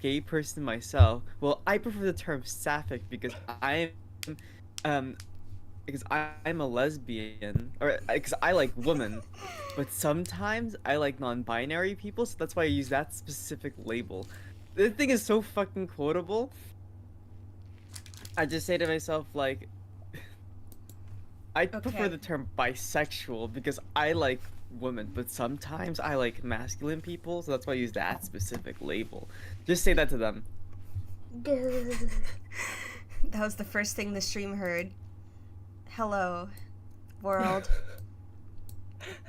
gay person myself, well, I prefer the term sapphic because um, I'm a lesbian, or because I like women, but sometimes I like non-binary people, so that's why I use that specific label. The thing is so fucking quotable. I just say to myself, like, I prefer Okay. the term bisexual because I like women, but sometimes I like masculine people, so that's why I use that specific label. Just say that to them. Grrr. That was the first thing the stream heard. Hello, world.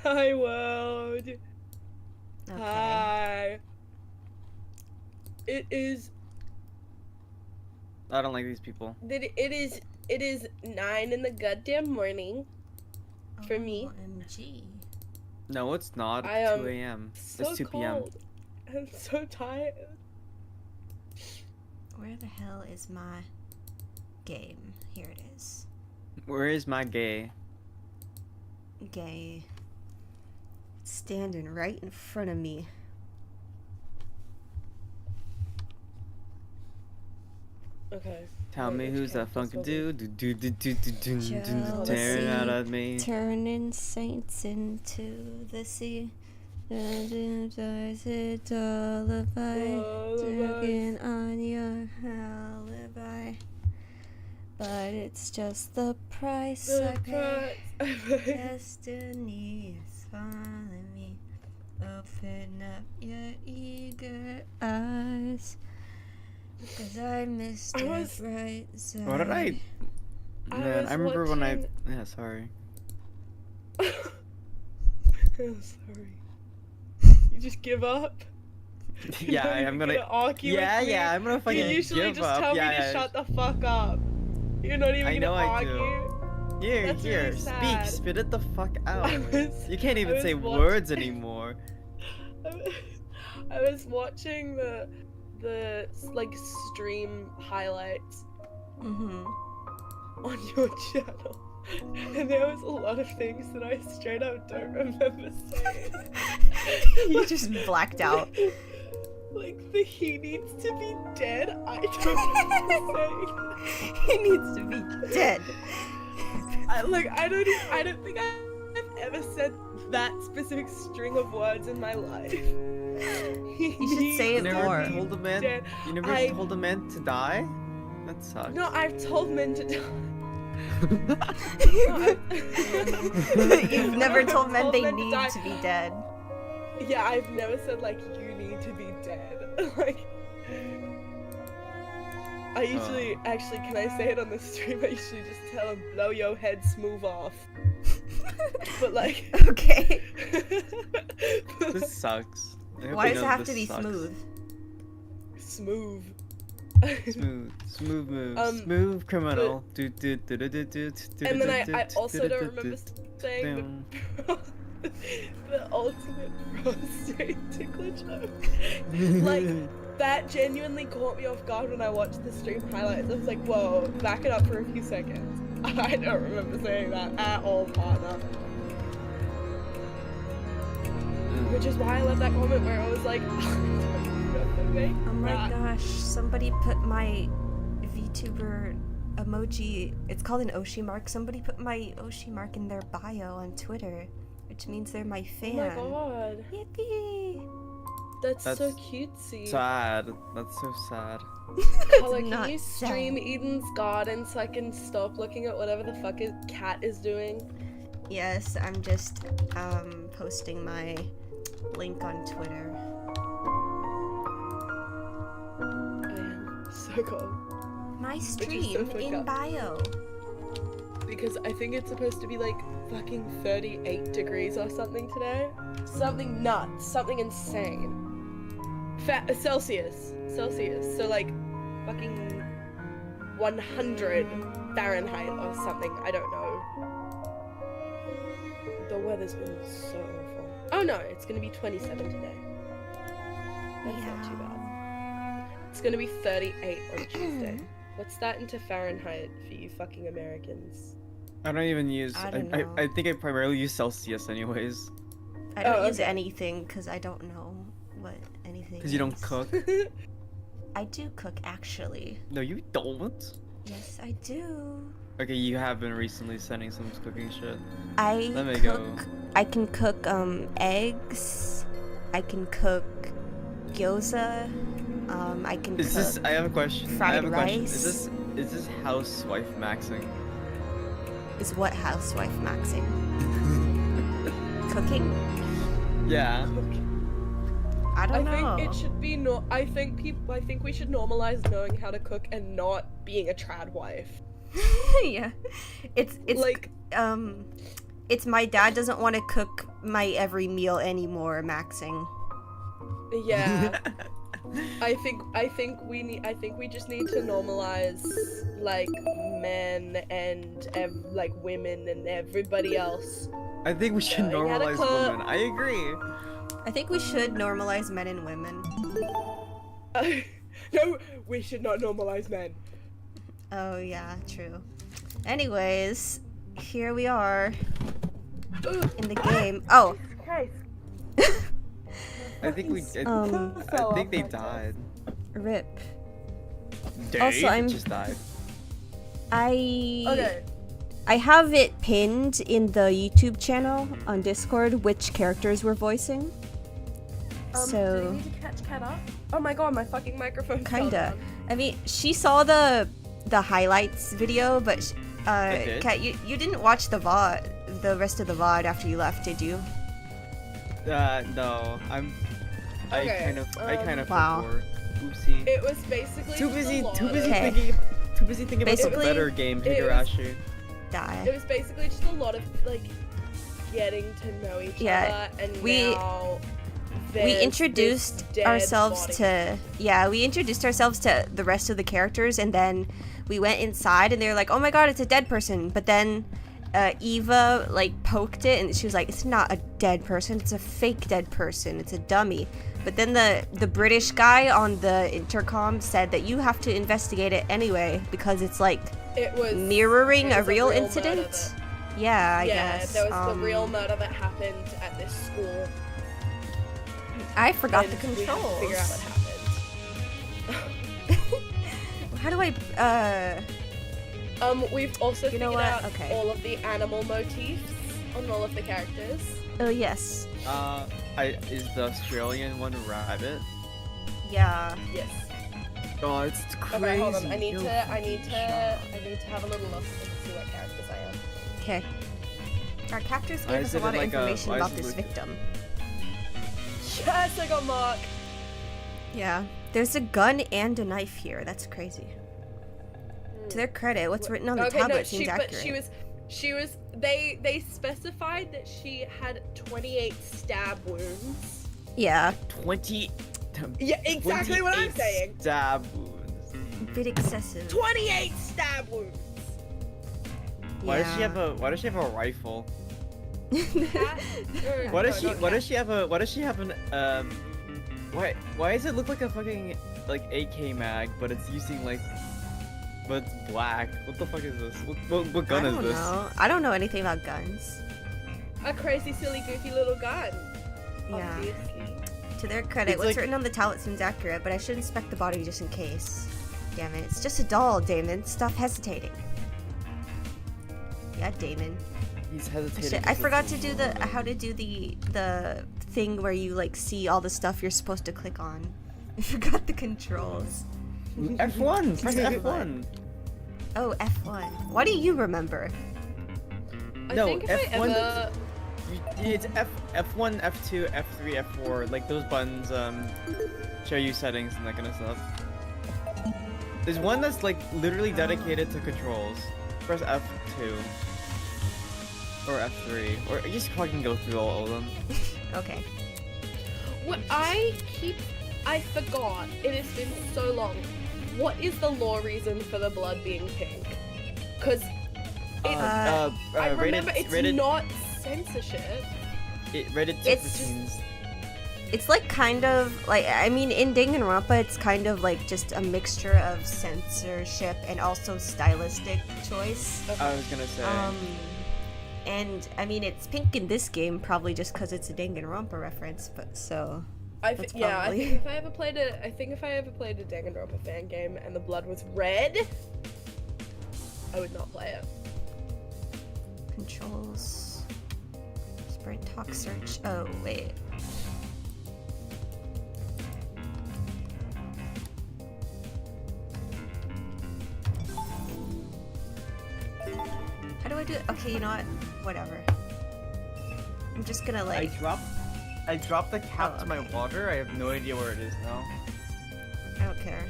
Hi, world. Okay. Hi. It is. I don't like these people. It is 9 in the goddamn morning. For me. OMG. No, it's not. I It's am 2 a.m. So It's 2 p.m. cold. I'm so tired. Where the hell is my game? Here it is. Where is my gay? Gay. It's standing right in front of me. Okay. Tell me who's that funky dude? Jealousy. Tearing out at me. Turning saints into the sea. It's all about dragging on your alibi. But it's just the price I pay. Destiny is calling me. Open up your eager eyes. Cause I missed the bright side. What did I? Man, I remember when I. Yeah, sorry. I'm sorry. You just give up? Yeah, I'm gonna argue with me? Yeah, I'm gonna fucking You usually give just up. tell me Yeah, to shut the fuck up. You're not even I know gonna I argue. do. Here, That's here, really speak, sad. spit it the fuck out. You can't I even was say watching- words anymore. I was watching the like stream highlights on your channel, and there was a lot of things that I straight up don't remember saying. You just blacked out. Like the he needs to be dead. I don't remember saying. He needs to be dead. I don't think I've ever said that specific string of words in my life. You should say You it never more. told a man. Dead. You never I- told a man to die. That sucks. No, I've told men to die. You've never I've told men they to need die. to be dead. Yeah, I've never said like you need to be dead. Like I usually actually can I say it on the stream? I usually just tell them blow your head smooth off. But like Okay. but, This sucks. I hope Why you does it know have this to be sucks. smooth? smooth. Smooth moves. Um, Smooth criminal. And then I also don't remember saying Doom. the ultimate prostate tickler joke. Like, that genuinely caught me off guard when I watched the stream highlights. I was like, whoa, back it up for a few seconds. I don't remember saying that at all, partner. Which is why I love that comment where I was like, Oh my gosh, somebody put my VTuber emoji, it's called an Oshi mark, somebody put my Oshi mark in their bio on Twitter, which means they're my Oh fan. my god, Yippee! that's so That's cutesy. Sad. That's so sad. Paula, not can you stream sad. Eden's Garden so I can stop looking at whatever the fuck his cat is doing? Yes, I'm just posting my link on Twitter. I am so cold. My is so stream fucked in up. bio. Because I think it's supposed to be like fucking 38 degrees or something today. Something nuts. Something insane. Celsius. So like fucking 100 Fahrenheit or something. I don't know. The weather's been so awful. Oh no, it's gonna be 27 today. That's not too bad. It's gonna be 38 on Tuesday. What's that into Fahrenheit for you fucking Americans? I don't even use. I don't know. I think I primarily use Celsius, anyways. I don't Oh, use okay. anything because I don't know what anything Because you don't is. cook. I do cook actually. No, you don't. Yes, I do. Okay, you have been recently sending some cooking shit. I Let me cook. go. I can cook eggs. I can cook gyoza. I can Is cook. this? I have a question. I fried have a question. rice. Is this housewife maxing? Is what housewife maxing? Cooking? Yeah. I I don't know. think it should be no. I think we should normalize knowing how to cook and not being a trad wife. Yeah, it's Like, it's my dad doesn't want to cook my every meal anymore. Maxing. yeah. I think we just need to normalize like men and like women and everybody else. I think we should You gotta normalize cook. women. I agree. I think we should normalize men and women. No, we should not normalize men. Oh yeah, true. Anyways, here we are in the game. Oh, Christ. I think we. I think they died. rip. They Also, I'm- just died. Okay. I have it pinned in the YouTube channel on Discord which characters we're voicing. Do So you need to catch Cat up? Oh my god, my fucking microphone. fell kinda. down. I mean, she saw the highlights video, but did. Kat, you didn't watch the VOD, the rest of the VOD after you left, did you? No. I Okay, kind of Wow. forgot. Oopsie. It was basically Too just busy. a lot Too of- busy Okay. thinking. Too busy thinking about the Basically, better game, it was- Higurashi. It Die. was basically just a lot of like getting to know each Yeah, other, and we- now We there's introduced this dead ourselves body. we introduced ourselves to the rest of the characters, and then we went inside, and they were like, "Oh my god, it's a dead person!" But then Eva like poked it, and she was like, "It's not a dead person. It's a fake dead person. It's a dummy." But then the British guy on the intercom said that you have to investigate it anyway because it's like It was mirroring it a was real murder incident. that- Yeah, I yeah, guess. there was the real murder that happened at this school. I forgot and the we have to controls. figure out what happened. How do I We've also You know figured what? out Okay. all of the animal motifs on all of the characters. Oh yes. Is the Australian one rabbit? Yeah. Yes. Oh, it's crazy. Okay, hold on. I need Yo, to fucking shut. have a little look and see what characters I am. Okay. Our captors Why gave is us a it lot of like a- information why is about it this like- victim. Yes, I got Mark. Yeah. There's a gun and a knife here. That's crazy. To their credit, what's written on the tablet seems accurate. but she was. They specified that she had 28 stab wounds. Yeah. 20. Yeah, exactly what I'm 28 saying. Stab wounds. A bit excessive. 28 stab wounds. Why does she have a rifle? Cat? Or- Why does no, she not why cat. does she have an why does it look like a fucking like AK mag but it's using like but it's black? What the fuck is this? What gun I is don't this? know. I don't know anything about guns. A crazy, silly, goofy little gun. Yeah. Obviously. To their credit, It's what's like- written on the tablet seems accurate, but I should inspect the body just in case. Damn it. It's just a doll, Damon. Stop hesitating. Yeah, Damon. He's hesitating. Shit, I because forgot it's to do a the how to do the thing where you like see all the stuff you're supposed to click on. I forgot the controls. F1. Press F1. Oh, F1. What do you remember? I No, think if F1 I ever. It's F1, F2, F3, F4. Like those buttons show you settings and that kind of stuff. There's one that's like literally dedicated to controls. Press F2 or F3, or just fucking go through all of them. Okay. What I forgot. It has been so long. What is the law reason for the blood being pink? Because I remember it's rated, not censorship. rated It's- 215s. It's like kind of like I mean in Danganronpa it's kind of like just a mixture of censorship and also stylistic choice. I was gonna say. And I mean it's pink in this game probably just because it's a Danganronpa reference, but so That's yeah, I probably- think if I ever played a Danganronpa fan game and the blood was red, I would not play it. Controls. Sprite talk search. Oh, wait. How do I do it? Okay, you know what? Whatever. I'm just gonna like. I dropped the cap Oh, to my okay. water. I have no idea where it is now. I don't care.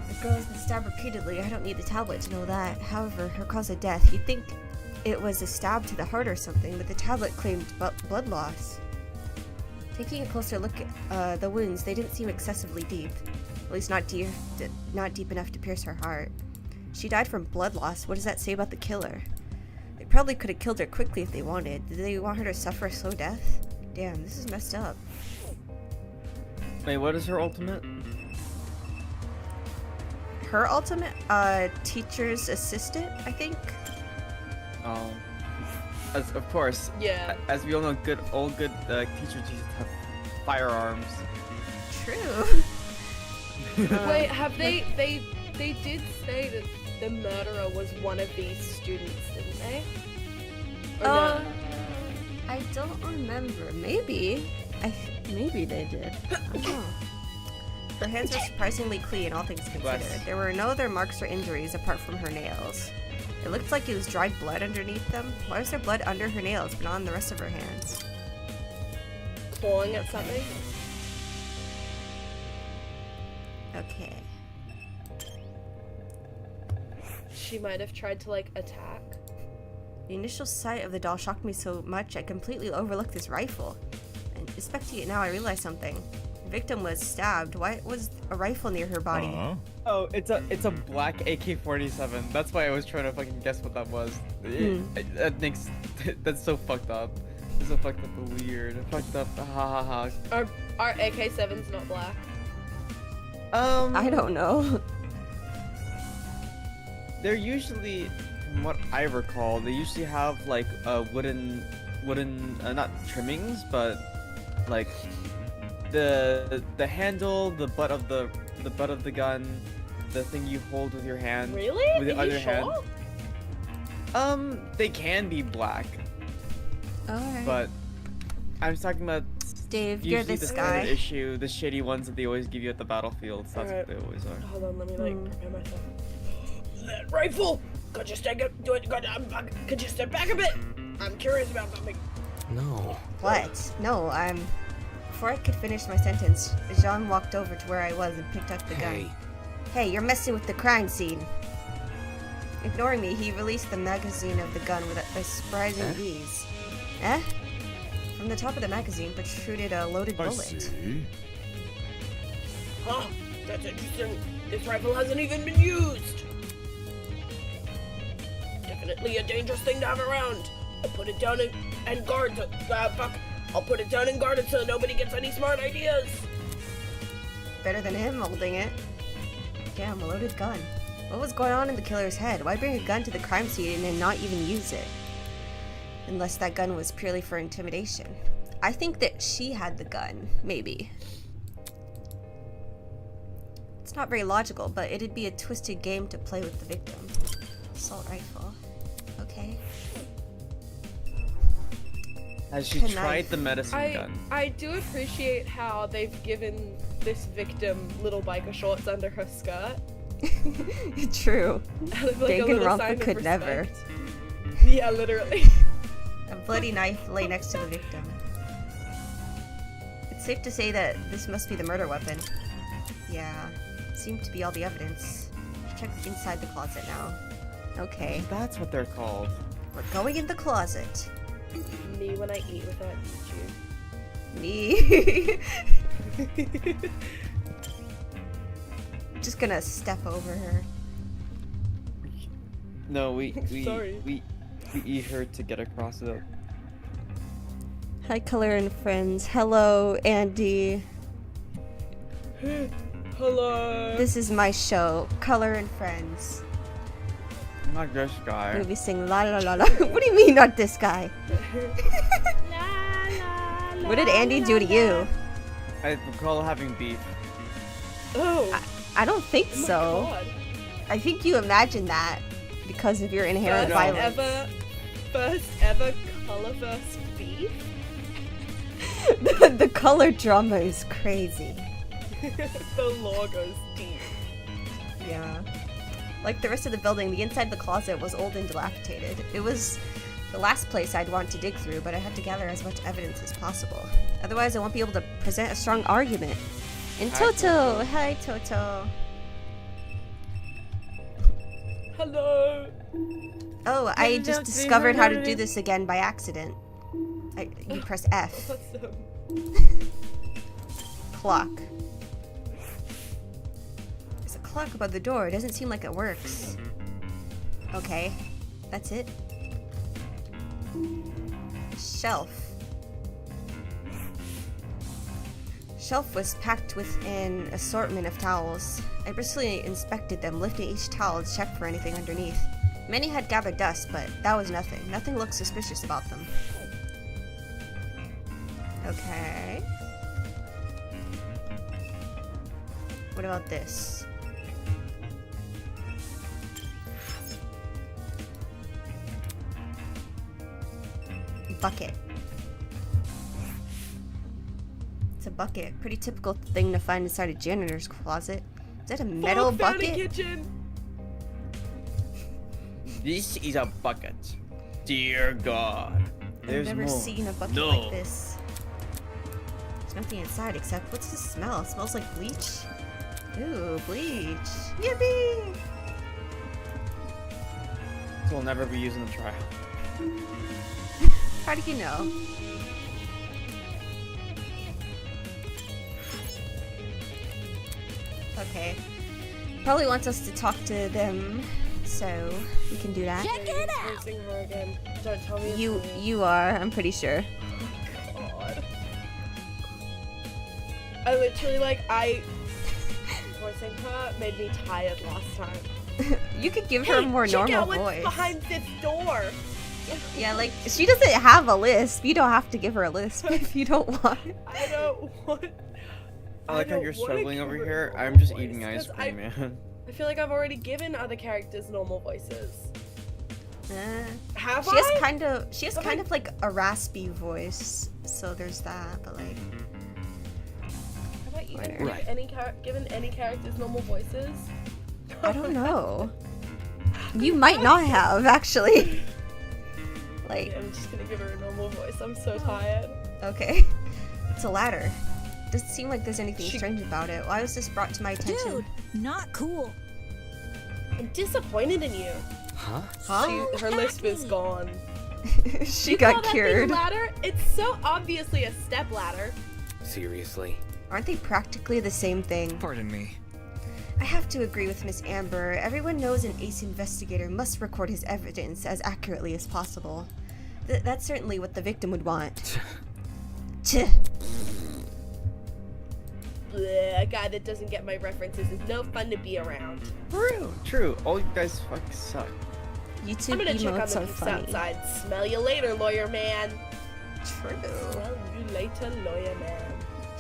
The girl has been stabbed repeatedly. I don't need the tablet to know that. However, her cause of death, you'd think it was a stab to the heart or something, but the tablet claimed blood loss. Taking a closer look at the wounds, they didn't seem excessively deep. At least not deep enough to pierce her heart. She died from blood loss. What does that say about the killer? They probably could have killed her quickly if they wanted. Did they want her to suffer a slow death? Damn, this is messed up. Wait, what is her ultimate? Her ultimate, teacher's assistant, I think. Of course. Yeah. As we all know, good teachers just have firearms. True. Wait, have they did say that the murderer was one of these students, didn't they? Or no? I don't remember. Maybe. Maybe they did. I don't know. Her hands were surprisingly clean, all things considered. Bless. There were no other marks or injuries apart from her nails. It looked like it was dried blood underneath them. Why was there blood under her nails, but not on the rest of her hands? Clawing at something? Okay. She might have tried to, like, attack. The initial sight of the doll shocked me so much I completely overlooked this rifle. And inspecting it now, I realized something. The victim was stabbed. Why was a rifle near her body? Oh, it's a black AK-47. That's why I was trying to fucking guess what that was. That's so fucked up. It's so fucked up and weird. Fucked up. Ha ha ha. Are AK-7s not black? I don't know. They're usually, from what I recall, they usually have like wooden, not trimmings, but like the handle, the butt of the gun, the thing you hold with your hand. Really? With the Are you other hand. sure? They can be black, Alright. but I'm talking about Dave, you're usually this the standard guy. issue, the shitty ones that they always give you at the battlefields. That's Alright. what they always are. Hold on, let me, like, Hmm. prepare myself. That rifle! Could you step back a bit? I'm curious about something. No. What? No, Before I could finish my sentence, Jean walked over to where I was and picked up the Hey. gun. Hey, you're messing with the crime scene. Ignoring me, he released the magazine of the gun with a surprising Eh? ease. Eh? From the top of the magazine protruded a loaded I bullet. see. Huh, that's interesting. This rifle hasn't even been used. Definitely a dangerous thing to have around. I'll put it down and guard it. I'll put it down and guard it so nobody gets any smart ideas. Better than him holding it. Damn, a loaded gun. What was going on in the killer's head? Why bring a gun to the crime scene and not even use it? Unless that gun was purely for intimidation. I think that she had the gun, maybe. It's not very logical, but it'd be a twisted game to play with the victim. Assault rifle. Okay. Has she Knife. tried the medicine gun? I do appreciate how they've given this victim little biker shorts under her skirt. True. Out of, like, a little Danganronpa sign of could never. respect. Yeah, literally. A bloody knife lay next to the victim. It's safe to say that this must be the murder weapon. Yeah, seemed to be all the evidence. Check inside the closet now. Okay, That's what they're called. we're going in the closet. Me when I eat without YouTube. Me. Just gonna step over her. No, we Sorry. eat her to get across it. Hi, Color and friends. Hello, Andy. Hello. This is my show, Color and Friends. Not this I'm guy. gonna be singing la la la la. What do you mean, not this guy? La, la, What did la, Andy la, do to la. you? I recall having beef. Oh. I don't think Oh my so. God. I think you imagine that because of your inherent First violence. First ever Colorverse beef? The color drama is crazy. The lore goes deep. Yeah. Like the rest of the building, the inside of the closet was old and dilapidated. It was the last place I'd want to dig through, but I had to gather as much evidence as possible. Otherwise, I won't be able to present a strong argument. And Hi, Toto! Hi, Toto. Hello. Oh, I just discovered how to do this again by accident. You press F. Awesome. Clock. There's a clock above the door. It doesn't seem like it works. Okay. That's it. Shelf. Shelf was packed with an assortment of towels. I briskly inspected them, lifting each towel to check for anything underneath. Many had gathered dust, but that was nothing. Nothing looked suspicious about them. Okay. What about this? Bucket. It's a bucket. Pretty typical thing to find inside a janitor's closet. Is that a metal Found a bucket? kitchen. This is a bucket. Dear God. There's I've never more. seen a bucket No. like this. There's nothing inside except, what's the smell? It smells like bleach. Ooh, bleach. Yippee! This will never be used in the trial. How do you know? Okay. Probably wants us to talk to them, so we can do that. Using her again. Don't tell me. it's me. You are, I'm pretty sure. God. I literally voicing her made me tired last time. You could give her a more check normal out what's voice. behind this door. Yeah, like, she doesn't have a lisp. You don't have to give her a lisp if you don't want. I don't want. I like how don't you're wanna struggling give over her a here. normal I'm just voice, eating ice 'cause cream, man. I feel like I've already given other characters normal voices. Have She has I? kind of Okay. like a raspy voice, so there's that. But like, Have I even Where? given any characters normal voices? I don't know. You might not have actually. Like, Yeah, I'm just gonna give her a normal voice. I'm so tired. okay, it's a ladder. Doesn't seem like there's anything She- strange about it. Why was this brought to my attention? Dude, not cool. I'm disappointed in you. Huh? Huh? Her lisp is gone. She You call got that thing cured. a ladder? It's so obviously a step ladder. Seriously? Aren't they practically the same thing? Pardon me. I have to agree with Miss Amber. Everyone knows an ace investigator must record his evidence as accurately as possible. That's certainly what the victim would want. Tch. Bleh, a guy that doesn't get my references is no fun to be around. True. All you guys fucking suck. YouTube I'm gonna check on emotes the are peeps funny. outside. Smell you later, lawyer man. True. Smell you later, lawyer man.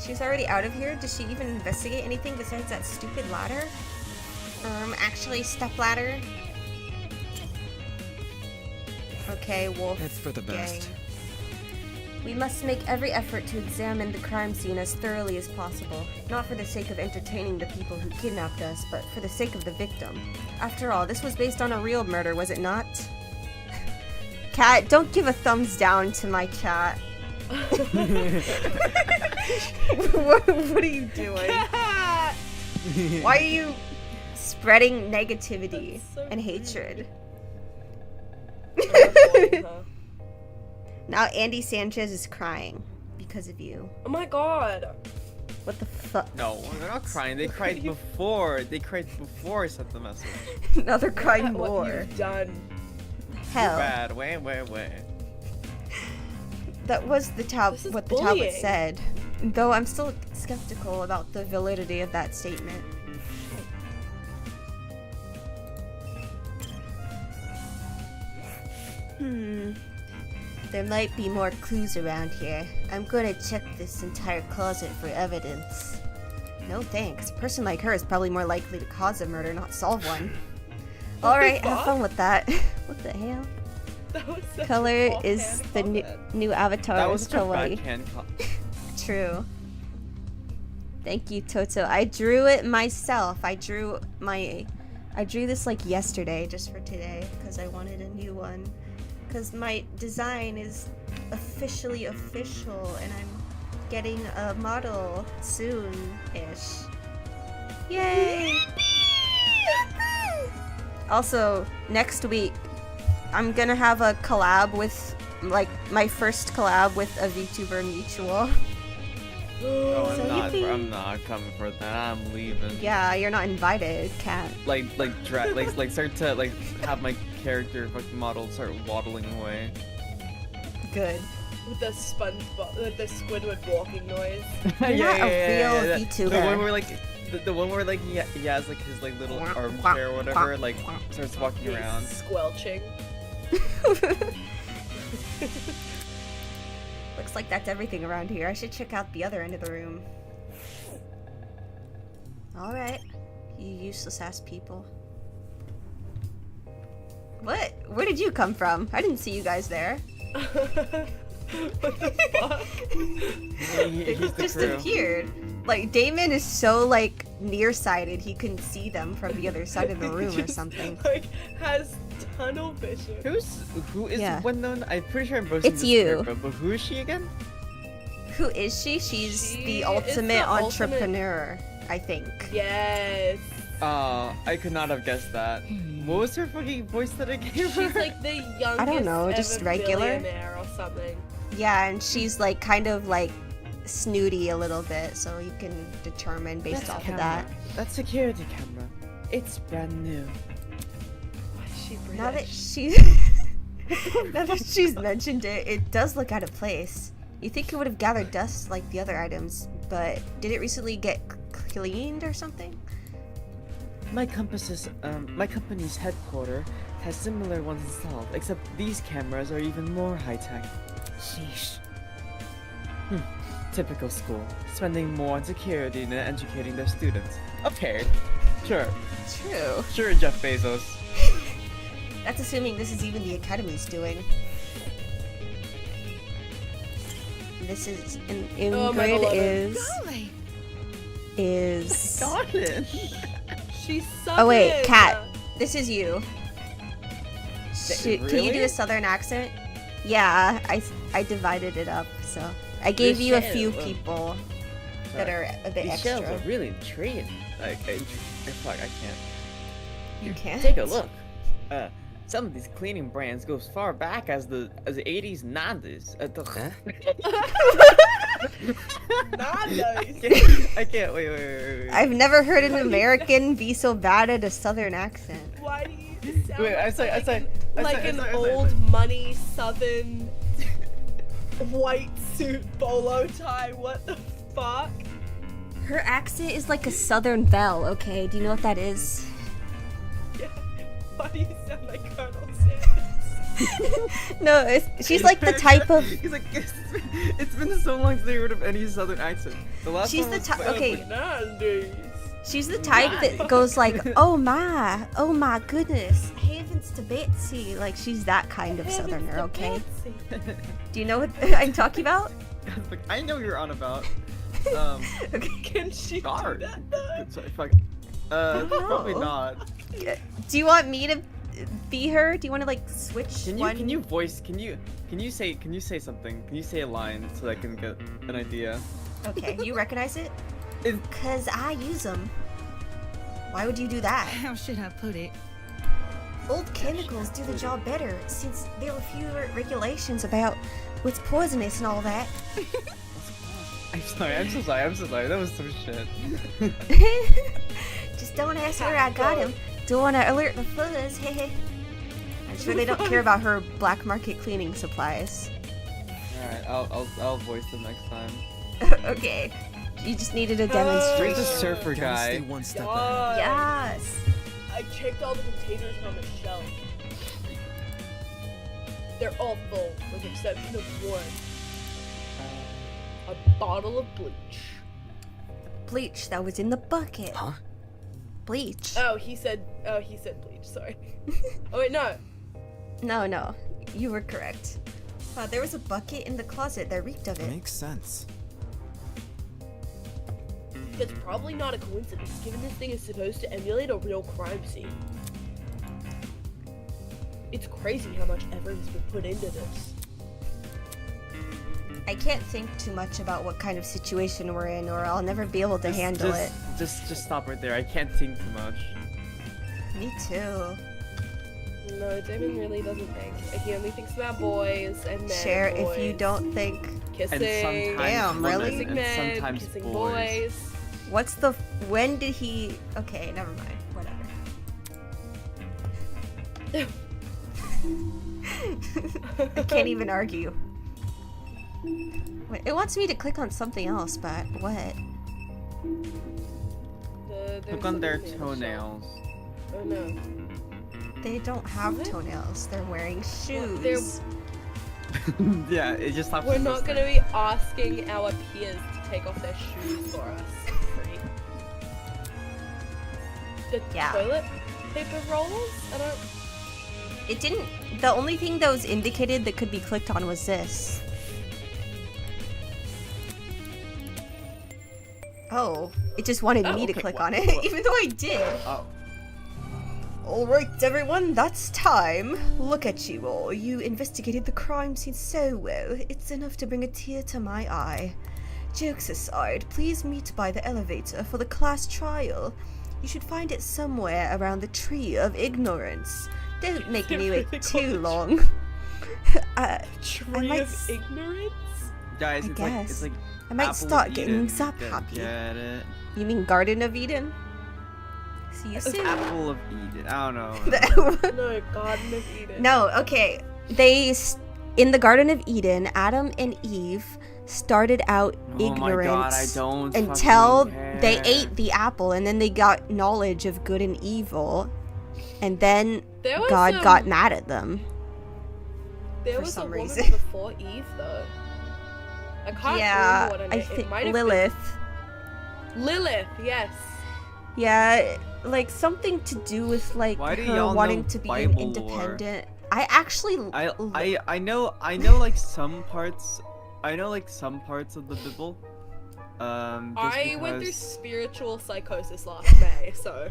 She's already out of here. Does she even investigate anything besides that stupid ladder? Actually, step ladder. Okay, wolf. It's for the best. gang. We must make every effort to examine the crime scene as thoroughly as possible. Not for the sake of entertaining the people who kidnapped us, but for the sake of the victim. After all, this was based on a real murder, was it not? Cat, don't give a thumbs down to my chat. what are you doing? Why are you spreading negativity That's so and rude. hatred? Oh Now Andy Sanchez is crying because of you. my god. What the fuck? No, they're not crying. They cried before. They cried before I sent the message. Now they're crying What more. you've done. Hell, Bad. Wait. that was the This is what the tablet bullying. said. Though I'm still skeptical about the validity of that statement. There might be more clues around here. I'm gonna check this entire closet for evidence. No thanks. A person like her is probably more likely to cause a murder, not solve one. Alright, have fun with that. What the hell? That was such Color a is offhand the new, comment. new avatar That is was such a kawaii. backhand True. Thank you, Toto. I drew it myself. I drew this like yesterday, just for today, because I wanted a new one. Because my design is officially official, and I'm getting a model soon-ish. Yay! Also, next week, I'm gonna have a collab with, like, my first collab with a VTuber mutual. Oh, So I'm not coming for that. I'm leaving. Yeah, you're not invited, cat. Like start to like have my character fucking model start waddling away. Good. With the SpongeBob, the Squidward walking noise. You're not a real VTuber. The one where like the one where like he has like his like little armchair or whatever, like starts walking He's around. squelching. Looks like that's everything around here. I should check out the other end of the room. Alright. You useless ass people. What? Where did you come from? I didn't see you guys there. What the fuck? He's the Just crew. appeared. Like, Damon is so, like, nearsighted he couldn't see them from the other side of the room or Just, something. Like, has tunnel vision. Who is Yeah. Wendon? I'm pretty sure I'm boasting It's this you. character, but who is she again? Who is she? She's She the is ultimate the ultimate- entrepreneur, I think. Yes. I could not have guessed that. What was her fucking voice that I gave her? She's like the youngest know, just ever regular? billionaire or something. Yeah, and she's like kind of like snooty a little bit, so you can determine based off of that. That's security camera. It's brand new. Why is she British? Now that she's mentioned it, it does look out of place. You think it would have gathered dust like the other items, but did it recently get cleaned or something? My company's headquarters has similar ones installed, except these cameras are even more high-tech. Sheesh. Typical school, spending more on security than educating their students. Okay, sure, True. Jeff Bezos. That's assuming this is even the Academy's doing. This is in Oh, my Ingrid beloved. is Darling. She's Oh wait, Southern. Kat, this is you. Can you do really? a southern accent? Yeah, I divided it up, so I gave you a few Michelle, people that are a bit These shells extra. are really intriguing. Fuck, I can't. You can't Take a look. Some of these cleaning brands go as far back as the 80s, 90s. Not nice. I can't. Wait. I've never heard an American be so bad at a southern accent. Why do you sound Wait, I'm sorry. like an old money southern white suit bolo tie? What the fuck? Her accent is like a southern belle, okay? Do you know what that is? Yeah. Why do you sound like Colonel Sanders? No, she's like the type of... He's like, it's been so long since I heard of any southern accent. The last She's one the was type... Okay, Fernandez. she's the type that goes like, oh my goodness, heavens to Betsy. Like, she's that kind of southerner, okay? Do you know what I'm talking about? like, I know what you're on about. Okay. Can she Guard. do that though? Sorry, fuck. Probably know. not. Do you want me to be her? Do you want to like switch Can one? you say something? Can you say a line so I can get an idea? Okay, you recognize it? Is- Cause I use them. Why would you do that? How should I put it? Old chemicals do the job better since there were fewer regulations about what's poisonous and all that. I'm so sorry. That was some shit. Just don't ask her I got him. Don't want to alert the fuzz. I'm sure they don't care about her black market cleaning supplies. Alright, I'll voice them next time. Okay. You just needed a Where's demonstration. the surfer Gotta stay guy? one step God. ahead. Yes. I checked all the containers on the shelf. They're all full, with the exception of one. A bottle of bleach. Bleach that was in the bucket. Huh? Bleach. Oh, he said bleach, sorry. Oh wait, no. No, you were correct. There was a bucket in the closet that reeked of it. Makes sense. That's probably not a coincidence, given this thing is supposed to emulate a real crime scene. It's crazy how much effort has been put into this. I can't think too much about what kind of situation we're in, or I'll never be able to handle it. Just stop right there. I can't think too much. Me too. No, Damon really doesn't think. He only thinks about boys and men. Share and if you boys. don't think. Kissing. And sometimes Damn, women, really? Kissing and men, sometimes kissing boys. What's the? When did he? Okay, never mind. Whatever. I can't even argue. Wait, it wants me to click on something else, but what? Look on their toenails. Oh no. They don't have What? toenails. They're wearing shoes. They're- Yeah, it just stops. We're not gonna be asking our peers to take off their shoes for us. Free. The Yeah. toilet paper rollers? I don't. It didn't. The only thing that was indicated that could be clicked on was this. Oh, it just wanted me to okay, click wha- on it, wha- even though I did. Oh, Alright, everyone, that's time. Look at you all. You investigated the crime scene so well. It's enough to bring a tear to my eye. Jokes aside, please meet by the elevator for the class trial. You should find it somewhere around the Tree of Ignorance. Don't make me wait really too called long. Tree might of s- ignorance? guys, I it's like guess. like. I might Apple start of getting Eden. zap happy. Get it? You mean Garden of Eden? See you soon. Apple of Eden. I don't know. No, Garden of Eden. No, okay. In the Garden of Eden, Adam and Eve started out Oh my ignorant god, I don't until fucking they care. ate the apple, and then they got knowledge of good and evil, and then There was, God got mad at them. There for was some a woman reason. before Eve, though. I can't Yeah, remember what her I name. It think might have Lilith. been Lilith. Yes. Yeah, like something to do with like Why do her y'all wanting know to be Bible an lore? independent. I actually I know like some parts. I know like some parts of the Bible. Just I went through because- spiritual psychosis last May, so.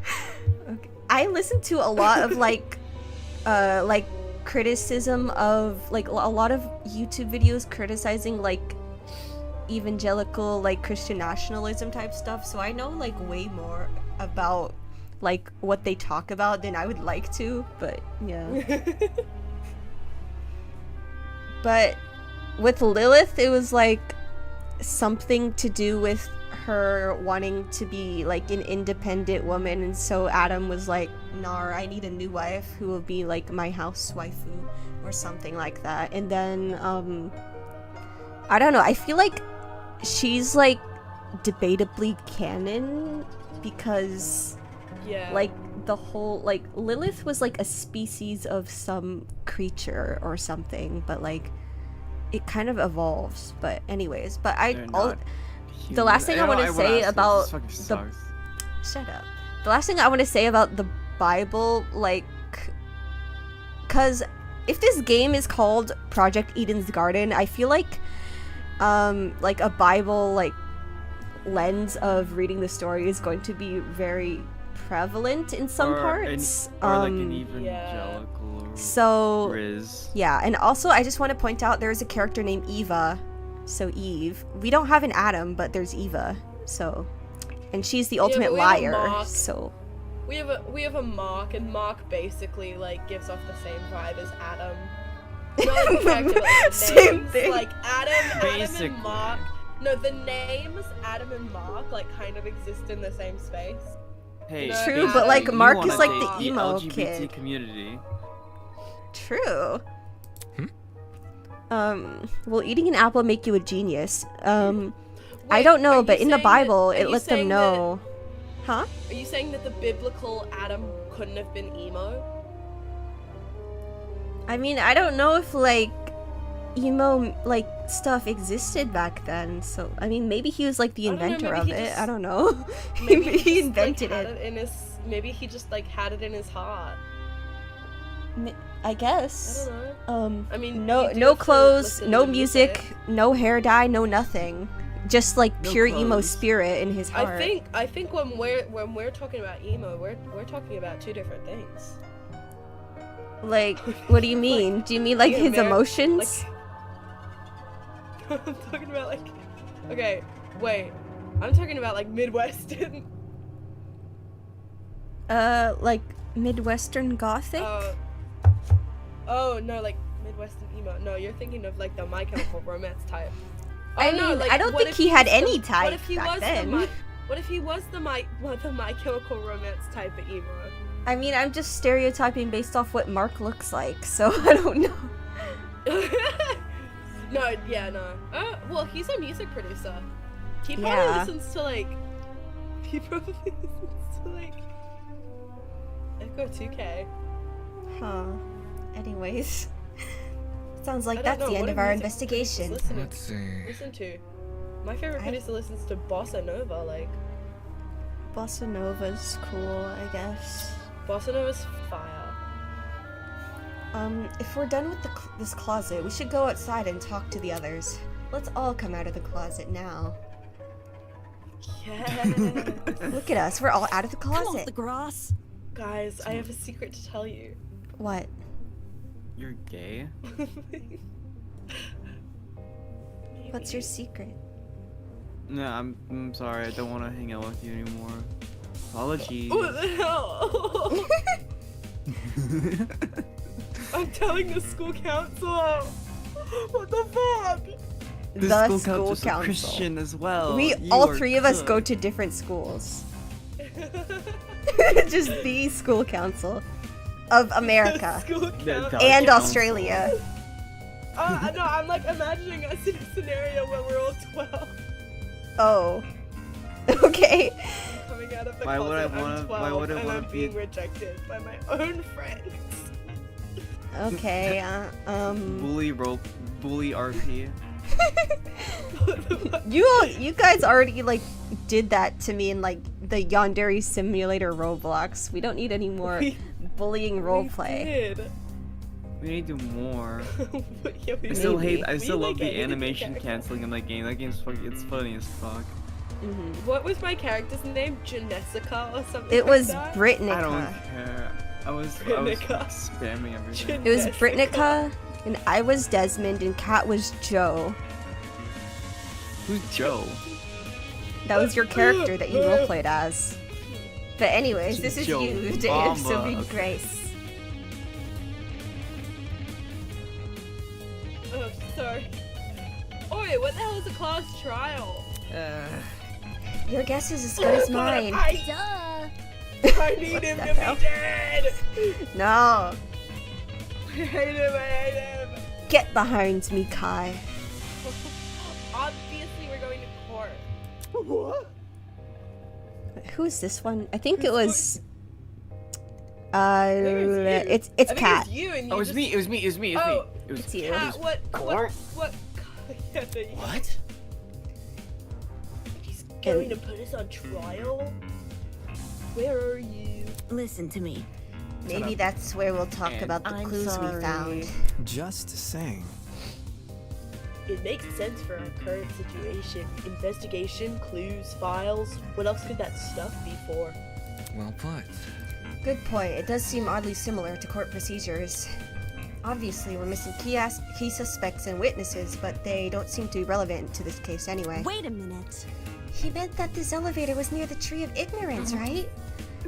Okay. I listened to a lot of like criticism of like a lot of YouTube videos criticizing like evangelical like Christian nationalism type stuff, so I know like way more about like what they talk about than I would like to, but yeah. But with Lilith, it was like something to do with her wanting to be like an independent woman, and so Adam was like, "Nar, I need a new wife who will be like my house waifu," or something like that. And then I don't know, I feel like she's like debatably canon because Yeah. like the whole like Lilith was like a species of some creature or something, but like it kind of evolves. But anyways, but They're not the last thing I human. want to wanna say ask this, about this fucking the sucks. shut up. The last thing I want to say about the Bible, like, cause if this game is called Project Eden's Garden, I feel like a Bible like lens of reading the story is going to be very prevalent in some parts. Or like an evangelical So Riz. yeah, and also I just want to point out there's a character named Eva, so Eve. We don't have an Adam, but there's Eva. So, and she's the ultimate but we have a liar. Mark. So We have a Mark, and Mark basically like gives off the same vibe as Adam. Not like the character, but, like, the Same names, thing. Like Adam Basically. and Mark. No, the names Adam and Mark like kind of exist in the same space. Hey, No, True, Adam, but, like, you Mark wanna is, like, date the emo LGBT kid. community. true. Will eating an apple make you a genius? I Wait, don't know, are but you in the saying Bible, that- are it you let them saying know. Huh? Are you saying that the biblical Adam couldn't have been emo? I mean, I don't know if like emo like stuff existed back then. So I mean, maybe he was like the I don't know, inventor maybe of he it. just- I don't know. Maybe Maybe he just, invented like, it. had in his. Maybe he just like had it in his heart. I guess. I don't know. I mean, no you do no have to clothes, listen no to the music, no hair dye, no nothing. Just like No pure emo clothes. spirit in his heart. I think when we're talking about emo, we're talking about two different things. Like, what do you mean? Do you mean like the his Ameri- emotions? Like, I'm talking about like. Okay, wait. I'm talking about like Midwestern. Like Midwestern gothic? Oh no, like Midwestern emo. No, you're thinking of like the My Chemical Romance type. Oh, I no, mean, like, I don't what think if he had was the- any type What if he back was then. what if he was the My Chemical Romance type of emo? I mean, I'm just stereotyping based off what Mark looks like, so I don't know. No, yeah, no. Well, he's a music producer. He probably Yeah. listens to like. He probably listens to like. Echo 2K. Huh. Anyways. Sounds like I don't that's know, the end what of our music producers investigation. Listen to. My favorite I- producer listens to Bossa Nova. Like, Bossa Nova's cool, I guess. Bossa Nova's fire. If we're done with this closet, we should go outside and talk to the others. Let's all come out of the closet now. Yeah. Look at us, we're all out of the Come on, closet. the grass. Guys, I have a secret to tell you. What? You're gay? What's your secret? No, I'm sorry. I don't want to hang out with you anymore. Apologies. What the hell? I'm telling the school counselor. What the fuck? The school counselor's a council. Christian as well. We You all are three of us good. go to different schools. Just the school council of America School The- council. the and council. Australia. No, I'm like imagining us in a scenario where we're all 12 Oh. Okay. coming out of the Why would I closet. I'm wanna- 12 why would I and wanna I'm be- being rejected by my own friends. Okay. Bully RP. You guys already like did that to me in like the Yandere Simulator Roblox. We don't need any more We- bullying We roleplay. did. We need to do more. Yeah, we I still maybe. hate. I We still love like the anything animation character. canceling in that game. That game's fucking. It's funny as fuck. Mhm. What was my character's name? Janessica or something? It was like that? Britnica. I don't care. I was Britannica. spamming everything. It was Britnica, and I was Desmond, and Kat was Joe. Who's Joe? That was your character that you roleplayed as. But anyways, this is Joe you, Dave Bamba, Sylvie okay. Grace. Oh, sorry. Oi, what the hell is a class trial? Your guess is as good as mine. I need him to be hell? dead! No. I hate him, I hate him! Get behind me, Kai. Obviously, we're going to court. What? Who is this one? I think it was. I think it's you. It's I think Kat. It's you and you Oh, it was just... me. It was me. It was me. It was Oh, me. It was it's you. Kat, what? Court? What? Yeah, there you go. What? He's going to put us on trial? Where are you? Listen to me. Maybe that's where we'll talk And about the I'm clues we sorry. found. Just saying. It makes sense for our current situation. Investigation, clues, files. What else could that stuff be for? Well put. Good point. It does seem oddly similar to court procedures. Obviously, we're missing key suspects and witnesses, but they don't seem to be relevant to this case anyway. Wait a minute. He meant that this elevator was near the Tree of Ignorance, right?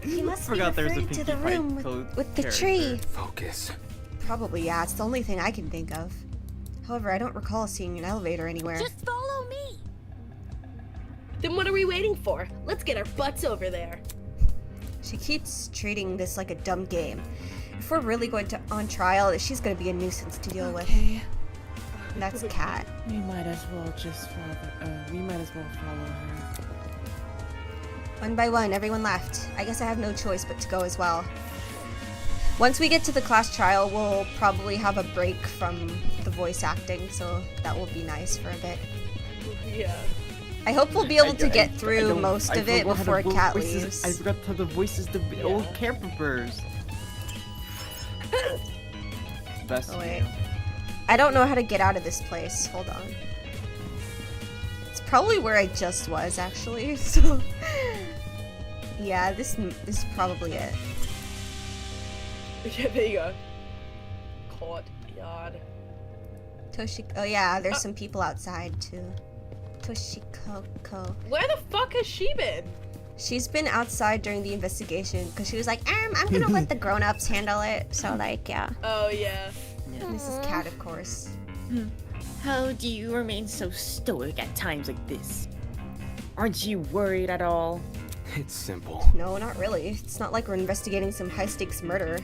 He must be Forgot there's a referring to Pinkie the Pie room code with the character. tree. Focus. Probably, yeah. It's the only thing I can think of. However, I don't recall seeing an elevator anywhere. Just follow me. Then what are we waiting for? Let's get our butts over there. She keeps treating this like a dumb game. If we're really going to on trial, she's going to be a nuisance to deal with. Okay, And that's Kat. we might as well just follow. We might as well follow her. One by one, everyone left. I guess I have no choice but to go as well. Once we get to the class trial, we'll probably have a break from the voice acting, so that will be nice for a bit. Yeah. I hope we'll be able to get through most of it before Kat I leaves. forgot how to voices the old campers. Best. Oh, wait. I don't know how to get out of this place. Hold on. It's probably where I just was, actually. So, yeah, this is probably it. Yeah, there you go. Courtyard. Toshiko. Oh yeah, there's some people outside too. Toshiko. Where the fuck has she been? She's been outside during the investigation because she was like, I'm gonna let the grown-ups handle it. So like, yeah. Oh yeah. This is Kat, of course. How do you remain so stoic at times like this? Aren't you worried at all? It's simple. No, not really. It's not like we're investigating some high-stakes murder.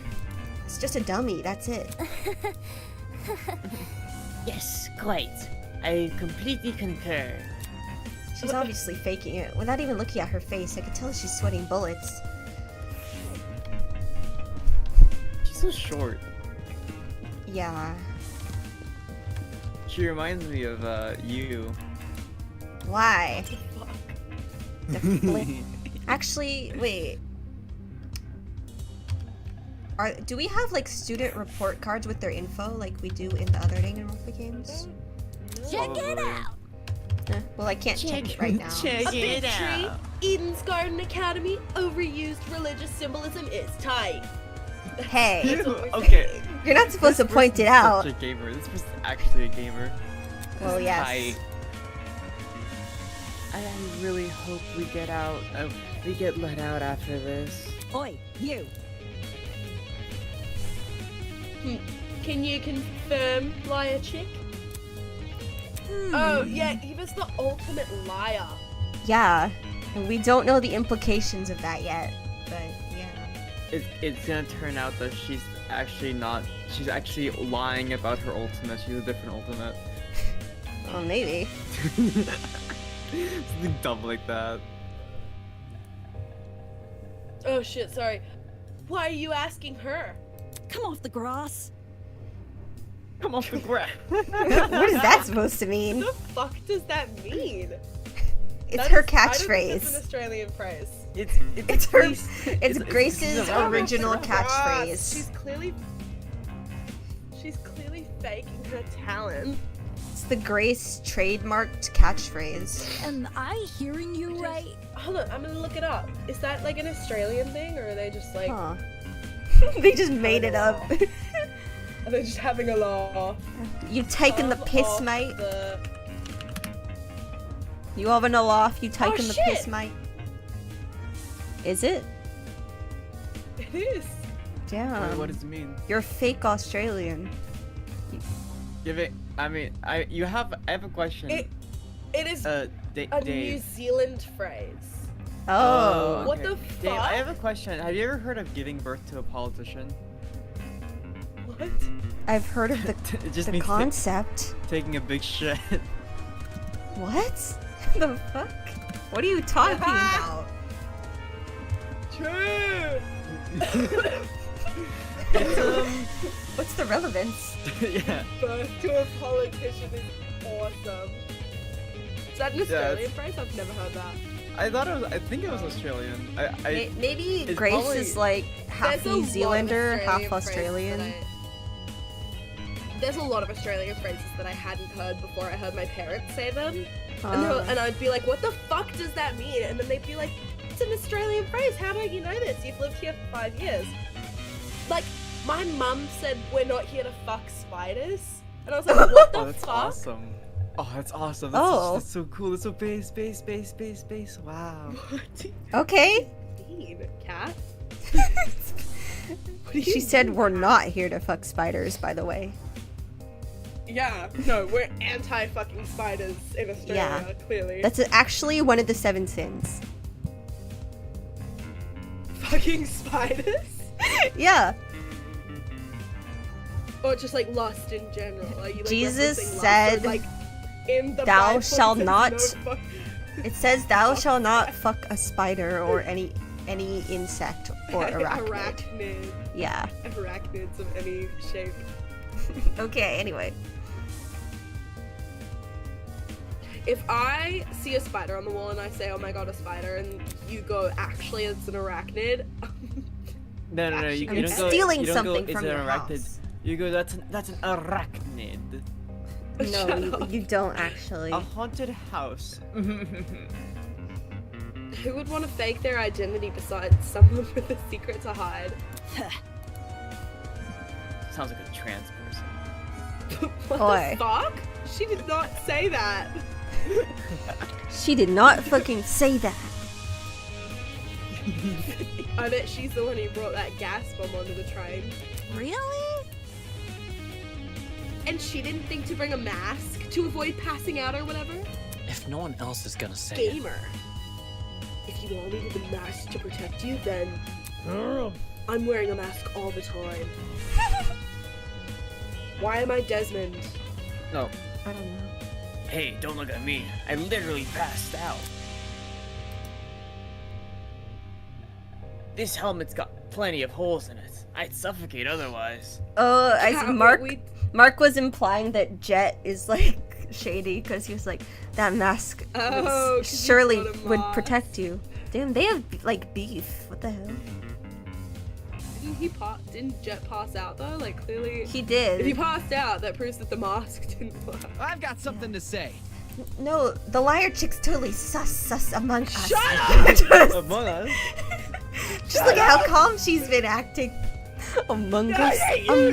It's just a dummy. That's it. Yes, quite. I completely concur. She's obviously faking it. Without even looking at her face, I could tell she's sweating bullets. She's so short. Yeah. She reminds me of you. Why? The flip. Actually, wait. Do we have like student report cards with their info like we do in the other Danganronpa games? Check it Probably. out. Well, I can't check it right now. Check A big it tree, out. Eden's Garden Academy, overused religious symbolism is tight. Hey, That's what we're Okay. saying. you're not supposed to point it out. Such a gamer. This person's actually a gamer. Well, yes. Hi. I really hope we get out. We get let out after this. Oi, you. Can you confirm, liar chick? Oh yeah, Eva's the ultimate liar. Yeah, and we don't know the implications of that yet, but yeah. It's gonna turn out that she's actually not. She's actually lying about her ultimate. She's a different ultimate. Well, maybe. Something dumb like that. Oh shit, sorry. Why are you asking her? Come off the grass. Come off the ground. What is that supposed to mean? What the fuck does that mean? It's That her is- I don't think that's an catchphrase. Australian phrase. It's her. Grace- It's Grace's Come off the original grass. catchphrase. She's clearly faking her talent. It's the Grace trademarked catchphrase. Am I hearing you Just- right? Hold on, I'm gonna look it up. Is that like an Australian thing, or are they just like Huh. They just made it up. are they just having a laugh? You taking the Come piss, off mate? the- You having a laugh? You taking the piss, shit. mate? Is it? It is. Damn. Wait, what does it mean? You're fake Australian. Give it. I have a question. It is Da- a New Dave. Zealand phrase. Oh. What the Dave, I fuck? have a question. Have you ever heard of giving birth to a politician? What? I've heard of the, It just the means concept. taking a big shit. What? The fuck? What are you talking about? True. It's What's the relevance? yeah. Birth to a politician is awesome. Is that an Australian phrase? I've never heard that. I thought it was. I think it was Australian. Maybe it's Grace probably- is like half There's a lot New of Zealander, half Australian phrases Australian. There's a lot of Australian phrases that I hadn't heard before I heard my parents say them. Uh, And I'd be like, what the fuck does that mean? And then they'd be like, it's an Australian phrase. How don't you know this? You've lived here for 5 years. Like, my mum said, we're not here to fuck spiders. And I was like, what the Oh, that's fuck? awesome. Oh, that's awesome. That's, Oh. that's so cool. That's so base. Wow. What do okay. you mean, cat? She said we're not here to fuck spiders, by the way. Yeah, no, we're anti-fucking spiders in Australia, clearly. That's actually one of the 7 sins. fucking spiders? Yeah. Or just like lust in general. Like, you, like, Jesus referencing lust, said, or, like, in the "Thou Bible, shalt there's not no fuck- It says thou shalt not fuck a spider or any insect or arachnid. Arachnid. Yeah. Arachnids of any shape. Okay, anyway. If I see a spider on the wall and I say, oh my god, a spider, and you go, actually, it's an arachnid. No, no, no. You, I you mean, don't go. stealing you don't something go, from it's your an arachnid. house. You go. That's an arachnid. Shut No, up. you don't actually. A haunted house. Who would want to fake their identity besides someone with a secret to hide? Sounds like a trans person. What Oi. the fuck? She did not say that. She did not fucking say that. I bet she's the one who brought that gas bomb onto the train. Really? And she didn't think to bring a mask to avoid passing out or whatever? If no one else is gonna say it. Gamer. If you all needed a mask to protect you, then I'm wearing a mask all the time. Why am I Desmond? No. I don't know. Hey, don't look at me. I literally passed out. This helmet's got plenty of holes in it. I'd suffocate otherwise. Oh, Yeah, but Mark. we- Mark was implying that Jet is like shady because he was like, that mask Oh, 'cause he's surely got a would mask. protect you. Damn, they have like beef. What the hell? Didn't Jet pass out though? Like clearly, He if he did. passed out, that proves that the mask didn't work. I've got something to say. No, the liar chick's totally sus among us. Shut up! Among Us. Just look at how calm she's been acting. Among Yeah, us, yeah, you-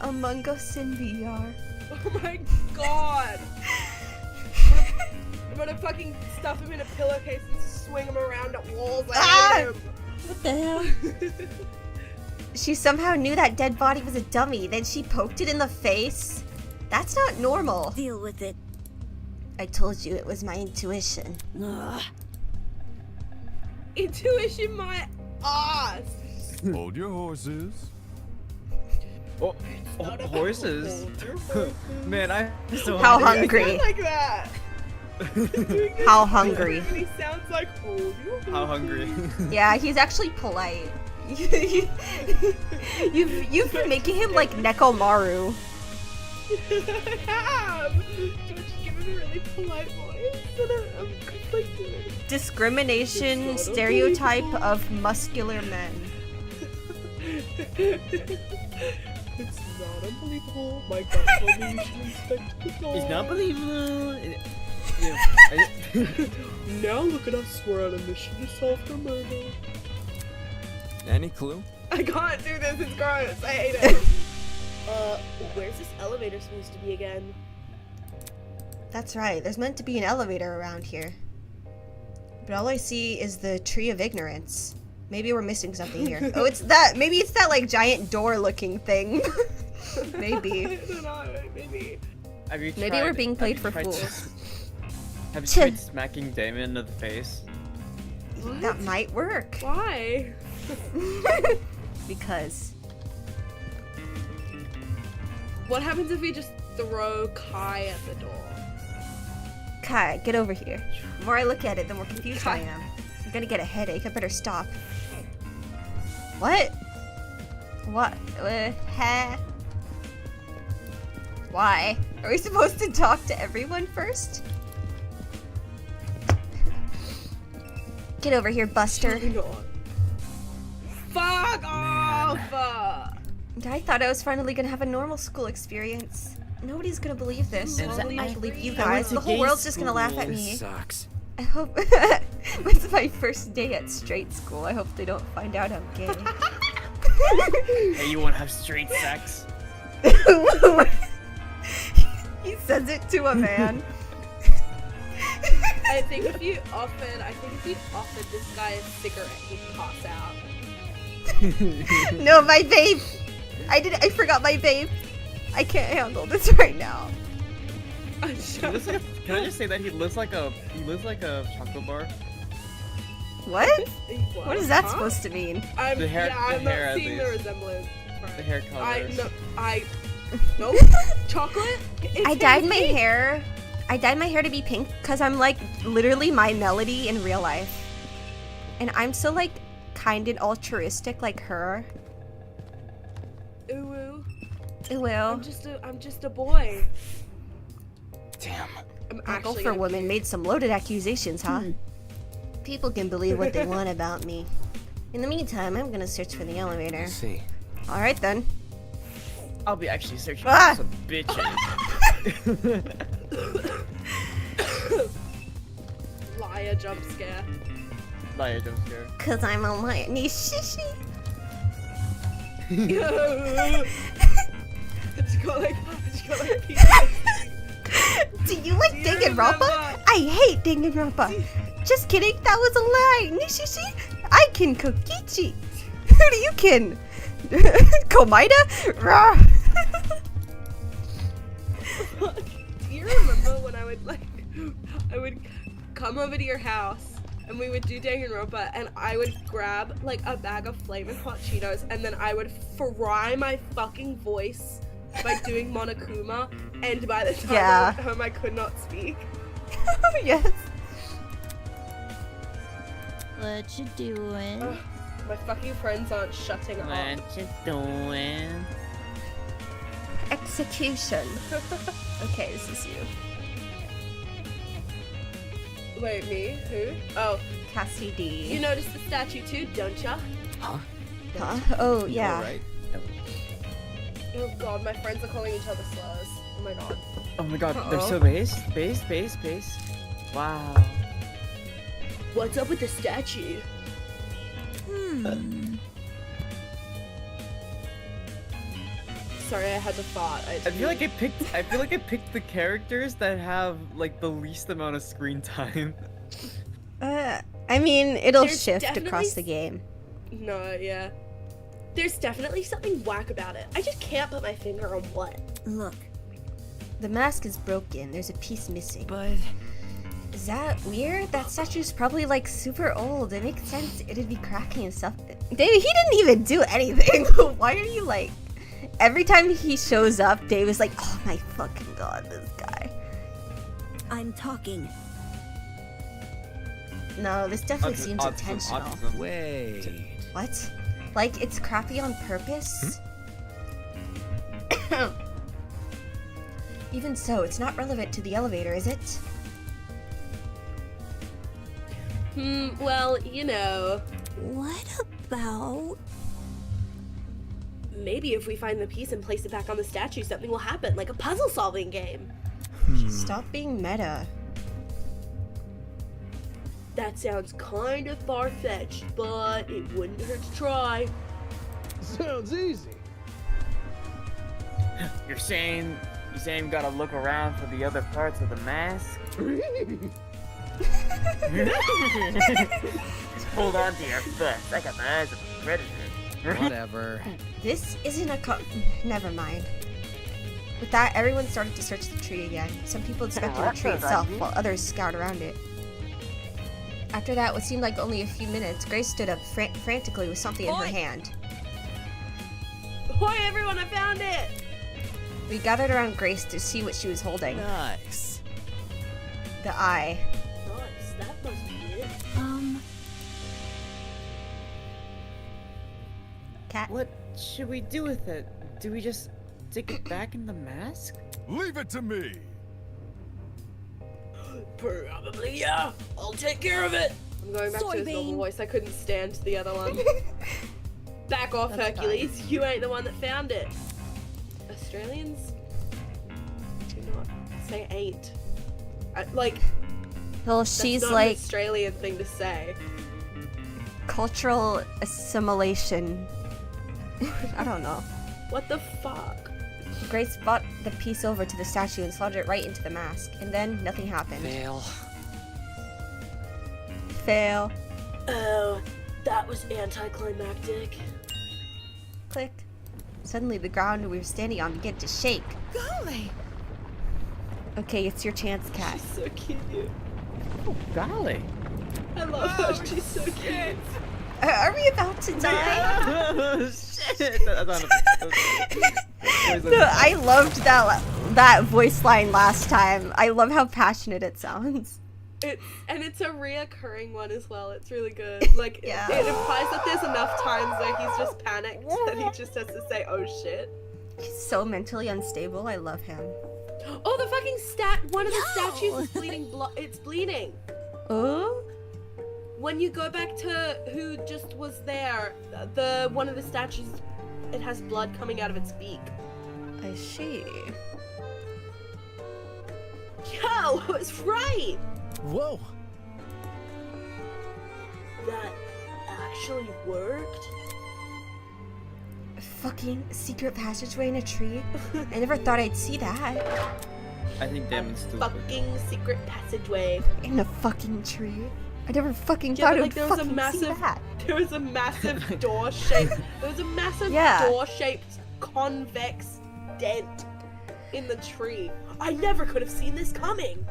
among us in VR. Oh my god! I'm gonna fucking stuff him in a pillowcase and swing him around at walls. I hate him. What the hell? She somehow knew that dead body was a dummy, then she poked it in the face. That's not normal. Deal with it. I told you it was my intuition. Ugh. Intuition my ass. Hold your horses. Oh, Not about horses. hold your horses. Man, I'm so How hungry. hungry. Like that. How hungry. He sounds like hold your How hungry. Yeah, he's actually polite. You've been making him like Nekomaru. I have. George, give him a really polite voice. And I'm conflicted. Discrimination It's not stereotype unbelievable. of muscular men. It's not unbelievable. My gut told me you should inspect the dog. It's not believable. Yeah, Now look at us. We're on a mission to solve the murder. Any clue? I can't do this. It's gross. I hate it. Where's this elevator supposed to be again? That's right, there's meant to be an elevator around here. But all I see is the Tree of Ignorance. Maybe we're missing something here. Oh, it's that. Maybe it's that like giant door looking thing. Maybe. I don't know. Maybe. Have you Maybe tried- we're being have played you for tried- fools. Have you Chin. tried smacking Damon in the face? What? That might work. Why? Because. What happens if we just throw Kai at the door? Kai, get over here. The more I look at it, the more confused I Kai. am. I'm gonna get a headache. I better stop. What? What? Huh? Why? Are we supposed to talk to everyone first? Get over here, Buster. Probably not. Fuck off! I thought I was finally gonna have a normal school experience. Nobody's gonna believe this. Is that- Only I believe you I guys. went to The whole gay world's just gonna laugh at school. me. Sucks. I hope it's my first day at straight school. I hope they don't find out I'm gay. Hey, you wanna have straight sex? He says it to a man. I think if you offered this guy a cigarette, he'd pass out. No, my vape. I forgot my vape. I can't handle this right now. He looks like can I just say that he looks like a chocolate bar? What? What is that Huh? supposed to mean? I'm, The hair- yeah, the I'm hair, not at seeing the least. resemblance. The hair color. Nope. Chocolate? It's I dyed my pink. hair. I dyed my hair to be pink because I'm like literally my Melody in real life. And I'm so like kind and altruistic like her. Ooh, Well, I'm just a boy. Damn. I'm Uncle actually for gonna women puke. made some loaded accusations, huh? People can believe what they want about me. In the meantime, I'm gonna search for the elevator. I see. Alright then. I'll be actually searching Ah! for some bitches. Liar jump scare. Liar, don't scare. Cause I'm a lion. Shishi. I just got like a piece of Do you like Do you Danganronpa? remember? I hate Danganronpa. Just kidding, that was a lie. Nishishi, I can Kokichi. Who do you kin? Komaida? Rah. Do you remember when I would come over to your house and we would do Danganronpa and I would grab like a bag of Flamin' Hot Cheetos and then I would fry my fucking voice by doing Monokuma, and by the time I Yeah. went home I could not speak. Yes. What you doing? Ugh, my fucking friends aren't shutting up. What you doing? Execution. Okay, this is you. Wait, me? Who? Oh, Cassidy. you noticed the statue too, don't ya? Huh? Huh? Oh, yeah. Alright. Oh god, my friends are calling each other slurs. Oh my god. Oh my god, they're Uh-oh. so base. Wow. What's up with the statue? Sorry, I had to fart. I feel like I picked the characters that have like the least amount of screen time. I mean, it'll There's shift definitely across the game. No, yeah. There's definitely something whack about it. I just can't put my finger on what. Look, The mask is broken. There's a piece missing. But Is that weird? That statue's probably like super old. It makes sense. It'd be cracking and stuff. Dave, he didn't even do anything. Why are you like? Every time he shows up, Dave is like, oh my fucking god, this guy. I'm talking. No, this definitely seems intentional. wait. What? Like it's crappy on purpose? Even so, it's not relevant to the elevator, is it? Well, you know, What about... maybe if we find the piece and place it back on the statue, something will happen, like a puzzle solving game. Stop being meta. That sounds kind of far fetched, but it wouldn't hurt to try. Sounds easy. You're saying we gotta look around for the other parts of the mask? Just hold on to your foot. I got the eyes of a predator. Whatever. This isn't a never mind. With that, everyone started to search the tree again. Some people inspected the tree itself, while others scoured around it. After that, what seemed like only a few minutes, Grace stood up frantically with something in her Oi! hand. Boy, everyone, I found it! We gathered around Grace to see what she was holding. Nice. The eye. Nice, that must be it. Cat. What should we do with it? Do we just stick it back in the mask? Leave it to me. Probably, yeah. I'll take care of it. I'm going back to his normal Soybean. voice. I couldn't stand the other one. Back off, That's Hercules. You ain't the one that found it. Australians do not say ain't. Well, That's she's not an like Australian thing to say. cultural assimilation. I don't know. What the fuck? Grace brought the piece over to the statue and slotted it right into the mask, and then nothing happened. Fail. Fail. Oh, that was anticlimactic. Click. Suddenly, the ground we were standing on began to shake. Golly! Okay, it's your chance, Cat. She's so cute. Oh, golly. I love her. She's so cute. Are we about to die? Oh, shit. That's not I loved that voice line last time. I love how passionate it sounds. It's a reoccurring one as well. It's really good. Like Yeah. it implies that there's enough times where he's just panicked that he just has to say, "Oh shit." He's so mentally unstable. I love him. Oh, the fucking one of the No. statues is bleeding. It's bleeding. Oh? When you go back to who just was there, one of the statues, it has blood coming out of its beak. I see. Yo, I was right. Whoa. That actually worked. A fucking secret passageway in a tree? I never thought I'd see that. I think Damon's stupid. Fucking secret passageway. In a fucking tree. I never fucking Yeah, thought but, I like, would there was a fucking see massive- that. There was a massive door shaped. There was a massive Yeah. door-shaped convex dent in the tree. I never could have seen this coming.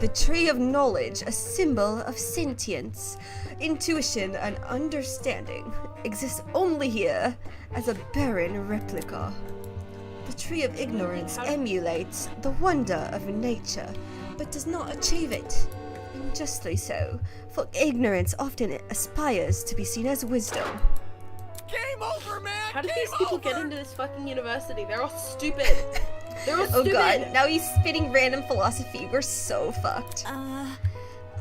The tree of knowledge, a symbol of sentience, intuition, and understanding, exists only here as a barren replica. The tree of ignorance emulates the wonder of nature, but does not achieve it. And justly so, for ignorance often aspires to be seen as wisdom. Game over, man. How did Game these people over. get into this fucking university? They're all stupid. They're all Oh stupid. god, now he's spitting random philosophy. We're so fucked.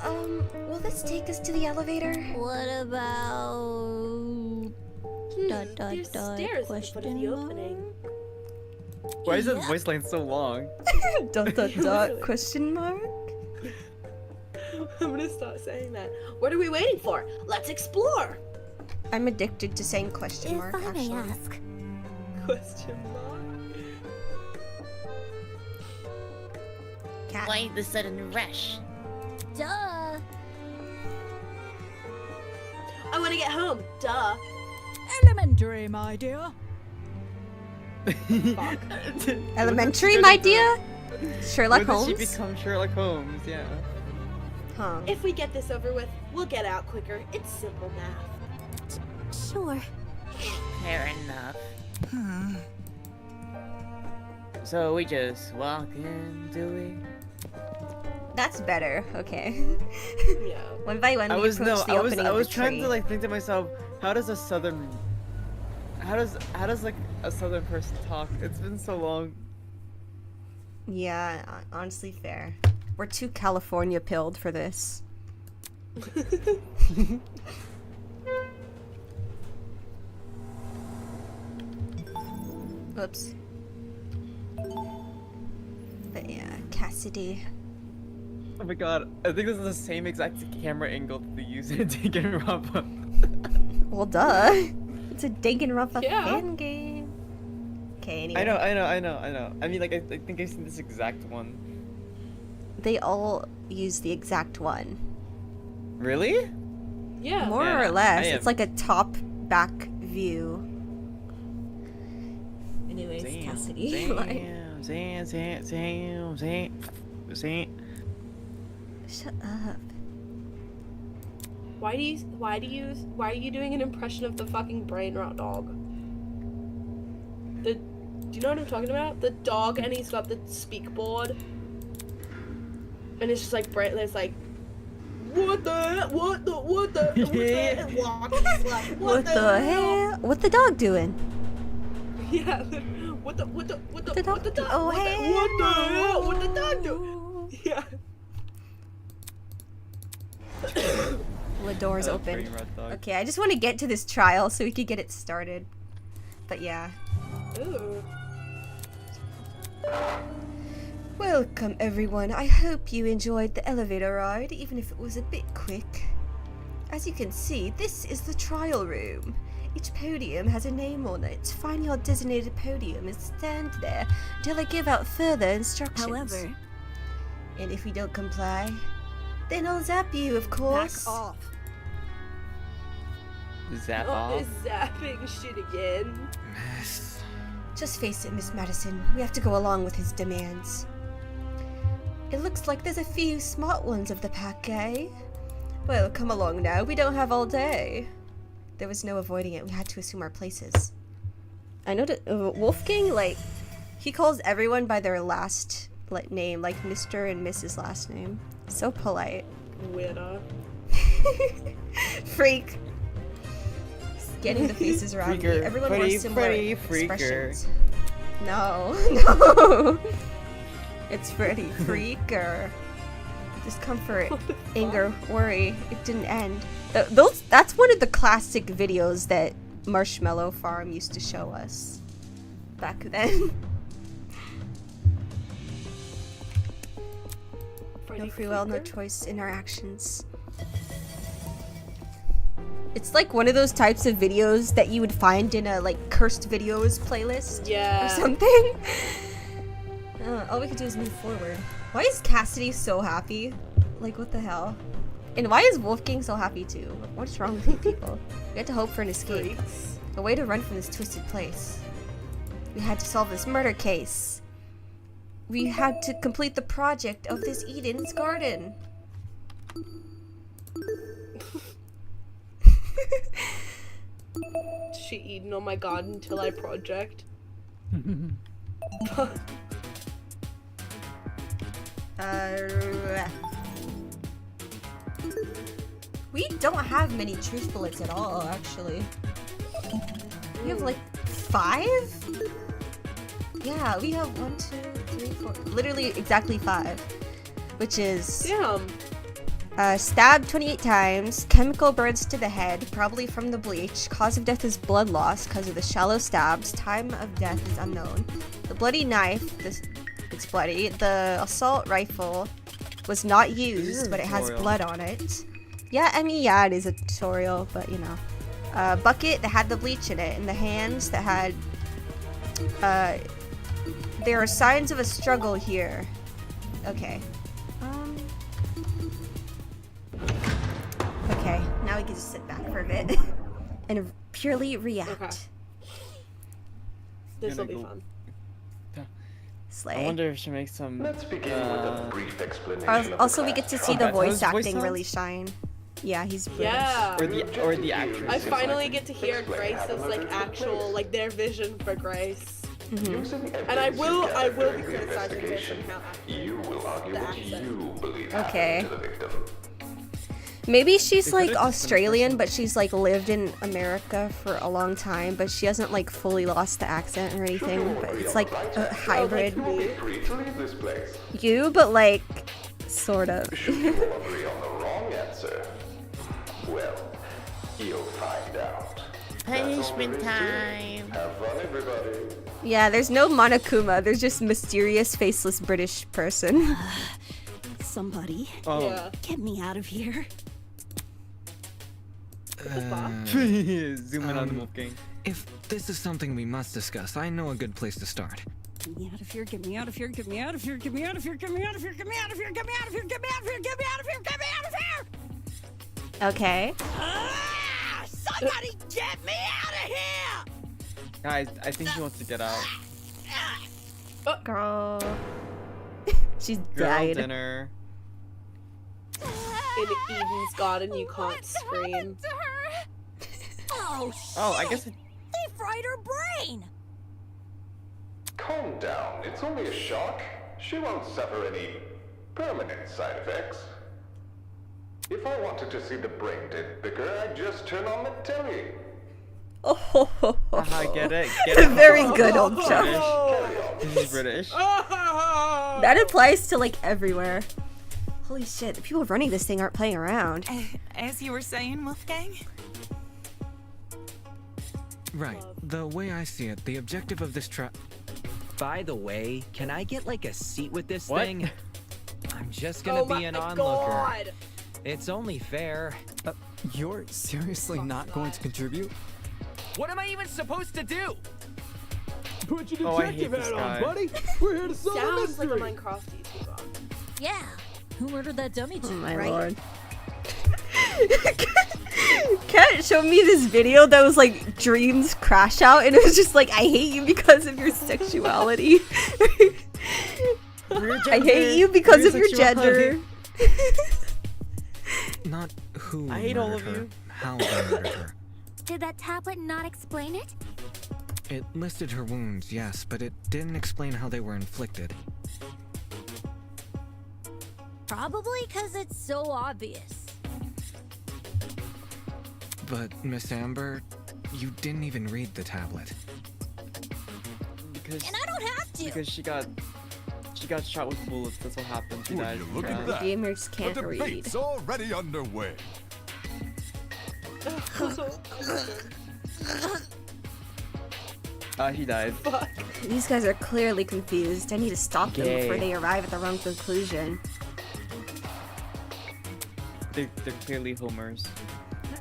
Will this take us to the elevator? What about dot dot There's dot stairs at the foot of question the mark? opening. Why is the voice line so long? dot dot dot question mark? I'm gonna start saying that. What are we waiting for? Let's explore. I'm addicted to saying question If mark, I may actually. ask, Question mark. Cat. Why the sudden rush? duh. I want to get home. Duh. Elementary, my dear. Elementary, my dear? Sherlock When did she Holmes? become Sherlock Holmes? Yeah. Huh. If we get this over with, we'll get out quicker. It's simple math. Sure. Fair enough. So we just walk in, do we? That's better. Okay. Yeah. One by one, I we was approach the opening I of was the trying tree. to like think to myself, how does like a southern person talk? It's been so long. Yeah, honestly, fair. We're too California pilled for this. Oops. But yeah, Cassidy. Oh my god, I think this is the same exact camera angle that they use in Danganronpa. Well, duh. It's a Danganronpa Yeah. fan game. Okay, anyway. I know. I mean, like, I think I've seen this exact one. They all use the exact one. Really? Yeah. More Yeah, or less. I am. It's like a top back view. Anyways, Damn, Cassidy. like, damn. shut up. Why are you doing an impression of the fucking brain rot dog? Do you know what I'm talking about? The dog, and he's got the speak board. And it's just like, there's like, what the like, What the hell? What the dog doing? Yeah, what the dog do? Oh, what the hell? What the dog do? Yeah. Well, the door's I love open. Brain Rot Dog. Okay, I just want to get to this trial so we could get it started. But yeah. Ooh. Welcome, everyone. I hope you enjoyed the elevator ride, even if it was a bit quick. As you can see, this is the trial room. Each podium has a name on it. Find your designated podium and stand there until I give out further instructions. However, And if we don't comply, then I'll zap you, of course. Back off. Zap Oh, off. this zapping shit again. Just face it, Miss Madison. We have to go along with his demands. It looks like there's a few smart ones of the pack, eh? Well, come along now. We don't have all day. There was no avoiding it. We had to assume our places. I know that Wolfgang, like, he calls everyone by their last name, like Mr. and Mrs. last name. So polite. Weirdo. Freak. Getting the faces around me. Freaker. Everyone Freddy, wears similar Freddy, freaker. expressions. No, no. It's Freddy Freaker. Discomfort, anger, worry. It didn't end. That's one of the classic videos that Marshmallow Farm used to show us back then. No free will, no choice in our actions. It's like one of those types of videos that you would find in a like cursed videos playlist Yeah. or something. All we could do is move forward. Why is Cassidy so happy? Like, what the hell? And why is Wolfgang so happy too? What's wrong with you people? We had to hope for an escape. Freaks. A way to run from this twisted place. We had to solve this murder case. We had to complete the project of this Eden's garden. She eaten on my garden until I project. We don't have many truth bullets at all, actually. We have like 5? Yeah, we have 1, 2, 3, 4. Literally exactly 5. Which is Damn. stabbed 28 times, chemical burns to the head, probably from the bleach. Cause of death is blood loss because of the shallow stabs. Time of death is unknown. The bloody knife, it's bloody. The assault rifle was not used, but it has tutorial. blood on it. Yeah, I mean, yeah, it is a tutorial, but you know. Bucket that had the bleach in it, and the hands that had, there are signs of a struggle here. Okay. Okay, now we can just sit back for a bit and purely react. Okay. This will be Gonna go- fun. Slay. I wonder if she makes some. Let's begin with a brief explanation. Also, we get to see the that's voice how his voice acting really sounds? shine. Yeah, he's British. Yeah. Or the actress. I finally get to hear Grace's like actual like their vision for Grace. And I will be criticizing Grace and how You will argue the what accent. you believe Okay. happened to the victim. Maybe she's They like could've just been Australian, but she's like lived in America for a long time, but she hasn't like fully lost the accent or anything. But it's like a hybrid. You will be free to leave this place. You, but like, sort of. Should you all agree on the wrong answer, well, you'll find out. Punishment time. Have fun, everybody. Yeah, there's no Monokuma. There's just mysterious, faceless British person. Somebody, Oh. Yeah. get me out of here. Zoom in on the Wolfgang. If this is something we must discuss, I know a good place to start. Get me out of here, get me out of here, get me out of here, get me out of here, get me out of here, get me out of here, get me out of here, get me out of here, get me out of here, get me out of here! Okay. Ah, somebody get me out of here! Guys, I think he wants to get out. Girl. She's Girl died. dinner. In Eden's garden, you can't scream. Oh, Oh, I guess it, they fried her brain! Calm down. It's only a shock. She won't suffer any permanent side effects. If I wanted to see the brain dead bigger, I'd just turn on the telly. Oh, haha, get it? Get it? very good, old Chuck. He's British. That applies to like everywhere. Holy shit, the people running this thing aren't playing around. As you were saying, Wolfgang? Right. The way I see it, the objective of this By the way, can I get like a seat with this What? thing? I'm just gonna Oh be my an onlooker. god! It's only fair. You're seriously not going to contribute? What am I even supposed to do? Put your Oh, I hate detective this hat guy. on, buddy. We're here to solve the Sounds like a mystery. Minecraft YouTuber. Yeah. Who murdered that dummy Oh chick, my right? lord. Kat showed me this video that was like Dreams Crash Out, and it was just like, I hate you because of your sexuality. I hate you because of your gender. Not who I hate all murdered of her, you. how they murdered her. Did that tablet not explain it? It listed her wounds, yes, but it didn't explain how they were inflicted. Probably because it's so obvious. But, Miss Amber, you didn't even read the tablet. Because And I don't have to. because she got shot with bullets. That's what happened. She Would died. you look at Yeah. that? Gamers The can't read. debate's already underway. He died. Fuck. These guys are clearly confused. I need to stop them before Yay. they arrive at the wrong conclusion. They're clearly homers.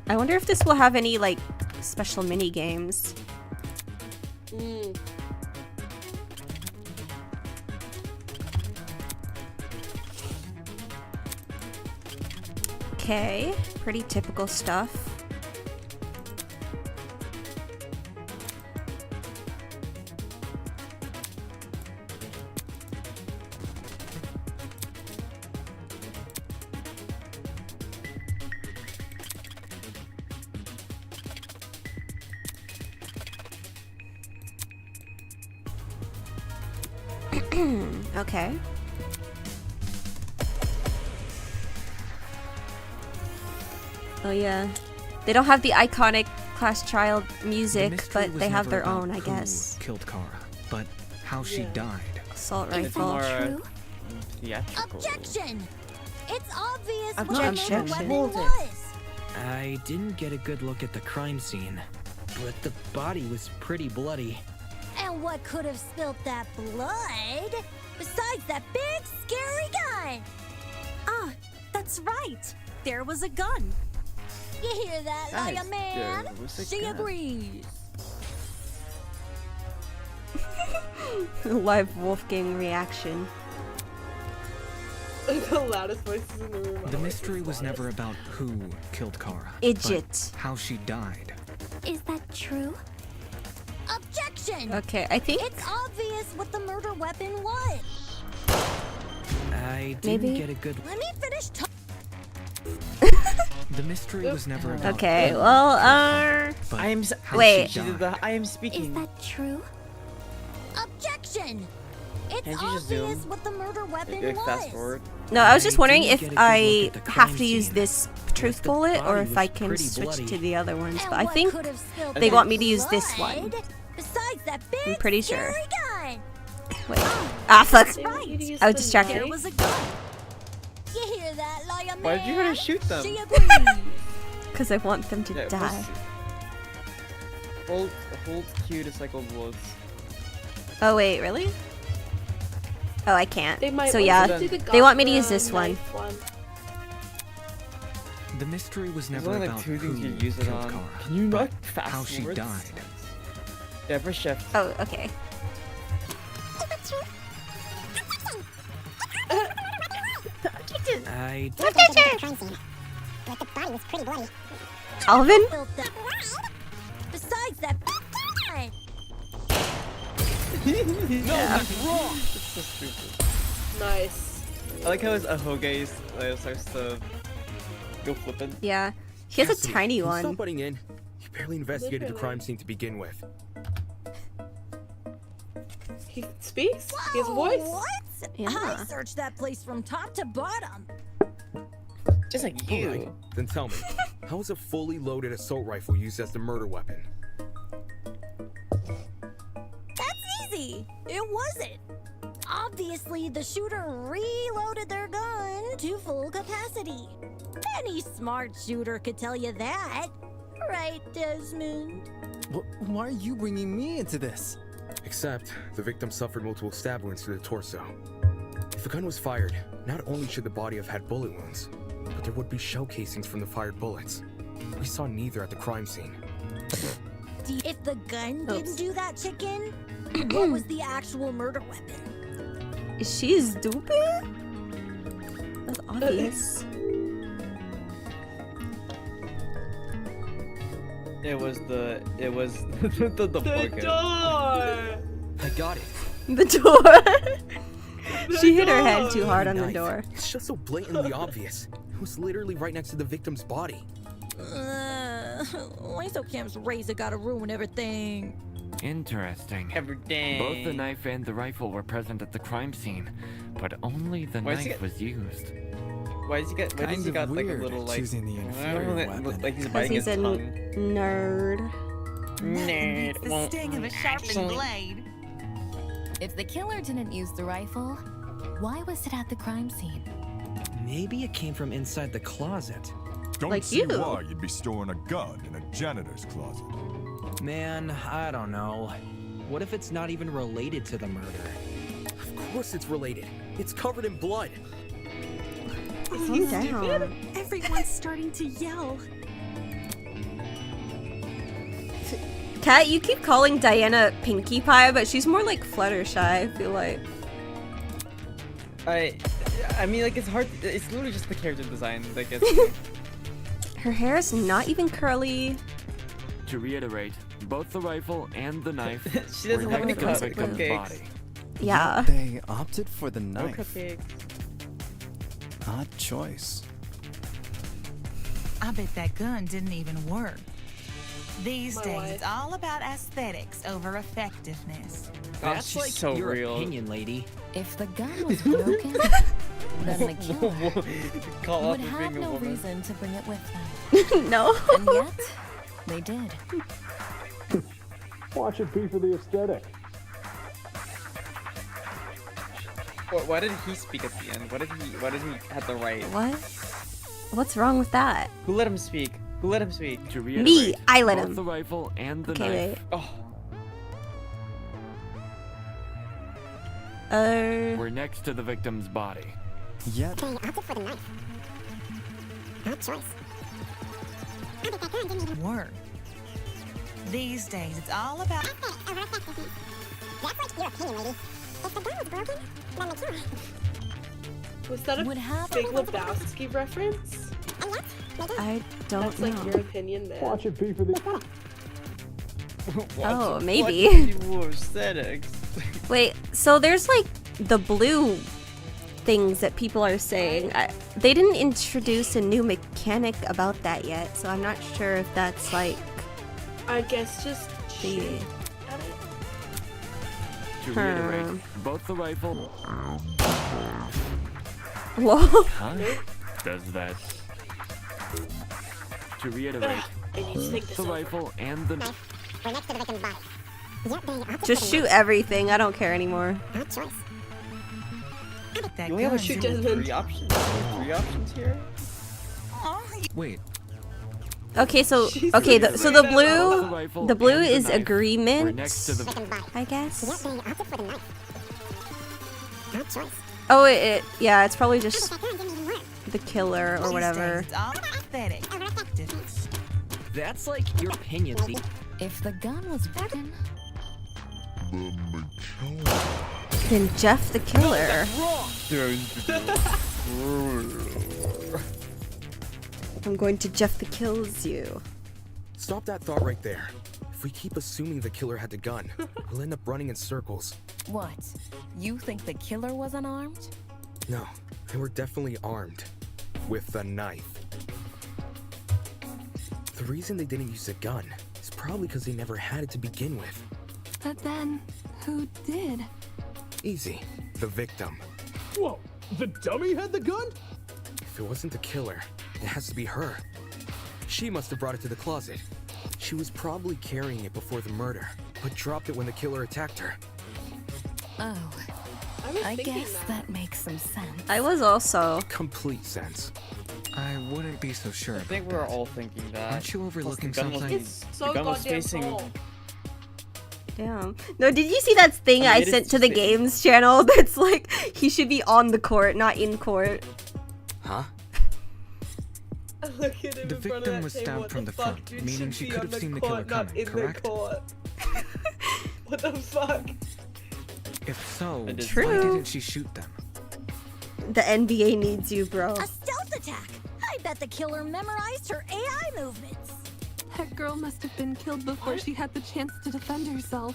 I wonder if this will have any, like, special mini games. Mm. Okay, pretty typical stuff. Okay. Oh yeah. They don't have the iconic Class Child The music, mystery but was they have never their about own, I who guess. killed Kara, but how she Yeah. died. Assault Is rifle. that true? Theatrical. Objection! It's obvious what Objection. the murder Hold weapon it. was. I didn't get a good look at the crime scene, but the body was pretty bloody. And what could have spilt that blood? Besides that big, scary gun! Ah, that's right. There was a gun. You hear that, Guys, liar man? there was a She gun. agrees. Live Wolfgang reaction. The loudest voices in the room. The mystery was never about who killed Kara, Idiot. but how she died. Is that true? Objection! Okay, I think It's obvious what the murder weapon was. I didn't Maybe. get a good. Let me finish talking. The mystery was never about Okay, who well, killed Kara, but I am. how wait. she She did died. the. I am Is speaking. that true? Objection! It's Can't you just obvious zoom? what the murder weapon Like, was. fast forward. No, I was just I wondering didn't if get a good I look at the have crime to use scene. this truth The bullet or body if I was can pretty switch bloody. to the other ones. And But I what think could have spilled they that want me to use this blood? one. Besides that big, I'm pretty sure. scary gun. Wait. Ah, fuck. They want you to use I was the distracted. There knife. was a gun. You hear that, liar man? Why did you try to shoot them? She agrees. Because I want them to Yeah, die. Hold Q to cycle bullets. Oh, wait, really? Oh, I can't. They might So want yeah, you to do the they want me to use Gakra this one. knife one. The mystery was There's never only about like two who things you use it killed on. Kara, Can you but not fast how she forward? died. Yeah, press shift. Oh, okay. I Alvin? Spilled that blood. Besides that big gun. It's so stupid. Nice. I like how his Ahoge starts to go flipping. Yeah. He has a Cassidy, tiny can you one. Stop butting in. You barely investigated the Literally. crime scene to begin with. He speaks? He has a Whoa, voice? What? Yeah. I searched that place from top to bottom. Just like All you. right, then tell me, how was a fully loaded assault rifle used as the murder weapon? That's easy. It wasn't. Obviously, the shooter reloaded their gun to full capacity. Any smart shooter could tell you that. Right, Desmond? Why are you bringing me into this? Except, the victim suffered multiple stab wounds to the torso. If a gun was fired, not only should the body have had bullet wounds, but there would be shell casings from the fired bullets. We saw neither at the crime scene. If the gun Oops. didn't do that, chicken, what was the actual murder weapon? Is she stupid? That's obvious. It was the the The fucking. door! I got it. The door. She hit her head too hard on the Knife. door. It's just so blatantly obvious. It was literally right next to the victim's body. Lysocam's razor gotta ruin everything. Interesting. Everything. Both the knife and the rifle were present at the crime scene, but only the Why is knife it- was used. Why does he got? Why does Kind he of got like a weird little like? choosing the I don't inferior know, weapon. like he's Because biting he's his a tongue. nerd. Nerd The won't sting of a sharpened actually- blade. If the killer didn't use the rifle, why was it at the crime scene? Maybe it came from inside the closet. Don't Like see you. why you'd be storing a gun in a janitor's closet. Man, I don't know. What if it's not even related to the murder? Of course it's related. It's covered in blood. Calm down. Everyone's starting to yell. Kat, you keep calling Diana Pinkie Pie, but she's more like Fluttershy, I feel like. I mean, like it's hard. It's literally just the character design that gets. Her hair is not even curly. To reiterate, both the rifle and the knife She doesn't were have any next to the victim's cupcakes. body. Yeah. They opted for the No knife. cupcakes. Odd choice. I bet that gun didn't even work. These My days, wife. it's all about aesthetics over effectiveness. Oh, That's she's like so your real. opinion, lady. If the gun was broken, then the killer Call would off for have being a no woman. reason to bring it with them. No. And yet, they did. Watch it be for the aesthetic. Why did he speak at the end? Why did he have the right? What? What's wrong with that? Who let him speak? Who let him speak? To Me, reiterate, I let both him. the rifle and the Okay, knife wait. Oh, were next to the victim's body. Yet, They opted for the knife. Odd choice. Work. These days, it's all about. Was that a Would have- Big Lebowski reference? I don't That's know. like your opinion, man. Watch it be for the. Oh, maybe. Aesthetics. Wait, so there's like the blue things that people are saying. They didn't introduce a new mechanic about that yet, so I'm not sure if that's like I guess just the. shoot. To reiterate, both the rifle. Whoa. Huh? Does that? To reiterate, I need to think this the over. rifle and the knife. We're next to the victim's body. Just shoot everything. I don't care anymore. Odd choice. That You only have a gun shoot didn't- three options. Three options here. Wait, Okay, so She's okay, really so bad. the blue and the is knife were agreement, next to the I guess. Odd choice. Oh, yeah, it's probably just the killer or These whatever. days, it's all about aesthetic. Effectiveness. That's like your opinion, see? If the gun was broken, Then Jeff the killer. I'm going to Jeff the kills you. Stop that thought right there. If we keep assuming the killer had the gun, we'll end up running in circles. what? You think the killer was unarmed? No, they were definitely armed. With a knife. The reason they didn't use a gun is probably because they never had it to begin with. But then, who did? Easy. The victim. Whoa, the dummy had the gun? If it wasn't the killer, it has to be her. She must have brought it to the closet. She was probably carrying it before the murder, but dropped it when the killer attacked her. Oh, I was I thinking guess that. that makes some sense. I was also. Complete sense. I wouldn't be so sure I about think we're that. all thinking that. Aren't you Plus, the overlooking gun was- something? It's so the gun was goddamn facing. tall. Damn. No, did you see that thing I I mean, it sent is to the just- games channel? That's like he should be on the court, not in court. Huh? Look at him The in front of victim that was table. stabbed What from the the fuck, front, dude? meaning Should she be could on have the seen the court, killer not coming, in correct? the court. What the fuck? If so, It is True. why didn't she shoot them? The NBA needs you, bro. A stealth attack! I bet the killer memorized her AI movements. That girl must have been killed before she had the chance to defend herself.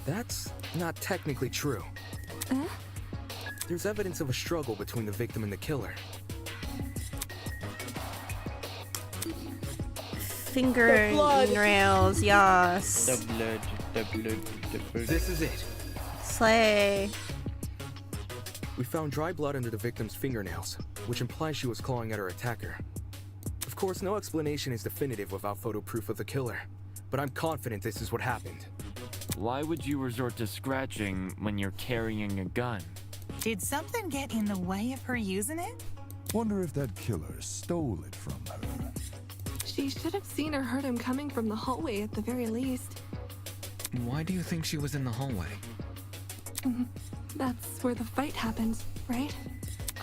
That's not technically true. Eh? There's evidence of a struggle between the victim and the killer. Fingernails, yes. The blood, the blood. This is it. Slay. We found dry blood under the victim's fingernails, which implies she was clawing at her attacker. Of course, no explanation is definitive without photo proof of the killer, but I'm confident this is what happened. Why would you resort to scratching when you're carrying a gun? Did something get in the way of her using it? Wonder if that killer stole it from her. She should have seen or heard him coming from the hallway at the very least. Why do you think she was in the hallway? That's where the fight happened, right?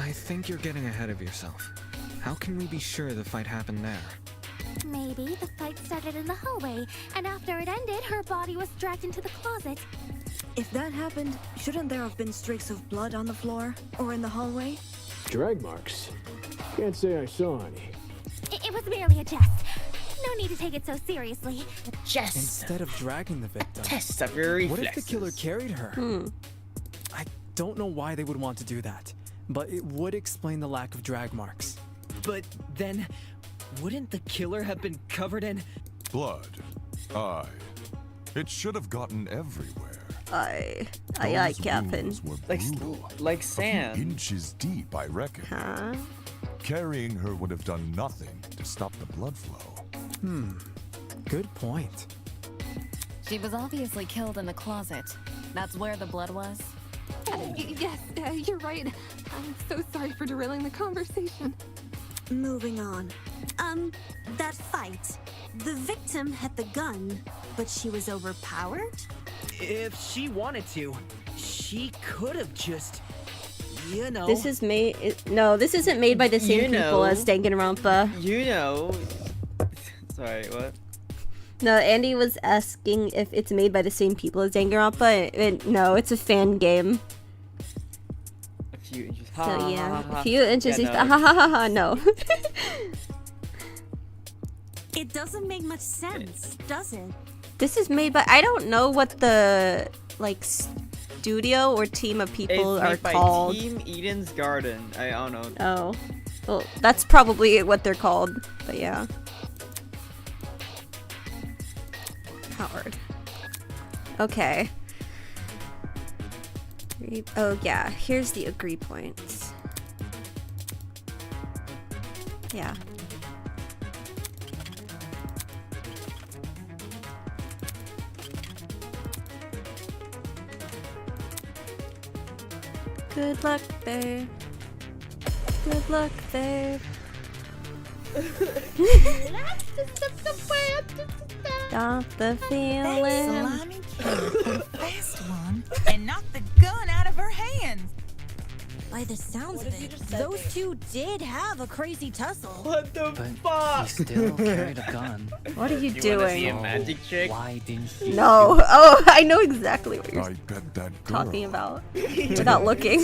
I think you're getting ahead of yourself. How can we be sure the fight happened there? Maybe the fight started in the hallway, and after it ended, her body was dragged into the closet. If that happened, shouldn't there have been streaks of blood on the floor or in the hallway? Drag marks? Can't say I saw any. It was merely a jest. No need to take it so seriously. Just Instead of dragging the victim, Test of your reflexes. what if the killer carried her? I don't know why they would want to do that, but it would explain the lack of drag marks. But then, wouldn't the killer have been covered in Blood. Aye. It should have gotten everywhere. Aye, Captain. Those wounds were Like brutal. like A few sand. inches deep, I reckon. Huh? Carrying her would have done nothing to stop the blood flow. Good point. She was obviously killed in the closet. That's where the blood was. Yes, you're right. I'm so sorry for derailing the conversation. Moving on. That fight. The victim had the gun, but she was overpowered? If she wanted to, she could have just, you know. This is made. No, this isn't made by the same You know. people as Danganronpa. You know. Sorry, what? No, Andy was asking if it's made by the same people as Danganronpa. No, it's a fan game. A few inches. So yeah, a few inches. Yeah, Ha ha ha ha. No. It doesn't make much sense, does it? This is made by. I don't know what the like studio or team of people It's are made by called. Team Eden's Garden. I don't know. Oh, well, that's probably what they're called. But yeah. Howard. Okay. Oh yeah, here's the agree points. Yeah. Good luck, babe. Good luck, babe. Stop the feeling. Slimy killer pulled a fast one and knocked the gun out of her hands. By the sounds of it, those two did have a crazy tussle. What the But fuck? he still carried a gun. What are you You wanna see a doing? magic trick? Why didn't she? No. Oh, I know exactly what you're I bet that girl talking about. Without looking.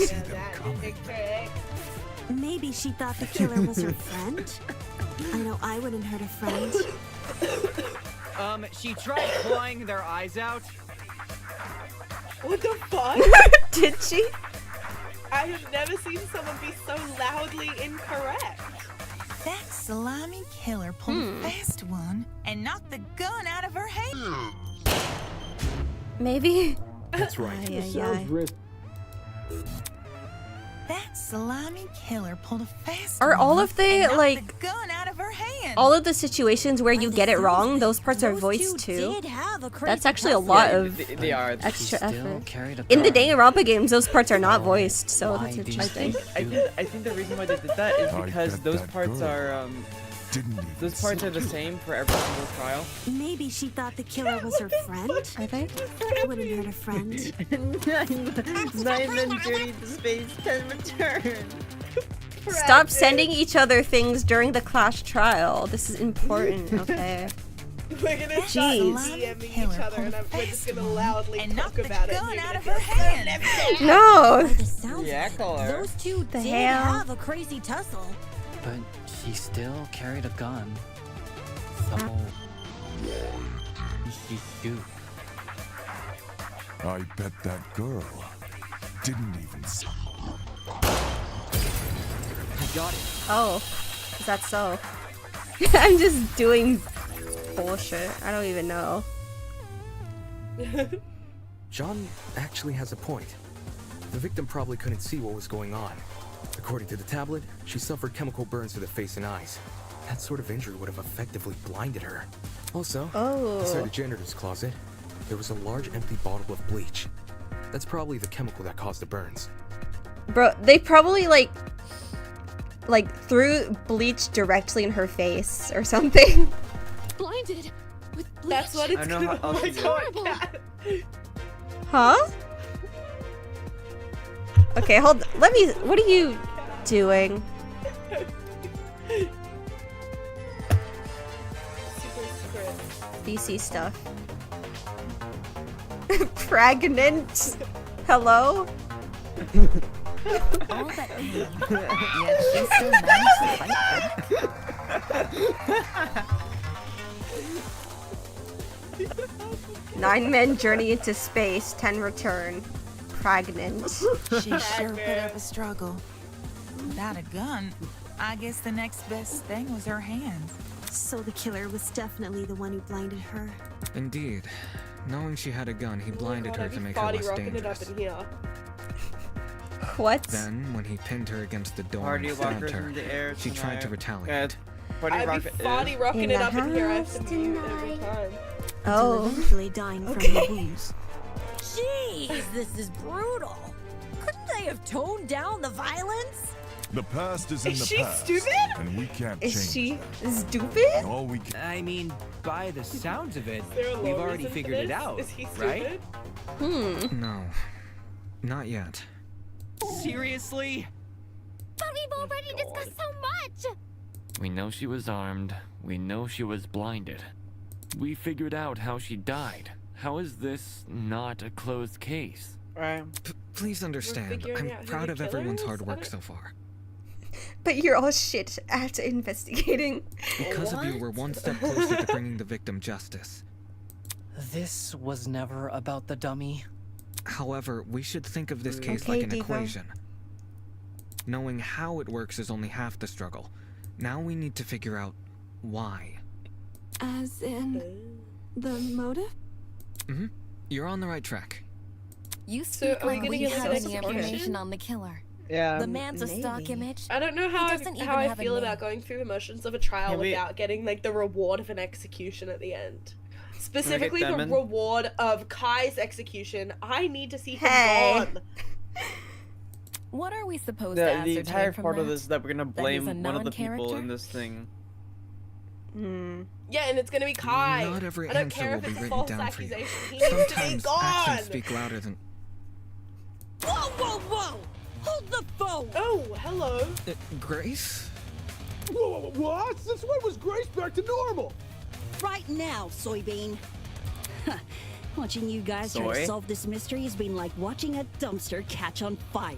Maybe she thought the killer was her friend? I know I wouldn't hurt a friend. She tried clawing their eyes out. What the fuck? Did she? I have never seen someone be so loudly incorrect. That slimy killer pulled a fast one and knocked the gun out of her hand. Maybe. That's right. Ay, ay, Sounds ay. risky. That slimy killer pulled a fast Are one all of the and knocked like the gun out of her hand. all of the situations where you get it wrong, those parts are voiced too? That's actually a lot Yeah, of they are. extra Still effort. carried a In the gun. Danganronpa games, those parts are not voiced, so Why that's did you interesting. I think the reason why they did that is I because bet those that parts girl are didn't even those parts see are the you. same for every single trial. Maybe she thought the killer was her friend? Are they? I wouldn't hurt a friend. Nine journey to space can return. Stop sending each other things during the clash trial. This is important, okay? We're gonna start Jeez. DMing each other and we're just gonna loudly talk about it. Gun out of her hand. No! By the sounds Yeah, of it, caller. those two The did hell? have a crazy tussle. But she still carried a gun. So she shoot. I bet that girl didn't even see. I got it. Oh, is that so? I'm just doing bullshit. I don't even know. John actually has a point. The victim probably couldn't see what was going on. According to the tablet, she suffered chemical burns to the face and eyes. That sort of injury would have effectively blinded her. Also, inside the janitor's closet, there was a large empty bottle of bleach. That's probably the chemical that caused the burns. Bro, they probably like threw bleach directly in her face or something. Blinded with bleach. That's what it's I know gonna how else be. to do Horrible. Huh? Okay, hold. Let me. What are you doing? DC stuff. Pregnant. Hello. All that pain, yet she still managed to fight back. 9 men journey into space, 10 return. Pregnant. She sure put up a struggle. Without a gun, I guess the next best thing was her hands. So the killer was definitely the one who blinded her. Indeed. Knowing she had a gun, he blinded her to make her Party less rocking it dangerous. up in here. What? Then, when he pinned her against the door Party and stabbed rockers her, in the air she tried to tonight. retaliate. Party I'd rocket be party rocking In it the up in here. I have house to mute every time. Oh. Eventually dying from the wounds. Jeez, this is brutal. Couldn't they have toned down the violence? The past is in Is the she past. stupid? And we can't Is change. she stupid? All we can. I mean, by the sounds of it, there a we've law already reason for figured it this? out, Is he right? stupid? No. Not yet. Seriously? But we've already discussed so much. We know she was armed. We know she was blinded. We figured out how she died. How is this not a closed case? Right. Please understand, figuring I'm out who proud the of killer everyone's is? hard I work don't- so far. But you're all shit at investigating. Because of you, we're one step closer to bringing the victim justice. This was never about the dummy. However, we should think of this case Okay, like an Diva. equation. Knowing how it works is only half the struggle. Now we need to figure out why. As in the motive? Mm-hmm. You're on the right track. You So, speak are we like gonna we get have like any a information portion? on the killer. Yeah. The man's a stock maybe. image. I don't know how He doesn't even I have a feel name. about going through the motions of a trial Can we- without getting like the reward of an execution at the end. Specifically, the Demon? reward of Kai's execution. I need to see him Hey. gone. What are we supposed to The ascertain entire from part that? of this is that we're gonna That he's blame a one of the people non-character? in this thing. Hmm. Yeah, and it's gonna be Kai. Not every I don't answer care will if be it's a written false down for you. accusation. He needs to be Sometimes gone. actions speak louder than. Whoa, whoa, whoa! Hold the phone! Oh, hello. Grace? What? Since when was Grace back to normal? Right now, Soybean. Watching you guys try Soy? to solve this mystery has been like watching a dumpster catch on fire.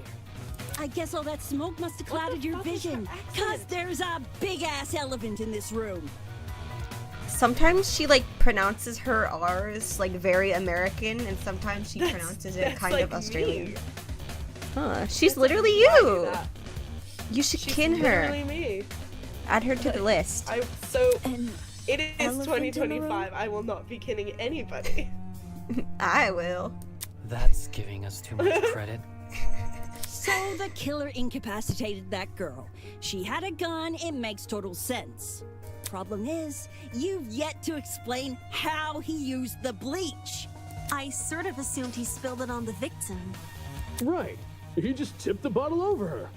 I guess all that smoke must have clouded your vision. Cause there's a big ass elephant in this room. Sometimes she like pronounces her R's like very American, and sometimes she pronounces it That's kind like of Australian. me. Huh? She's That's like literally me. I do you. that. You should She's kin her. literally me. Add her to the list. It is elephant in the 2025. I will not be kidding anybody. I will. That's giving us too much credit. So the killer incapacitated that girl. She had a gun, it makes total sense. Problem is, you've yet to explain how he used the bleach. I sort of assumed he spilled it on the victim. Right. He just tipped the bottle over her.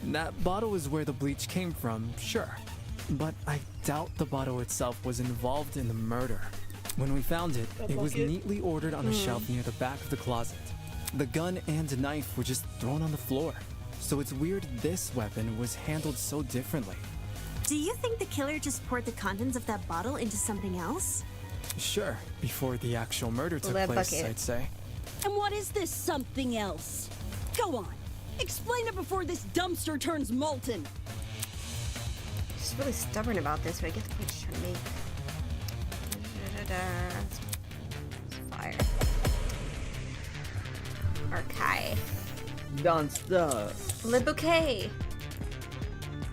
That bottle is where the bleach came from, sure. But I doubt the bottle itself was involved in the murder. When we found it, A it was bucket? neatly ordered on a shelf near the back of the closet. The gun and knife were just thrown on the floor. So it's weird this weapon was handled so differently. Do you think the killer just poured the contents of that bottle into something else? Sure, before the actual murder took Lead place, bucket. I'd say. And what is this something else? Go on, explain it before this dumpster turns molten. She's really stubborn about this, but I get the point she's trying to make. Fire. Arkai. Done stuff. Le bouquet.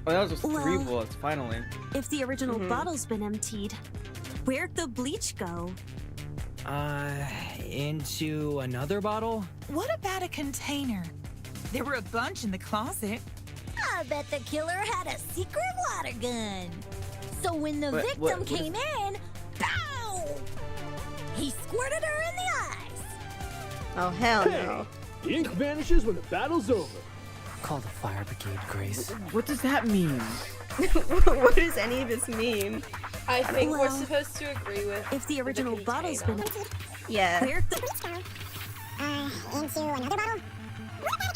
Oh, that was just 3 Well- bullets, finally. If the original bottle's been emptied, where'd the bleach go? Into another bottle? What about a container? There were a bunch in the closet. I bet the killer had a secret water gun. So when the What- victim what came in, pow! He squirted her in the eyes. Oh, hell no. The ink vanishes when the battle's over. Call the fire brigade, Grace. What does that mean? What does any of this mean? I think we're Well, supposed to agree with If the original bottle's been Yeah. cleared, Into another bottle?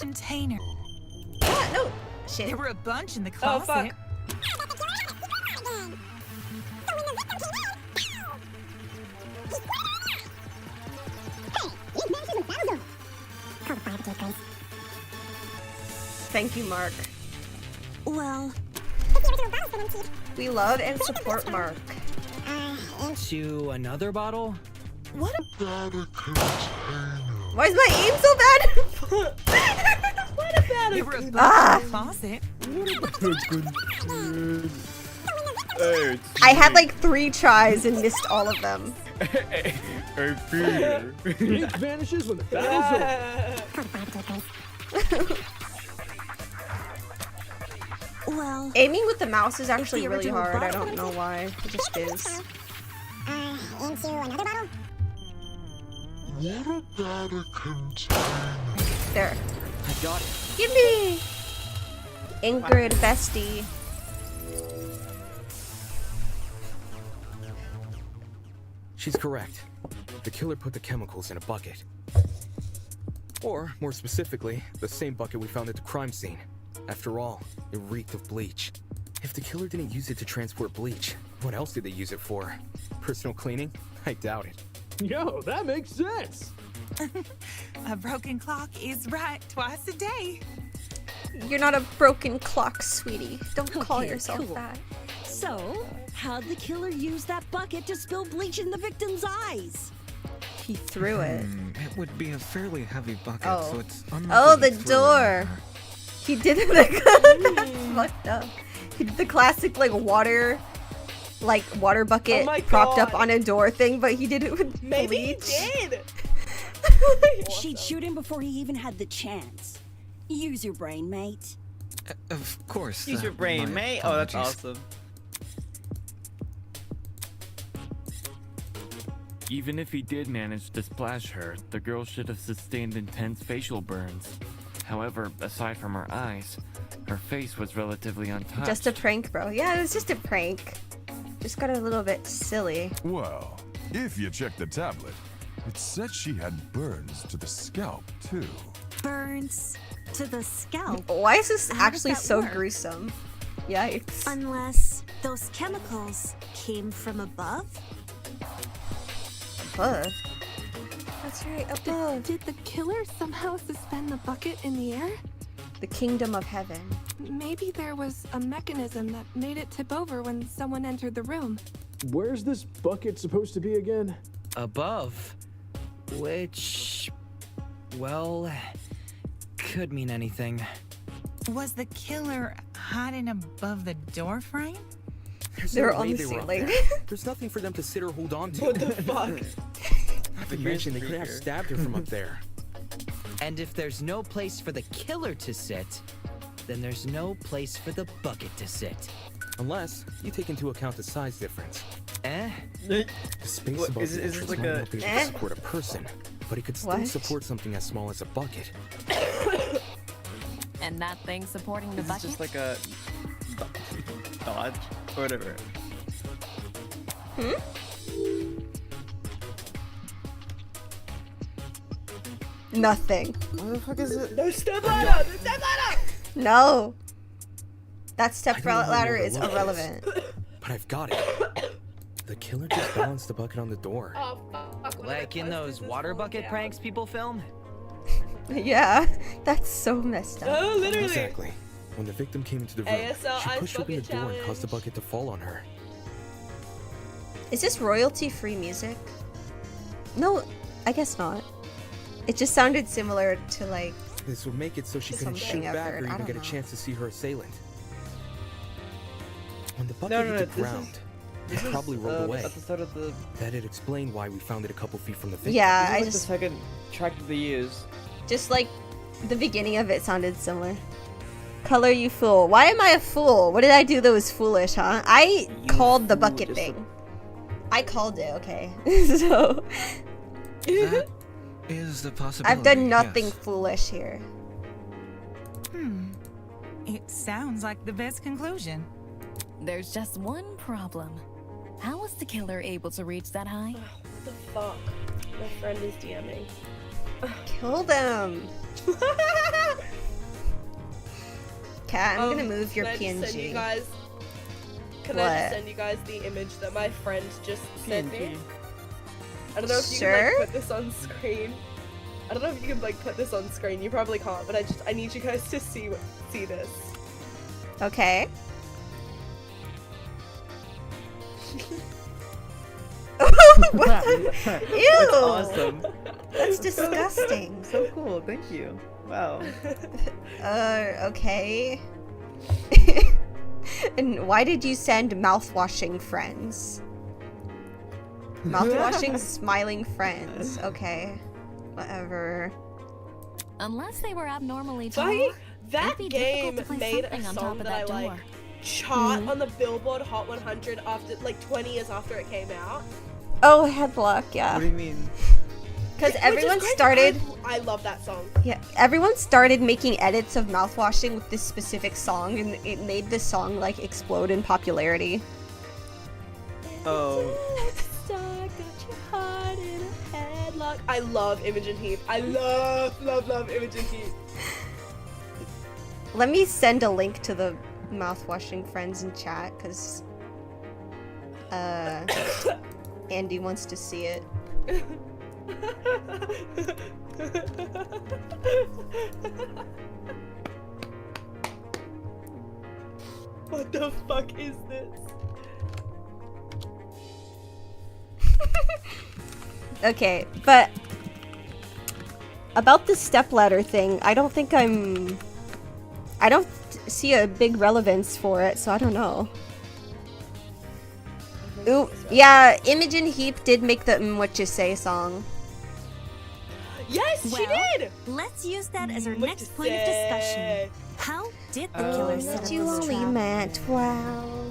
Container. Ah, no. Shit. There were a bunch in the Oh, closet. fuck. Thank you, Mark. well, We love and support Mark. Into another bottle? What Why is my aim so bad? What about there were a bunch Ah. in the closet? I had like 3 tries and missed all of them. Hey, Peter. The ink vanishes when the battle's over. well, Aiming with the mouse is actually the really original hard. I bottle- don't know why. It just is. Into another bottle? What about a container? There. I got it. Give me! Ingrid bestie. She's correct. The killer put the chemicals in a bucket. Or, more specifically, the same bucket we found at the crime scene. After all, it reeked of bleach. If the killer didn't use it to transport bleach, what else did they use it for? Personal cleaning? I doubt it. Yo, that makes sense. A broken clock is right twice a day. You're not a broken clock, sweetie. Don't call Okay, yourself cool. that. So, how'd the killer use that bucket to spill bleach in the victim's eyes? He threw it. It would be a fairly heavy bucket, Oh. so it's unlikely Oh, he the threw it in door. there. He did it like that's fucked up. He did the classic like water bucket Oh my propped up God. on a door thing, but he did it with Maybe bleach. he did. She'd shoot him before he even had the chance. Use your brain, mate. Of course. Use your brain, my mate. Oh, that's apologies. awesome. Even if he did manage to splash her, the girl should have sustained intense facial burns. However, aside from her eyes, her face was relatively untouched. Just a prank, bro. Yeah, it was just a prank. Just got a little bit silly. Well, if you check the tablet, it said she had burns to the scalp, too. burns to the scalp. Why is this How does actually that so work? gruesome? Yikes. Unless those chemicals came from above? Above? That's right, above. Did the killer somehow suspend the bucket in the air? The kingdom of heaven. Maybe there was a mechanism that made it tip over when someone entered the room. Where's this bucket supposed to be again? Above. Which. Well. Could mean anything. Was the killer hiding above the door frame? There's They're no on way the they were up ceiling. there. There's nothing for them to sit or hold on to. What the fuck? Not to mention, they could have stabbed her from up there. And if there's no place for the killer to sit, then there's no place for the bucket to sit. Unless you take into account the size difference. Eh? The space What, above is the this entrance like might a- not be able Eh? to support a person, but it could still What? support something as small as a bucket. And that thing supporting the Is this bucket? just like a dodge or whatever? Nothing. What the fuck is it? No step ladder! No step ladder! No. That step I don't know how ladder you is overlook irrelevant. But I've got it. The killer just balanced the bucket on the door. Oh, fuck. Like in those water bucket pranks people film? Yeah, that's so messed up. Oh, literally. Exactly. When the victim came into the room, ASL she Ice pushed open the Bucket door and caused the Challenge. bucket to fall on her. Is this royalty-free music? No, I guess not. It just sounded similar to like. This would make it so she couldn't Something shoot I've back heard, or I even don't get a know. chance to see her assailant. When the bucket No, hit the this is- ground, It probably rolled away. At the start of the. That'd explain why we found it a couple feet from the victim. Yeah, This is I like just the second track that they use. just like the beginning of it sounded similar. Color, you fool. Why am I a fool? What did I do that was foolish, huh? I called the bucket thing. I called it, okay. So That is the possibility. I've done nothing yes. foolish here. It sounds like the best conclusion. There's just one problem. How was the killer able to reach that high? What the fuck? My friend is DMing. Kill them. Cat, I'm gonna move your Can I just send you PNG. guys? Can I What? just send you guys the image that my friend just sent me? PNG. I don't know if you Sure. can like put this on screen. I don't know if you can like put this on screen. You probably can't, but I need you guys to see this. Okay. What the? Ew! That's awesome. That's disgusting. So cool. Thank you. Wow. Okay. And why did you send mouthwashing friends? Mouthwashing smiling friends. Okay. Whatever. Unless they were abnormally tall, Funny, it'd that be game difficult to place made something a on top song of that I that door. like chart on the Billboard Hot 100 after like 20 years after it came out. Oh, Headlock, yeah. What do you mean? Because Yeah, which is everyone crazy. started. I love that song. Yeah, everyone started making edits of mouthwashing with this specific song, and it made the song like explode in popularity. Oh. I love Imogen Heap. I love Imogen Heap. Let me send a link to the mouthwashing friends in chat, because Andy wants to see it. What the fuck is this? Okay, but about the stepladder thing, I don't see a big relevance for it, so I don't know. Ooh, yeah, Imogen Heap did make the What You Say song. Yes, she did! Let's use that as our next point of discussion. How did the killer set up You this only trap? meant well.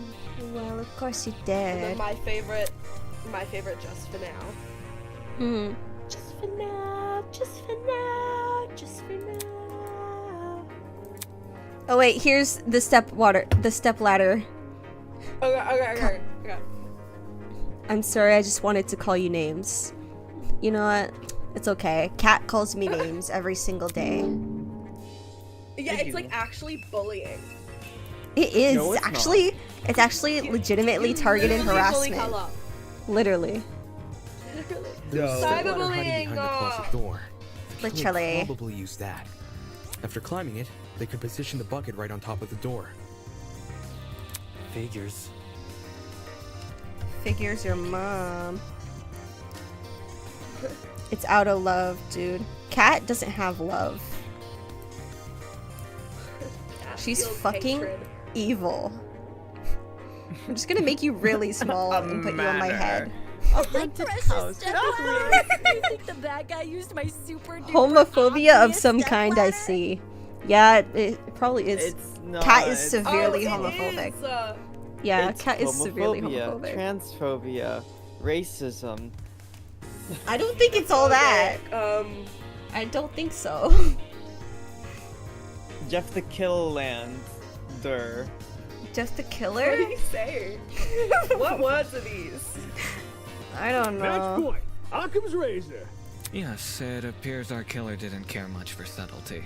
Well, of course you And then did. my favorite Just For Now. Hmm. Just for now, just for now, just for now. Oh wait, here's the step ladder. Okay. I'm sorry, I just wanted to call you names. You know what? It's okay. Cat calls me names every single day. Yeah, it's like actually bullying. It is No, it's actually. It's actually legitimately targeted Literally bully harassment. Carla. Literally. There was a stepladder hiding Cyberbullying, behind the closet door. The killer Literally. probably used that. After climbing it, they could position the bucket right on top of the door. Figures. Figures your mom. It's out of love, dude. Cat doesn't have love. She's feels fucking hatred. evil. I'm just gonna make you really small and put you on my head. A haunted house. You think the bad guy used my super duper Homophobia of obvious some kind, I stepladder? see. Yeah, it probably is. It's not. Cat is severely Oh, it homophobic. is, Yeah, It's Cat is severely homophobia, homophobic. transphobia, racism. I don't think it's all that. I don't think so. Jeff the Killlander. Just the What killer? did he say? What words are these? I don't Match know. point. Occam's razor. Yes, it appears our killer didn't care much for subtlety.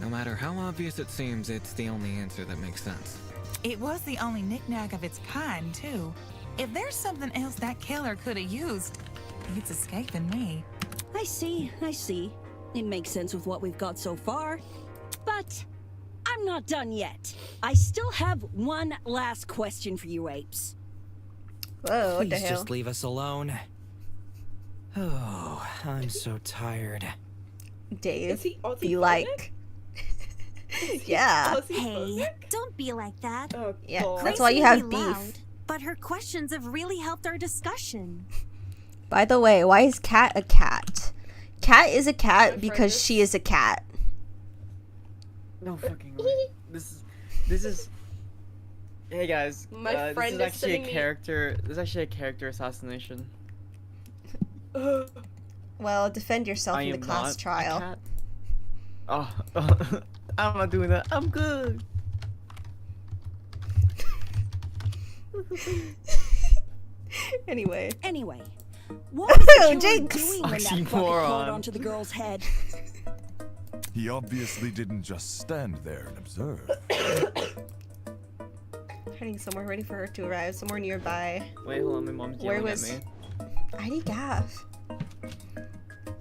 No matter how obvious it seems, it's the only answer that makes sense. It was the only knickknack of its kind, too. If there's something else that killer could have used, it's escaping me. I see. It makes sense with what we've got so far. But I'm not done yet. I still have one last question for you apes. Whoa, what the Please hell? just leave us alone. Oh, I'm so tired. Dave, Is he Aussie be like. Yeah. Hey, don't be like that. Oh, Yeah, God. that's why you have Crazy beef. loud. but her questions have really helped our discussion. By the way, why is Cat a cat? Cat is a cat because she is a cat. No fucking way. This is. Hey guys, My friend this is is actually a sending me- character. This is actually a character assassination. Well, defend yourself I in the am class not a trial. cat. Oh, I'm not doing that. I'm good. Anyway. What was the killer Jinx! doing when that bucket Oxymoron. poured onto the girl's head? He obviously didn't just stand there and observe. Heading somewhere ready for her to arrive, somewhere nearby. Wait, hold on. My mom's Where yelling was at me. ID Gaff?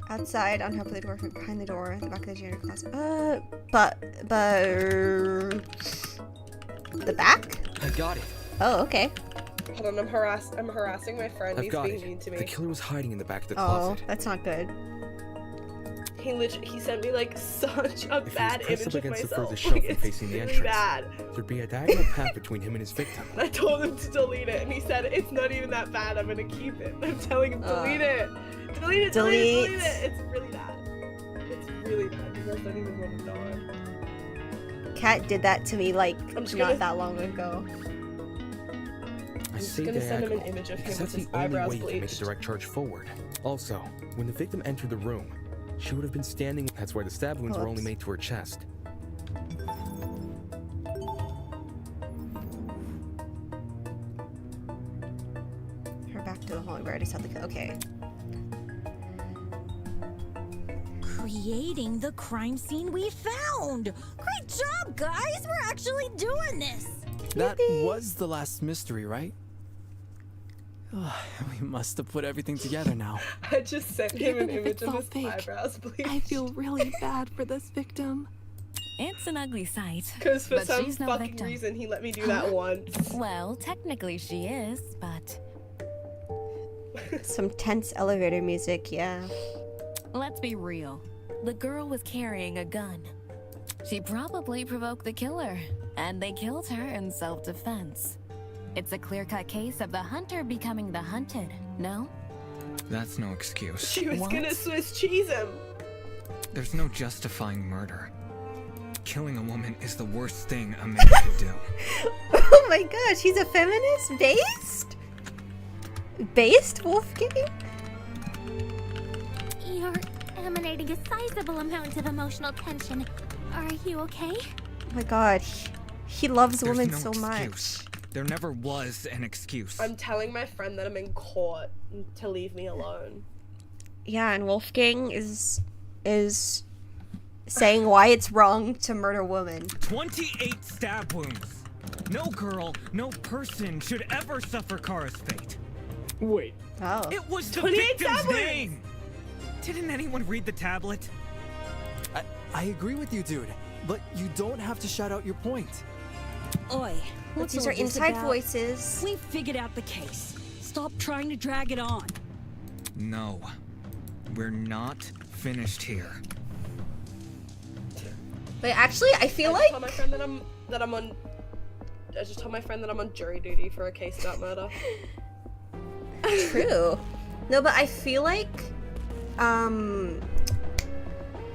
Outside, on top of the door, from behind the door, in the back of the janitor closet. But the back? I got it. Oh, okay. Hold on, I'm harassing my friend. I've He's got being it. mean to me. The killer was hiding in the back of the Oh, closet. that's not good. He sent me like such a If he was bad pressed image up of against the myself. furthest shelf Like, and it's facing the really entrance, bad. there'd be a diagonal path between him and his victim. I told him to delete it, and he said it's not even that bad. I'm gonna keep it. I'm telling him delete it. Delete it. Delete it. It's really bad. It's really bad. You guys don't even want to know it. Cat did that to me like I'm just not gonna- that long ago. I just say gonna send him an diagonal, image of him because with that's his the only eyebrows way you can make a bleached. direct charge forward. Also, when the victim entered the room, she would have been standing. That's why the stab wounds were only made to her chest. Her back to the hall. We already saw the. Okay. Creating the crime scene we found! Great job, guys! We're actually doing this! That was the last mystery, right? We must have put everything together now. I just sent him an Even if image it's of all his fake, eyebrows bleached. I feel really bad for this victim. It's an ugly sight. Because for but some she's no fucking victim. reason he let me do that once. Well, technically she is, but Some tense elevator music, yeah. let's be real. The girl was carrying a gun. She probably provoked the killer, and they killed her in self-defense. It's a clear-cut case of the hunter becoming the hunted, no? That's no excuse. She was gonna Swiss cheese him. There's no justifying murder. Killing a woman is the worst thing a man could do. Oh my gosh, he's a feminist? Based, Wolfgang? You're emanating a sizable amount of emotional tension. Are you okay? Oh my god, he loves There's women no so excuse. much. There never was an excuse. I'm telling my friend that I'm in court to leave me alone. Yeah, and Wolfgang is saying why it's wrong to murder women. 28 stab wounds. No girl, no person should ever suffer Kara's fate. Wait. Oh. It was the 28 victim's stab wounds! name! Didn't anyone read the tablet? I agree with you, dude. But you don't have to shout out your point. Oi, what's these all are this inside about? voices. We figured out the case. Stop trying to drag it on. No. We're not finished here. But actually, I feel I like told my friend that I'm on. I just told my friend that I'm on jury duty for a case about murder. true. No, but I feel like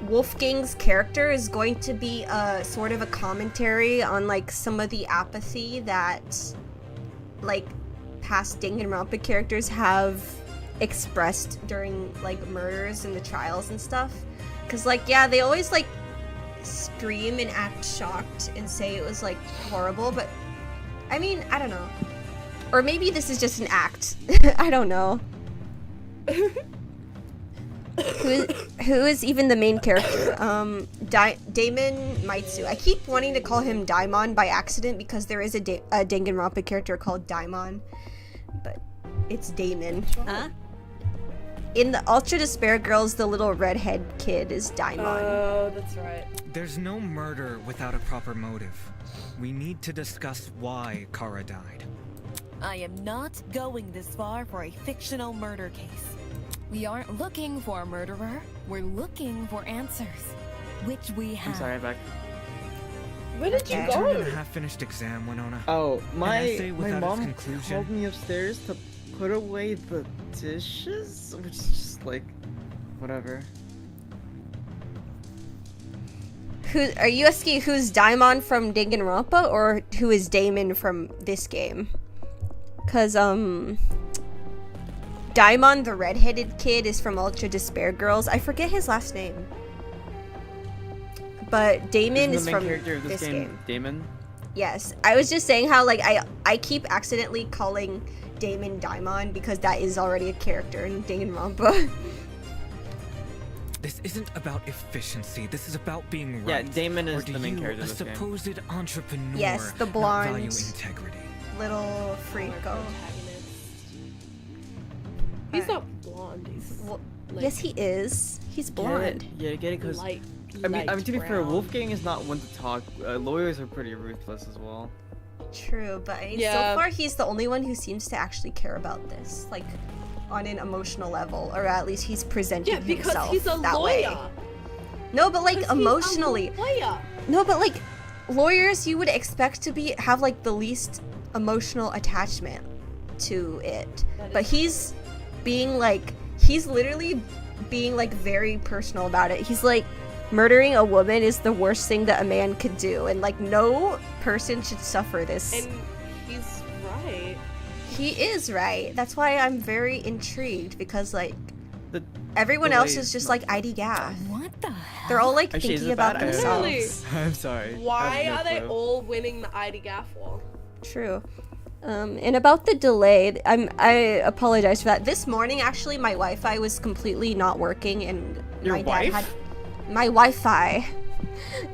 Wolfgang's character is going to be a sort of a commentary on like some of the apathy that like past Danganronpa characters have expressed during like murders and the trials and stuff. Cause like yeah, they always like scream and act shocked and say it was like horrible, but I mean, I don't know. Or maybe this is just an act. I don't know. Who is even the main character? Daimon Maitsu. I keep wanting to call him Daimon by accident because there is a Danganronpa character called Daimon, but it's Daimon. Huh? In the Ultra Despair Girls, the little redhead kid is Daimon. Oh, that's right. There's no murder without a proper motive. We need to discuss why Kara died. I am not going this far for a fictional murder case. We aren't looking for a murderer, we're looking for answers. Which we have. I'm sorry, I'm back. Where did you Okay. Turned in go? a half-finished exam, Winona. Oh, An my essay without its mom conclusion. called me upstairs to put away the dishes, which is just like, whatever. Who are you asking? Who's Daimon from Danganronpa, or who is Damon from this game? Cause Daimon, the redheaded kid, is from Ultra Despair Girls. I forget his last name, but Damon Isn't is the main from character of this this game. Damon. Yes, I was just saying how like I keep accidentally calling Damon Daimon because that is already a character in Danganronpa. This isn't about efficiency. This is about being Yeah, right. Damon Or is do the main you, character a of this game. supposed entrepreneur, Yes, the not blonde. value integrity. Little freako. He's not blonde. He's Well, like, yes, he is. He's blonde. Yeah, get it? Cause light. I mean, to be fair, brown. Wolfgang is not one to talk. Lawyers are pretty ruthless as well. True, but Yeah. so far he's the only one who seems to actually care about this, like on an emotional level, or at least he's presenting Yeah, because himself he's a that way. lawyer. No, but like 'Cause he's a emotionally. lawyer. No, but like lawyers, you would expect to have like the least emotional attachment to it, but he's literally being like very personal about it. He's like, murdering a woman is the worst thing that a man could do, and like no person should suffer this. And he's right. He is right. That's why I'm very intrigued, because like The everyone delay else is is just not like ID Gaff. What the hell? They're all like Actually, is thinking it bad? about I don't know. themselves. I'm sorry. Why I have are no they clue. all winning the ID Gaff war? True. And about the delay, I apologize for that. This morning, actually, my Wi-Fi was completely not working, and Your my dad wife? had my Wi-Fi.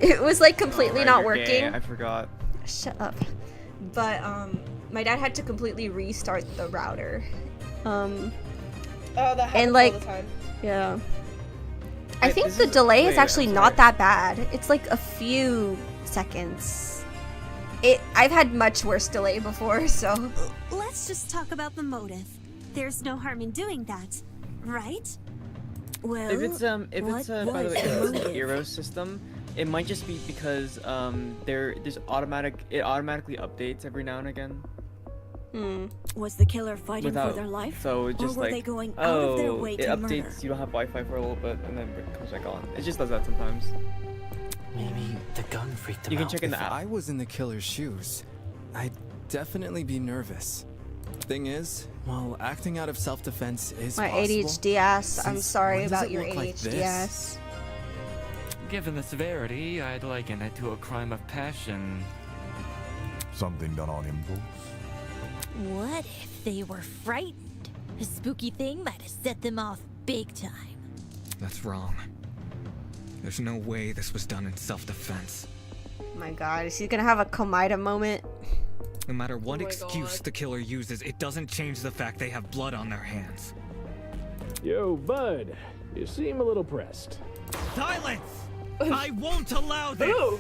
It was like completely Right, not you're gay, working. I forgot. Shut up. But my dad had to completely restart the router. Oh, that happens And like, all the time. yeah. I Wait, think this the is- delay wait, is actually I'm not sorry. that bad. It's like a few seconds. I've had much worse delay before, so. Let's just talk about the motive. There's no harm in doing that, right? Well, If it's by the what way, was if it's the the motive? hero system, it might just be because it automatically updates every now and again. Was the killer fighting Without, for their life? So it's or just were like, they going out of their way it to updates. murder? You don't have Wi-Fi for a little bit, and then it comes back on. It just does that sometimes. Maybe the gun freaked them You can out. check in the If app. I was in the killer's shoes, I'd definitely be nervous. Thing is, while acting out of self-defense is My possible, ADHD ass. I'm since sorry when does about it your look like ADHD this? ass. Given the severity, I'd liken it to a crime of passion. Something done on impulse? What if they were frightened? A spooky thing might have set them off big time. That's wrong. There's no way this was done in self-defense. My god, is he gonna have a Komida moment? No matter what Oh my excuse God. the killer uses, it doesn't change the fact they have blood on their hands. Yo, bud. You seem a little pressed. Silence! I won't allow this! Ooh.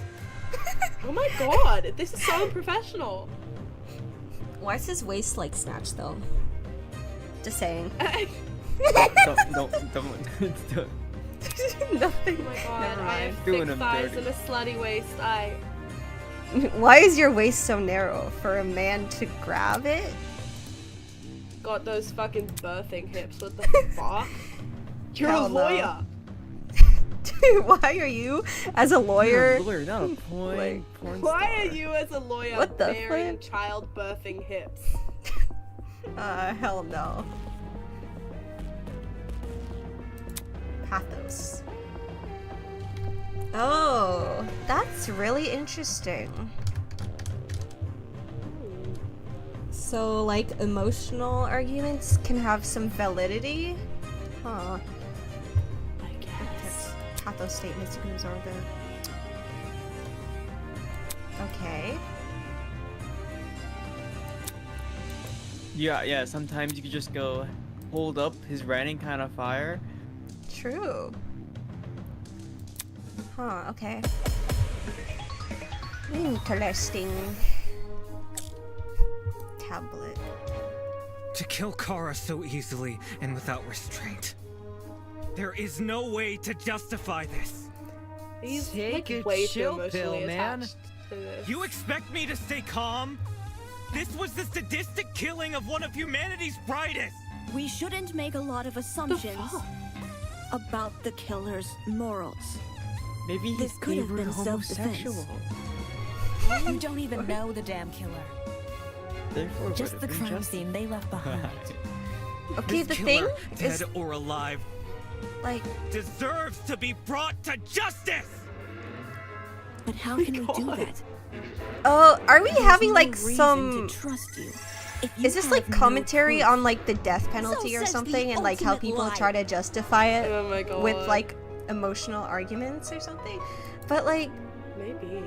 Oh my god, this is so unprofessional. Why is his waist like snatched though? Just saying. don't. Nothing. Oh my god, Never I have mind. Doing thick him thighs dirty. and a slutty waist. Why is your waist so narrow? For a man to grab it? Got those fucking birthing hips. What the fuck? You're Hell a no. lawyer. Dude, why are you, as a lawyer? You're a lawyer, not a porn Why star. are you as a lawyer What the bearing child birthing hips? Hell no. Pathos. Oh, that's really interesting. So, like, emotional arguments can have some validity? Huh. I guess. Pathos statements you can absorb them. Okay. Yeah. Sometimes you could just go, hold up his writing kind of fire. True. Huh, okay. Interesting. Tablet. To kill Kara so easily and without restraint. There is no way to justify this. He's Take like a way too chill emotionally pill, man. attached to this. You expect me to stay calm? This was the sadistic killing of one of humanity's brightest! We shouldn't make a lot of assumptions about the killer's morals. Maybe This he's could have favored been homosexual. self-defense. You don't even know the damn killer. Therefore, Just would the it be crime just- scene they left behind. Okay, This the thing killer, is, dead or alive, like, deserves to be brought to justice! But how can we do that? oh, are we There's having no like reason some? to trust you. If you Is this have like no commentary proof. on like the death penalty or says the something, and like how ultimate people liar. try to justify it Oh my with God. like emotional arguments or something? But like, Maybe.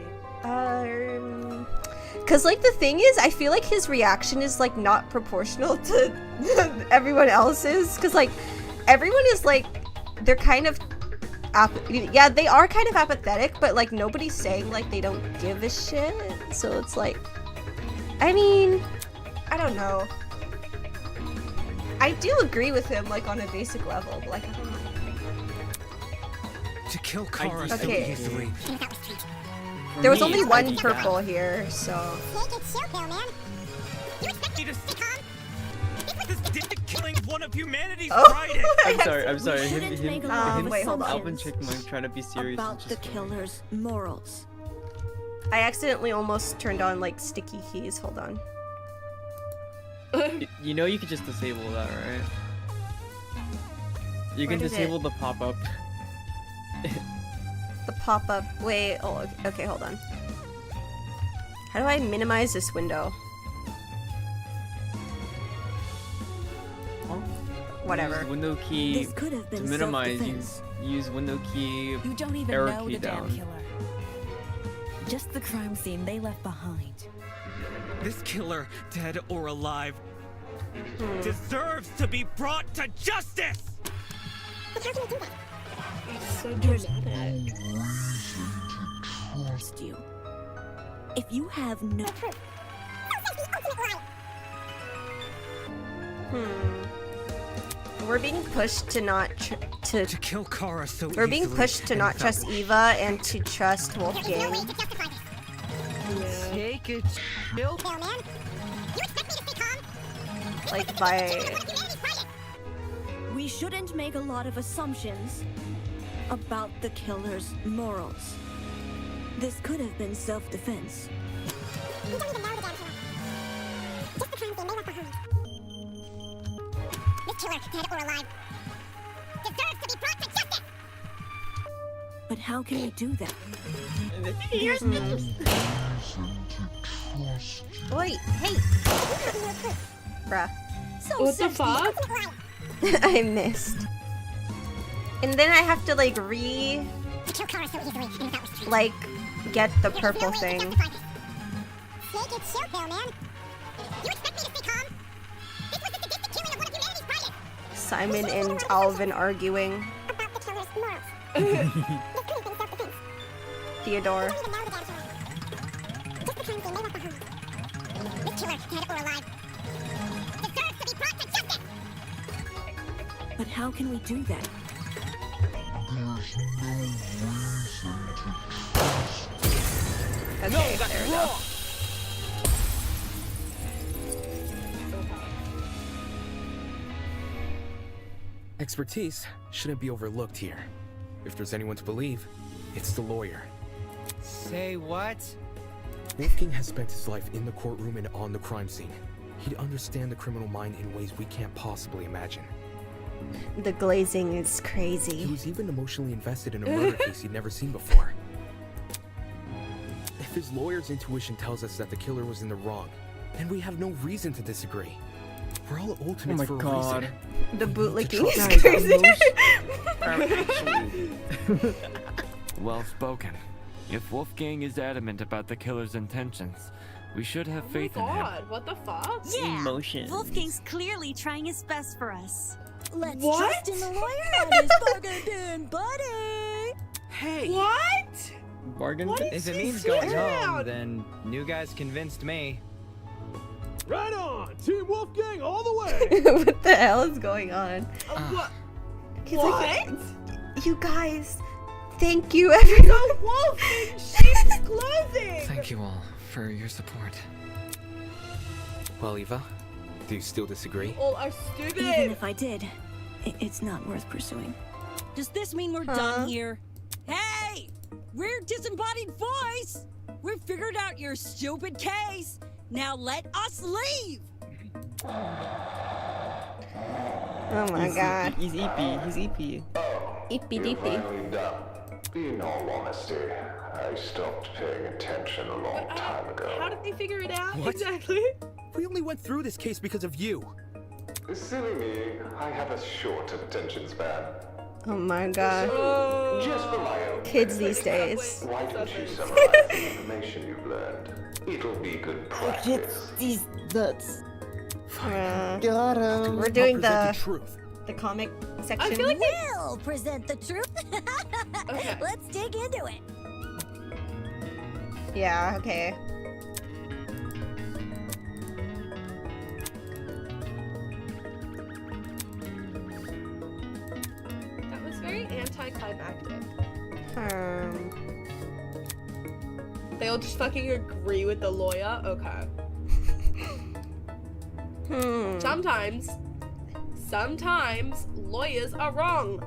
cause like the thing is, I feel like his reaction is like not proportional to everyone else's. Cause like everyone is like, they're kind of, yeah, they are kind of apathetic, but like nobody's saying like they don't give a shit. So it's like, I mean, I don't know. I do agree with him like on a basic level, but like I don't know. To kill Kara so Okay. easily. There was me, only it's one ID purple bad. here, so. The sadistic killing of one of humanity's Oh. brightest! I'm sorry. Him, shouldn't make a lot of him wait, hold on. Alvin Chickman trying to be serious. about is the just killer's morals. I accidentally almost turned on like sticky keys. Hold on. You know you could just disable that, right? You Where can did it- disable the pop-up. The pop-up. Wait. Oh, okay. Hold on. How do I minimize this window? Whatever. Use window key This could have to been minimize. self-defense. Use window key. You don't even arrow know key the damn down. killer. Just the crime scene they left behind. This killer, dead or alive, Hmm. deserves to be brought to justice! It's so There's dramatic. trust you. If you have no We're being pushed to not to kill Kara so We're being easily pushed to and not without- trust Eva and to trust Wolfgang. Take it chill. Like by We shouldn't make a lot of assumptions about the killer's morals. This could have been self-defense. But how can we do that? Wait, hey! Bruh. What the fuck? I missed. And then I have to like like get the purple thing. Simon and Alvin arguing. Theodore. But how can we do that? Okay, No, that's there we go. wrong! Expertise shouldn't be overlooked here. If there's anyone to believe, it's the lawyer. Say what? Wolfgang has spent his life in the courtroom and on the crime scene. He'd understand the criminal mind in ways we can't possibly imagine. The glazing is He crazy. was even emotionally invested in a murder case he'd never seen before. If his lawyer's intuition tells us that the killer was in the wrong, then we have no reason to disagree. We're all ultimates for a reason. The bootlicking trust is crazy. Well spoken. If Wolfgang is adamant about the killer's intentions, we should have faith in him. God, what the fuck? Yeah. Emotions. Wolfgang's clearly trying his best for us. Let's What? trust in the lawyer and his bargain buddy. Hey! What? Bargain. What bin? is If it he means going saying? home, then new guys convinced me. Right on! Team Wolfgang all the way! What the hell is going on? What? He's like, you guys, Thank you, everyone. A wolf in sheep's clothing! Thank you all for your support. Well, Eva, do you still disagree? You all are stupid! Even if I did, it's not worth pursuing. Does this mean we're done here? Hey! We're Disembodied Voice! We've figured out your stupid case! Now let us leave! Oh my god. He's EP. He's EP. Eepy You're deepy. finally done. In all honesty, I stopped paying attention a long time ago. How did they figure it out What? exactly? We only went through this case because of you. Silly me, I have a short attention span. Oh my god. Just for my own Kids benefit, these days. why don't you summarize the information you've learned? It'll be good practice. These nuts. We're doing the truth. the comic section. I feel like We'll present the truth. Let's dig into it. Yeah, okay. that was very anticlimactic. They all just fucking agree with the lawyer? Okay. Sometimes lawyers are wrong.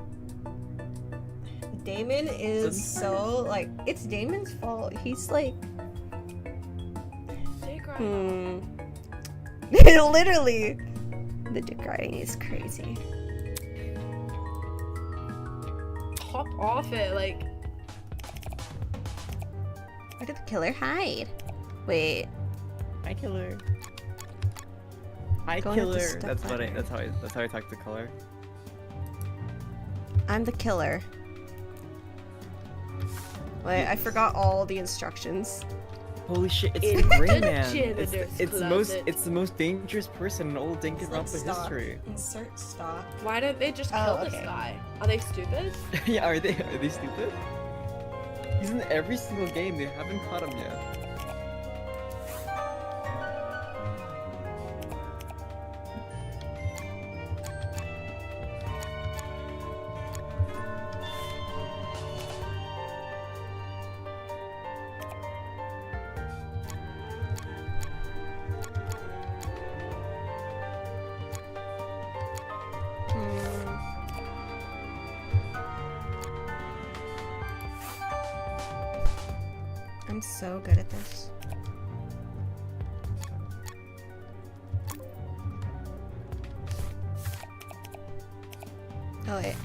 Damon is so like it's Damon's fault. He's like literally the dick riding is crazy. Hop off it, like Where did the killer hide? Wait. Hi, killer. Hi, Going up the killer. step That's what I. ladder. That's how I talk to color. I'm the killer. Wait, I forgot all the instructions. Holy shit! It's In the Gray the Man. janitor's It's closet. the most dangerous person in old Danganronpa history. Insert stop. why don't they just kill this guy? Are they stupid? Yeah, are they stupid? He's in every single game. They haven't caught him yet. I'm so good at this. Oh wait.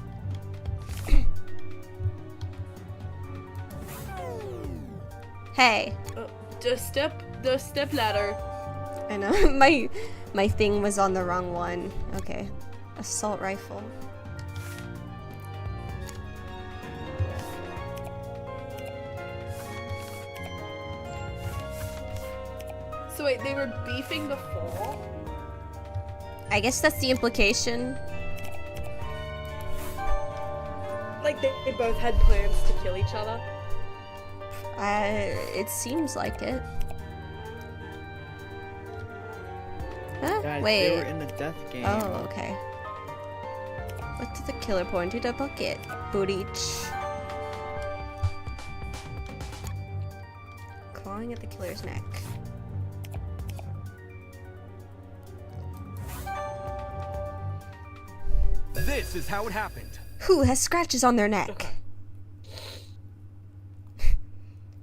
Hey. The step ladder. I know my thing was on the wrong one. Okay. Assault rifle. So wait, they were beefing before? I guess that's the implication. Like they both had plans to kill each other? It seems like it. Huh? Guys, Wait. they were in the death game. Oh, okay. What did the killer point to the bucket? Bootich. Clawing at the killer's neck. This is how it happened. Who has scratches on their neck?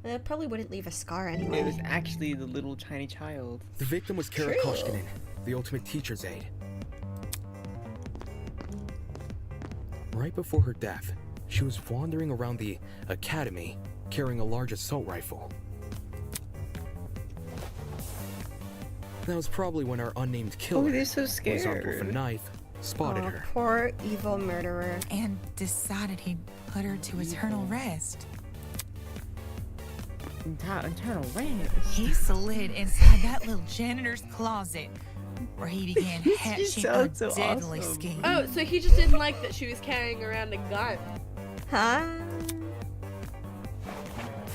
That probably wouldn't leave a scar anyway. It was actually the little tiny child. The victim was Kara True. Koshkinen, the ultimate teacher's aide. Right before her death, she was wandering around the academy carrying a large assault rifle. That was probably when our unnamed killer, they're so who was armed with a scared. knife, spotted Aw, her. poor evil murderer. And decided he'd put her to eternal rest. Internal rest. He slid inside that little janitor's closet where he began hatching a sounds so deadly awesome. scheme. Oh, so he just didn't like that she was carrying around a gun. Huh?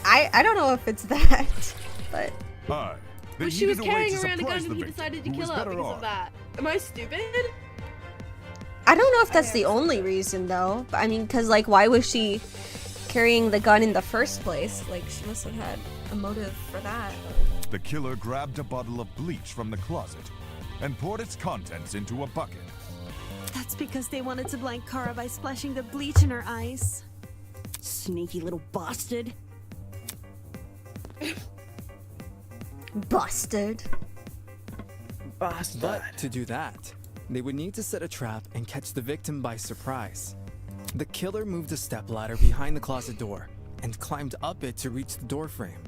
I don't know if it's that, but Hi. They But she was needed a way carrying to around a gun surprise and the he victim, decided to who was kill her better because off. of that. Am I stupid? I don't know if that's the only reason though. But I mean, cause like, why was she? carrying the gun in the first place. Like, she must have had a motive for that. The killer grabbed a bottle of bleach from the closet and poured its contents into a bucket. That's because they wanted to blind Kara by splashing the bleach in her eyes. Sneaky little bastard. Bastard. Bastard. But to do that, they would need to set a trap and catch the victim by surprise. The killer moved a stepladder behind the closet door and climbed up it to reach the door frame.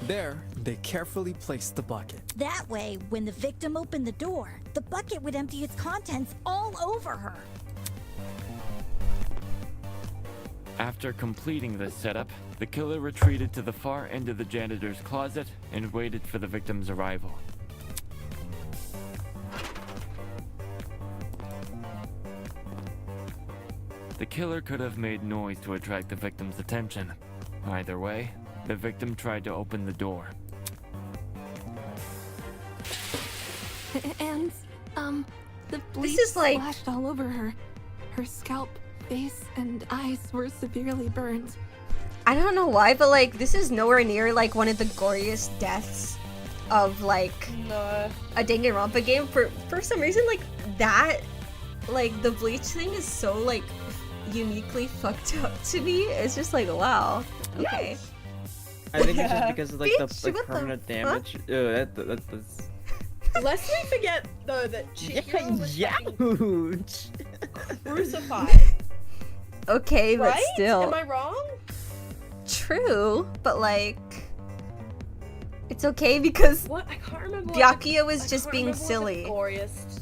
There, they carefully placed the bucket. That way, when the victim opened the door, the bucket would empty its contents all over her. After completing this setup, the killer retreated to the far end of the janitor's closet and waited for the victim's arrival. The killer could have made noise to attract the victim's attention. Either way, the victim tried to open the door. And, the bleach is like- splashed all over her. Her scalp, face, and eyes were severely burned. I don't know why, but like, this is nowhere near like one of the goriest deaths of like No. a Danganronpa game. For some reason, like that, like the bleach thing is so like uniquely fucked up to me. It's just like, wow. Okay. I think it's just because of like Bitch, the what the permanent fuck? damage. That's Lest we forget though that Chihiro was fucking huge. crucified. Okay, but Right? still. Am I wrong? True, but like, it's okay because What? I can't remember. Byakuya was I just can't being remember what silly. the goriest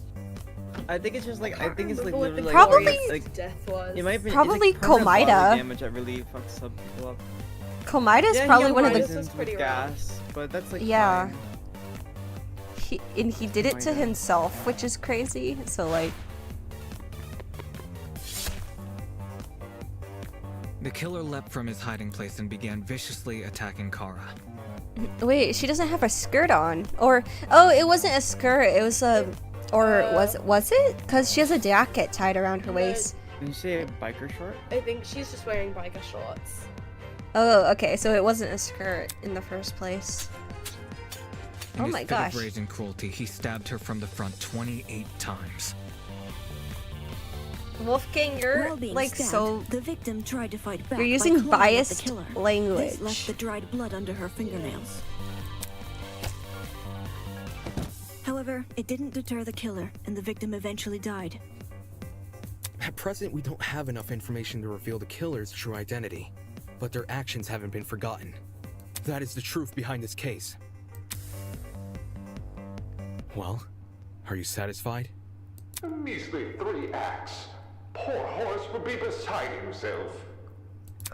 I think it's just like I think it's like remember what the literally Probably- glorious like death was. it might be Probably it's like permanent bodily Komida. damage that really fucks some people up. Komida's Yeah, he probably got one of Komida's the was poisoned pretty with rough. gas, but that's like Yeah. fine. he did it to Komida. himself, which is crazy. So like, The killer leapt from his hiding place and began viciously attacking Kara. wait, she doesn't have a skirt on, or oh, it wasn't a skirt. It was a, or was it? Because she has a jacket tied around her waist. Didn't you say a biker short? I think she's just wearing biker shorts. Oh, okay, so it wasn't a skirt in the first place. In Oh his my fit gosh. of rage and cruelty, he stabbed her from the front 28 times. Wolfgang, you're While being like stabbed, so. the victim tried to fight back You're by using clawing at biased the killer. language. This left the dried blood under her fingernails. However, it didn't deter the killer, and the victim eventually died. At present, we don't have enough information to reveal the killer's true identity, but their actions haven't been forgotten. That is the truth behind this case. Well, are you satisfied? A measly 3 acts. Poor horse would be beside himself.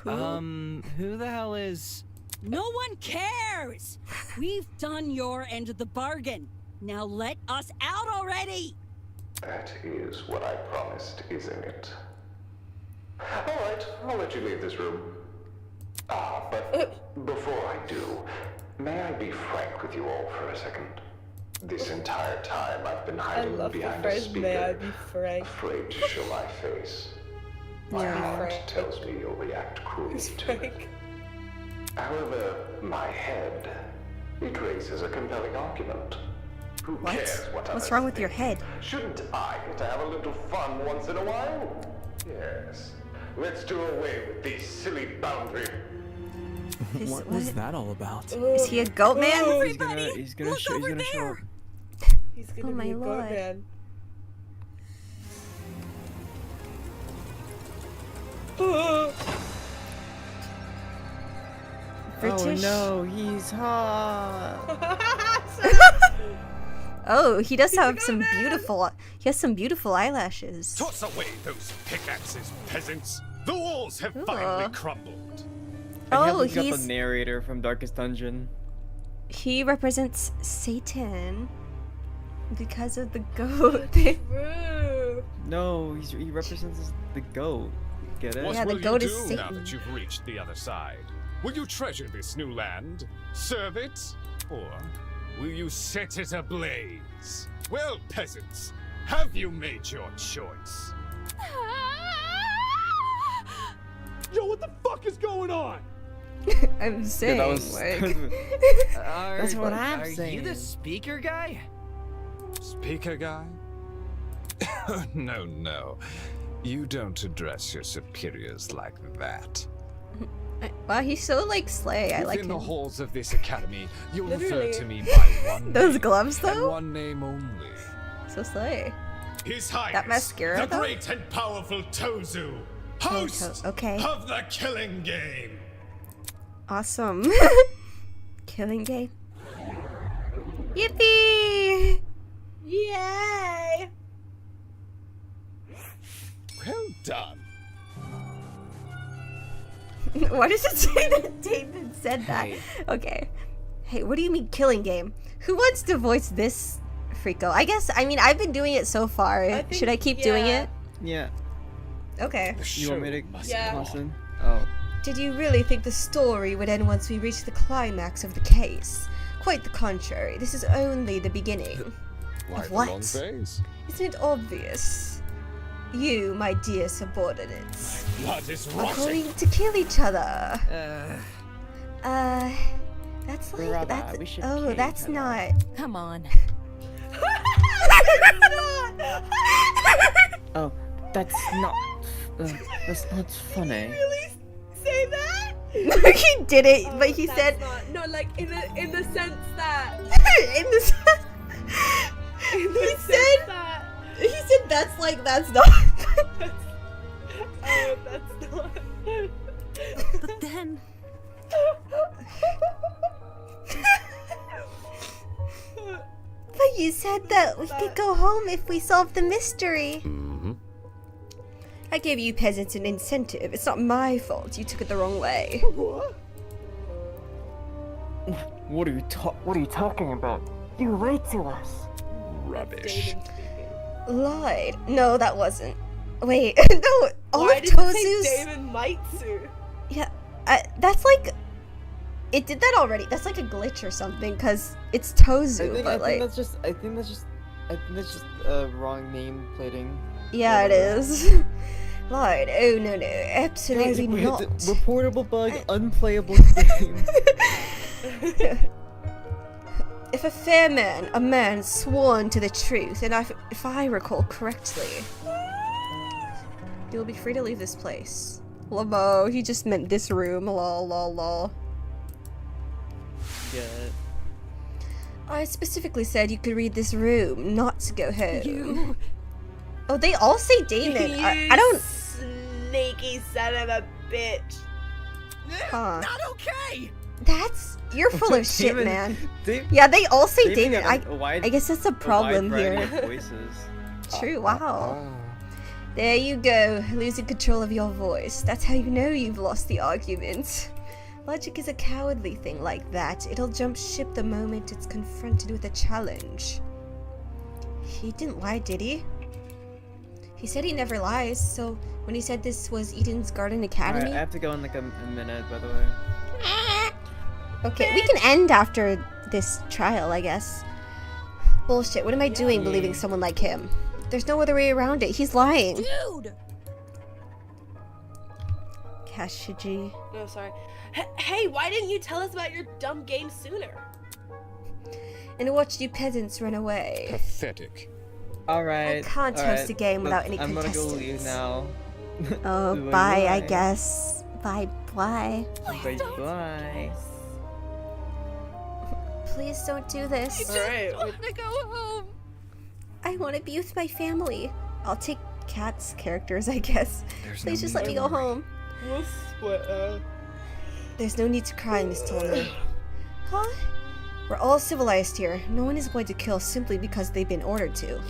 Who the hell is... No one cares! We've done your end of the bargain. Now let us out already! That is what I promised, isn't it? Alright, I'll let you leave this room. But before I do, may I be frank with you all for a second? This entire time I've been I hiding love the behind a phrase, may I speaker, be frank. afraid to show my face. My Yeah. heart Frank. tells me you'll react cruelly He's to it. frank. However, my head, it raises a compelling argument. Who What? cares what What's others wrong with your think? head? Shouldn't I get to have a little fun once in a while? Yes. Let's do away with these silly boundaries. What was that all about? Is he a goat man? He's gonna show. He's gonna show. He's gonna Oh be my a goat lord. man. British? Oh no, he's hot. Oh, he does have some beautiful. He has some beautiful eyelashes. Toss away those pickaxes, peasants. The walls have Ugh. finally crumbled. I Oh, can't believe you got he's the narrator from Darkest Dungeon. he represents Satan because of the goat thing. No, he represents the goat. Get it? What Yeah, the will goat you is do now Satan. that you've reached the other side? Will you treasure this new land, serve it, or will you set it ablaze? Well, peasants, have you made your choice? Your the fuck is going on? I'm saying, that was like... That's what I'm Are saying. you the speaker guy? Speaker guy? No. You don't address your superiors like that. Wow, he's so like slay. I like Within him. the halls of this academy, you'll Literally. refer to me by one Those name, gloves, and though? one name only. So slay. His Highness, That mascara, the though? great and powerful Tozu, host okay. of the Killing Game. Awesome. Killing game. Yippee! Yay! Well done. Why does it say that David said that? Okay. Hey, what do you mean killing game? Who wants to voice this freako? I guess, I mean, I've been doing it so far. Should I keep doing it? Yeah. Okay. You want me to Yeah. toss in? Oh. Did you really think the story would end once we reach the climax of the case? Quite the contrary. This is only the beginning. Why Of the what? long face? Isn't it obvious? You, my dear subordinates, Blood is are rushing. going to kill each other. That's like Brother, that's we should oh, kill that's each other. not. Come on. Oh, that's not funny. Really say that? No, he didn't, but he That's said not, no, like in the sense that in the in the he sense said that he said that's like that's not. oh, that's not. But then. But you said that we could go home if we solved the mystery. Mm-hmm. I gave you peasants an incentive. It's not my fault. You took it the wrong way. What are you talking about? You lied to us. Rubbish. Lied? No, that wasn't. Wait, no. All Why of did you say Tozu's. David Maitsu? Yeah, that's like. It did that already. That's like a glitch or something, cause it's Tozu, but like. I think that's just wrong name plating. Yeah, it is. Lied. Oh no, absolutely not. Reportable bug, unplayable game. If a fair man, a man sworn to the truth, and if I recall correctly, you'll be free to leave this place. Lamo, he just meant this room. Lol, lol, lol. Yeah. I specifically said you could read this room, not to go home. You. Oh, they all say Damon. I don't. Sneaky son of a bitch. Huh. Not okay. That's you're full of shit, Damon- man. Damon- Yeah, they all say Damon Damon. got a wide- I guess that's a problem variety here. of voices. True. Wow. There you go, losing control of your voice. That's how you know you've lost the argument. Logic is a cowardly thing like that. It'll jump ship the moment it's confronted with a challenge. He didn't lie, did he? He said he never lies, so when he said this was Eden's Garden Academy... Alright, I have to go in like a minute, by the way. Okay, we can end after this trial, I guess. Bullshit, what am I doing believing someone like him? There's no other way around it. He's lying. Dude! Kashiji. No, sorry. Hey, why didn't you tell us about your dumb game sooner? And watched you peasants run away. Pathetic. Alright. I can't host a game without any I'm gonna go contestants. leave now. Oh, bye, I guess. Bye, bye. Bye bye. Please don't do this. Alright. want to go home. I want to be with my family. I'll take Kat's characters, I guess. Please just let me go home. We'll split. There's no need to cry, Miss Tolman. Huh? We're all civilized here. No one is going to kill simply because they've been ordered to.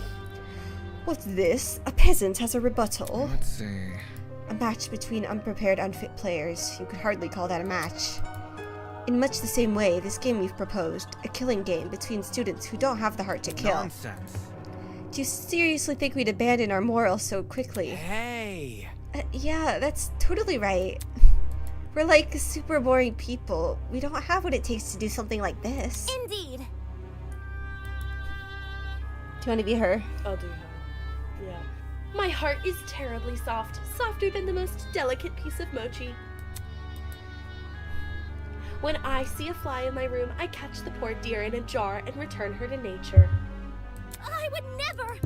What's this? A peasant has a rebuttal. Let's see. A match between unprepared, unfit players. You could hardly call that a match. In much the same way, this game we've proposed, a killing game between students who don't have the heart to kill. Nonsense. Do you seriously think we'd abandon our morals so quickly? Hey. Yeah, that's totally right. We're like super boring people. We don't have what it takes to do something like this. Indeed. Do you want to be her? I'll do her. Yeah. My heart is terribly soft, softer than the most delicate piece of mochi. When I see a fly in my room, I catch the poor dear in a jar and return her to nature. I would never!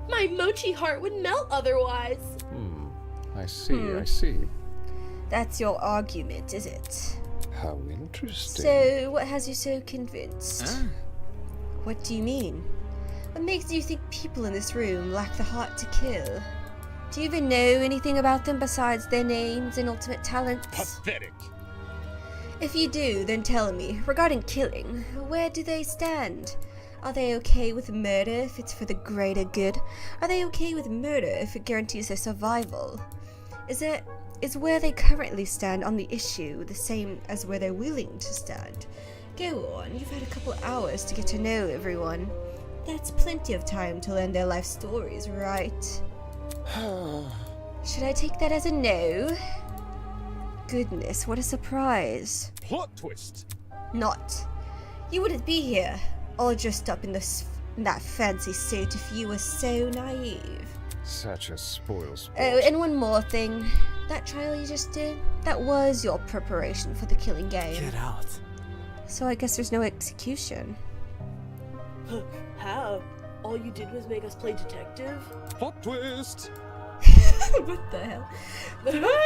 My mochi heart would melt otherwise. I see. That's your argument, is it? How interesting. So, what has you so convinced? What do you mean? What makes you think people in this room lack the heart to kill? Do you even know anything about them besides their names and ultimate talents? Pathetic. If you do, then tell me, regarding killing, where do they stand? Are they okay with murder if it's for the greater good? Are they okay with murder if it guarantees their survival? Is where they currently stand on the issue the same as where they're willing to stand? Go on, you've had a couple hours to get to know everyone. That's plenty of time to learn their life stories, right? Should I take that as a no? Goodness, what a surprise. Plot twist. Not. You wouldn't be here, all dressed up in that fancy suit if you were so naive. Such a spoils. Oh, and one more thing. That trial you just did, that was your preparation for the killing game. Get out. So I guess there's no execution. How? All you did was make us play detective? Plot twist. What the hell?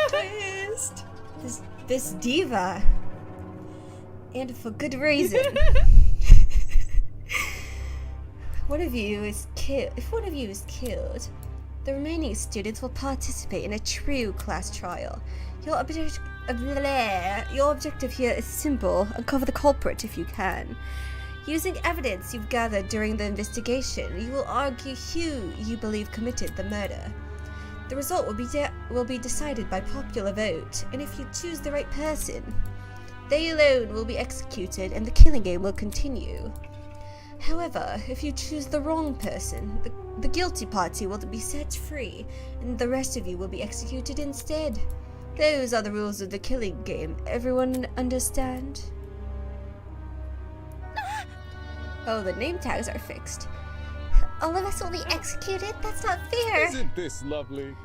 Twist. This diva. And for good reason. If one of you is killed, the remaining students will participate in a true class trial. Your objective here is simple: uncover the culprit if you can. Using evidence you've gathered during the investigation, you will argue who you believe committed the murder. The result will be decided by popular vote, and if you choose the right person, they alone will be executed and the killing game will continue. However, if you choose the wrong person, the guilty party will be set free, and the rest of you will be executed instead. Those are the rules of the killing game. Everyone understand? Oh, the name tags are fixed. All of us will be executed? That's not fair! Isn't this lovely?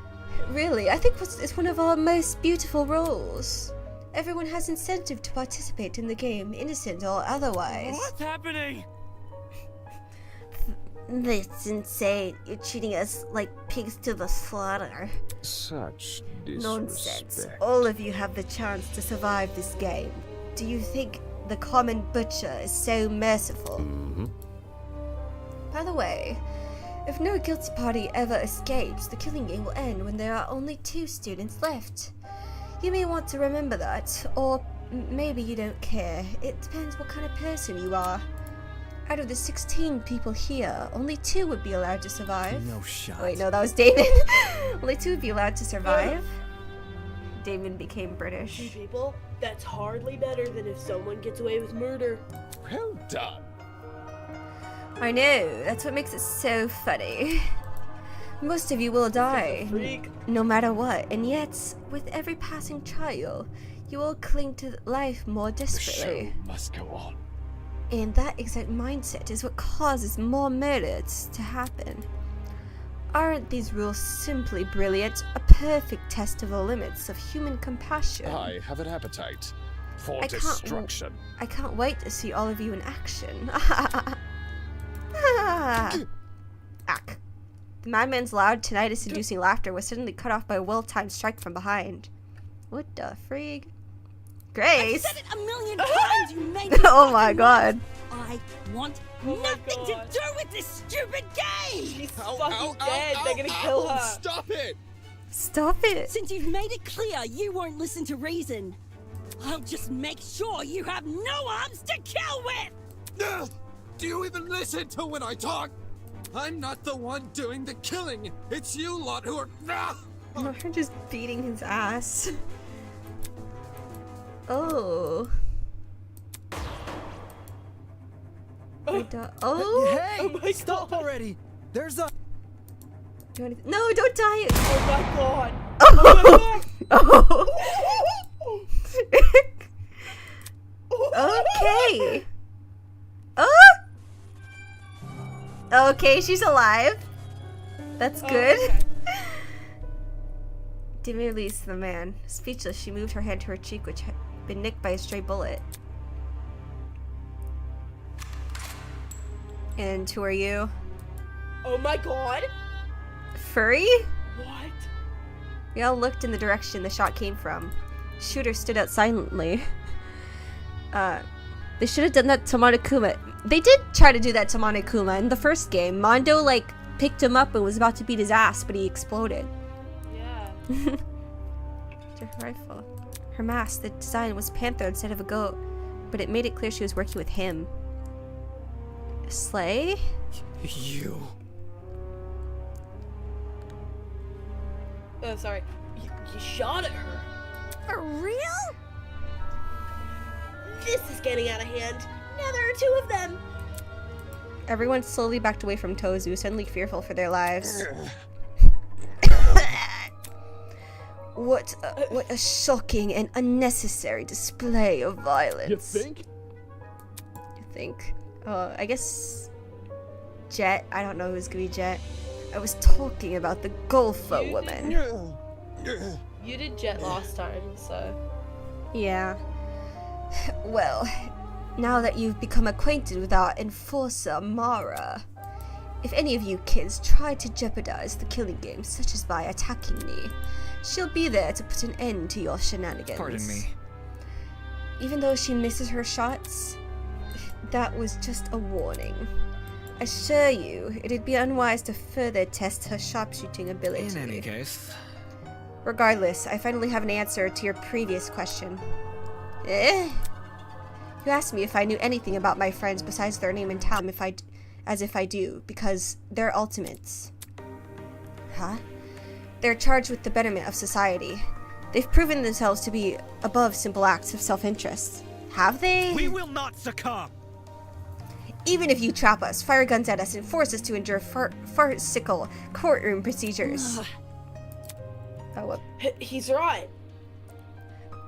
Really, I think it's one of our most beautiful roles. Everyone has incentive to participate in the game, innocent or otherwise. What's happening? That's insane. You're treating us like pigs to the slaughter. Such disrespect. Nonsense. All of you have the chance to survive this game. Do you think the common butcher is so merciful? By the way, if no guilty party ever escapes, the killing game will end when there are only 2 students left. You may want to remember that, or maybe you don't care. It depends what kind of person you are. Out of the 16 people here, only 2 would be allowed to survive. No shot. Wait, no, that was Damon. Only 2 would be allowed to survive. Damon became British. 2 people? That's hardly better than if someone gets away with murder. Well done. I know, that's what makes it so funny. Most of you will die, no matter what, and yet, with every passing trial, you will cling to life more desperately. The show must go on. And that exact mindset is what causes more murders to happen. Aren't these rules simply brilliant? A perfect test of the limits of human compassion. I have an appetite for I destruction. I can't wait to see all of you in action. Ack. The madman's loud, tinnitus inducing laughter was suddenly cut off by a well-timed strike from behind. What the frig? Grace! I've said it a million times, you made me Oh my god. I want nothing to do with this stupid game! She's fucking dead. They're gonna kill her. Stop it! Stop it! Since you've made it clear you won't listen to reason, I'll just make sure you have no arms to kill with! Do you even listen to when I talk? I'm not the one doing the killing. It's you lot who are. We're just beating his ass. Oh. Oh. Hey! Oh my Stop God. already! There's a. No, don't die! Oh my god! Oh. Okay. Oh. Okay, she's alive. That's good. Okay. Didn't release the man. Speechless, she moved her hand to her cheek, which had been nicked by a stray bullet. And who are you? Oh my god! Furry? What? We all looked in the direction the shot came from. Shooter stood out silently. They should have done that to Monokuma. They did try to do that to Monokuma in the first game. Mondo, like, picked him up and was about to beat his ass, but he exploded. Yeah. Her rifle. Her mask, the design was panther instead of a goat, but it made it clear she was working with him. Slay? You. Oh, sorry. You shot at her. For real? This is getting out of hand. Now there are two of them. Everyone slowly backed away from Tozu, suddenly fearful for their lives. What a shocking and unnecessary display of violence. You think? You think? I guess Jet. I don't know who's gonna be Jet. I was talking about the Golfo woman. You did Jet last time, so... Yeah. Well, now that you've become acquainted with our enforcer, Mara, if any of you kids try to jeopardize the killing game, such as by attacking me, she'll be there to put an end to your shenanigans. Pardon me. Even though she misses her shots, that was just a warning. I assure you, it'd be unwise to further test her sharpshooting ability. In any case. Regardless, I finally have an answer to your previous question. You asked me if I knew anything about my friends besides their name and talent, as if I do, because they're ultimates. Huh? They're charged with the betterment of society. They've proven themselves to be above simple acts of self-interest. Have they? We will not succumb! Even if you trap us, fire guns at us, and force us to endure farcical courtroom procedures. Oh, what? He's right.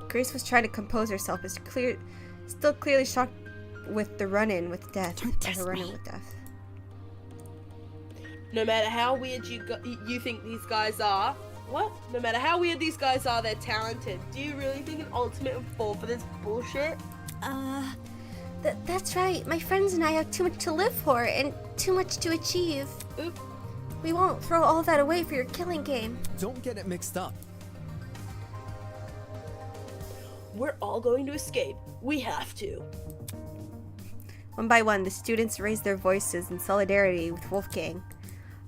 Grace was trying to compose herself, but still clearly shocked with the run-in with death. No matter how weird you think these guys are, what? No matter how weird these guys are, they're talented. Do you really think an ultimate would fall for this bullshit? That's right. My friends and I have too much to live for and too much to achieve. Oop. We won't throw all that away for your killing game. Don't get it mixed up. We're all going to escape. We have to. One by one, the students raised their voices in solidarity with Wolfgang.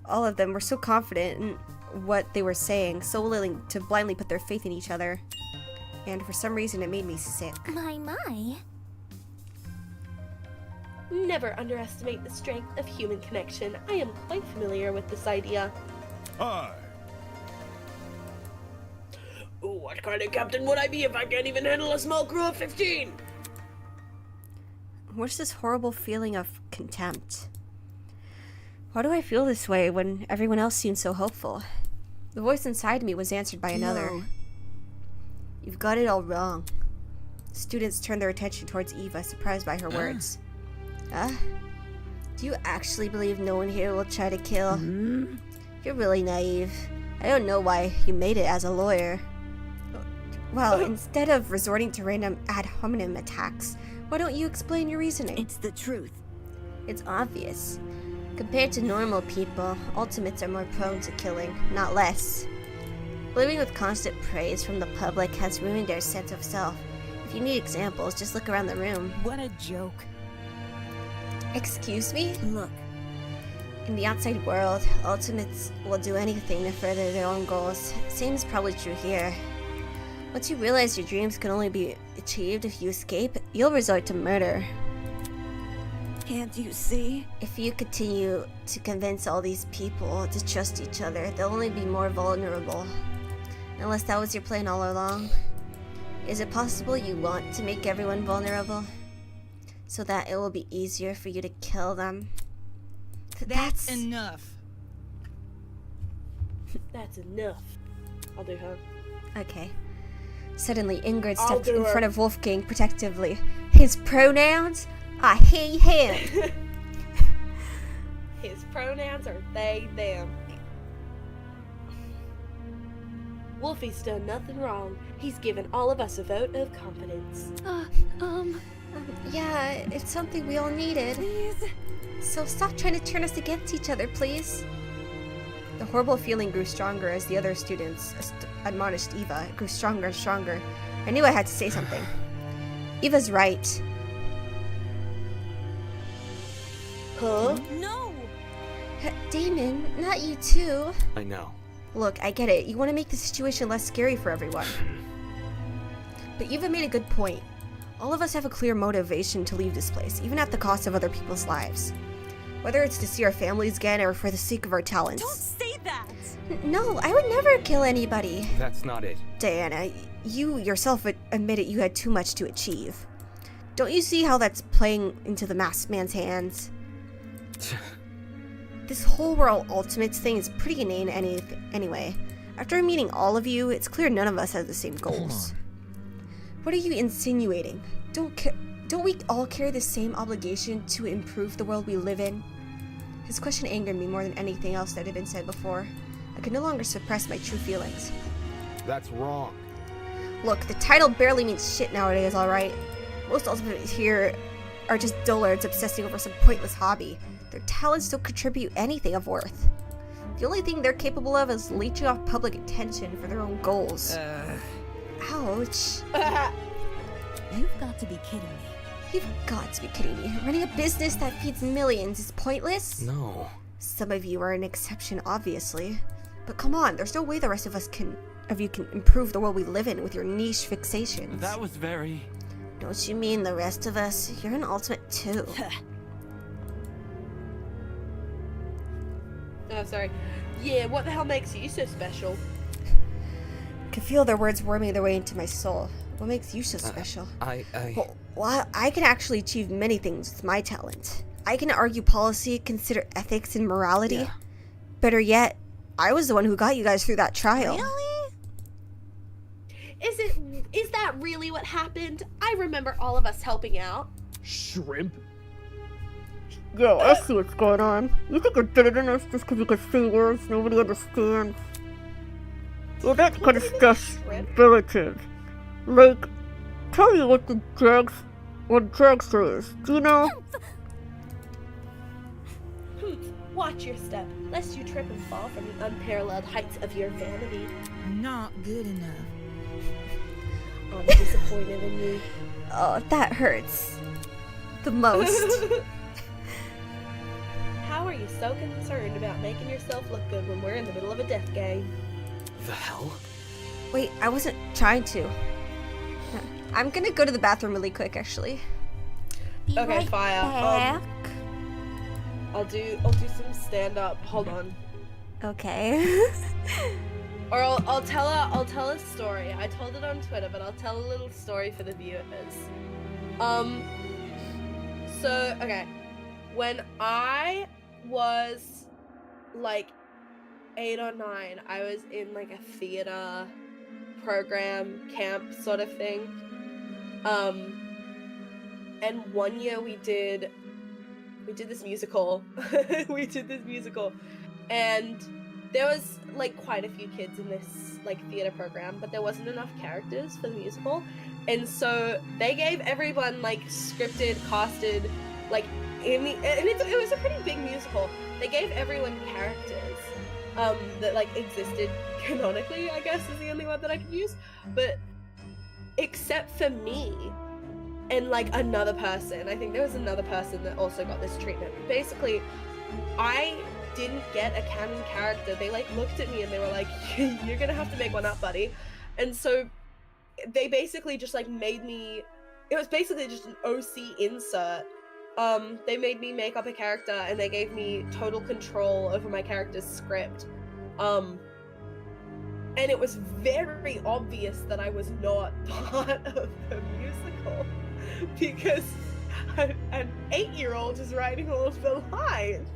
All of them were so confident in what they were saying, so willing to blindly put their faith in each other. And for some reason, it made me sick. My. Never underestimate the strength of human connection. I am quite familiar with this idea. Hi. What kind of captain would I be if I can't even handle a small crew of 15? What's this horrible feeling of contempt? Why do I feel this way when everyone else seems so hopeful? The voice inside me was answered by another. No. You've got it all wrong. Students turned their attention towards Eva, surprised by her words. Do you actually believe no one here will try to kill? You're really naive. I don't know why you made it as a lawyer. Well, instead of resorting to random ad hominem attacks, why don't you explain your reasoning? It's the truth. It's obvious. Compared to normal people, ultimates are more prone to killing, not less. Living with constant praise from the public has ruined their sense of self. If you need examples, just look around the room. What a joke. Excuse me? Look. In the outside world, ultimates will do anything to further their own goals. Same is probably true here. Once you realize your dreams can only be achieved if you escape, you'll resort to murder. Can't you see? If you continue to convince all these people to trust each other, they'll only be more vulnerable. Unless that was your plan all along. Is it possible you want to make everyone vulnerable? So that it will be easier for you to kill them? That's enough. That's enough. I'll do her. Okay. Suddenly, Ingrid I'll stepped do in her. front of Wolfgang protectively. His pronouns are he, him. His pronouns are they, them. Wolfie's done nothing wrong. He's given all of us a vote of confidence. Yeah, it's something we all needed. Please. So stop trying to turn us against each other, please. The horrible feeling grew stronger as the other students admonished Eva. It grew stronger and stronger. I knew I had to say something. Eva's right. Huh? No! Damon, not you too. I know. Look, I get it. You want to make the situation less scary for everyone. But Eva made a good point. All of us have a clear motivation to leave this place, even at the cost of other people's lives. Whether it's to see our families again or for the sake of our talents. Don't say that! No, I would never kill anybody. That's not it. Diana, you yourself admitted you had too much to achieve. Don't you see how that's playing into the masked man's hands? This whole world ultimates thing is pretty inane anyway. After meeting all of you, it's clear none of us have the same goals. What are you insinuating? Don't we all carry the same obligation to improve the world we live in? His question angered me more than anything else that had been said before. I could no longer suppress my true feelings. That's wrong. Look, the title barely means shit nowadays, alright? Most ultimates here are just dullards obsessing over some pointless hobby. Their talents don't contribute anything of worth. The only thing they're capable of is leeching off public attention for their own goals. Ouch. You've got to be kidding me. You've got to be kidding me. Running a business that feeds millions is pointless? No. Some of you are an exception, obviously. But come on, there's no way the rest of you can improve the world we live in with your niche fixations. That was very... Don't you mean the rest of us? You're an ultimate too. Oh, sorry. Yeah, what the hell makes you so special? I can feel their words worming their way into my soul. What makes you so special? Well, I can actually achieve many things with my talent. I can argue policy, consider ethics and morality. Yeah. Better yet, I was the one who got you guys through that trial. Really? Is that really what happened? I remember all of us helping out. Shrimp? Yo, I see what's going on. You think you're better than us just because you can say words nobody understands? Well, that kind of stuff's relative. Like, tell me what dragster is. Do you know? Watch your step, lest you trip and fall from the unparalleled heights of your vanity. Not good enough. I'm disappointed in you. Oh, that hurts. The most. How are you so concerned about making yourself look good when we're in the middle of a death game? The hell? Wait, I wasn't trying to. I'm gonna go to the bathroom really quick, actually. Okay, fire. Back. I'll do some stand up. Hold on. Okay. Or I'll tell a story. I told it on Twitter, but I'll tell a little story for the viewers. So okay, when I was like 8 or 9, I was in like a theater program camp sort of thing. And one year we did this musical. We did this musical, and there was like quite a few kids in this like theater program, but there wasn't enough characters for the musical, and so they gave everyone like scripted, casted, like it was a pretty big musical. They gave everyone characters that like existed canonically, I guess is the only word that I could use, but except for me and like another person. I think there was another person that also got this treatment. Basically, I didn't get a canon character. They like looked at me and they were like, you're gonna have to make one up, buddy. And so they basically just like made me, it was basically just an OC insert. They made me make up a character and they gave me total control over my character's script. And it was very obvious that I was not part of the musical because an 8-year-old is writing all of the lines.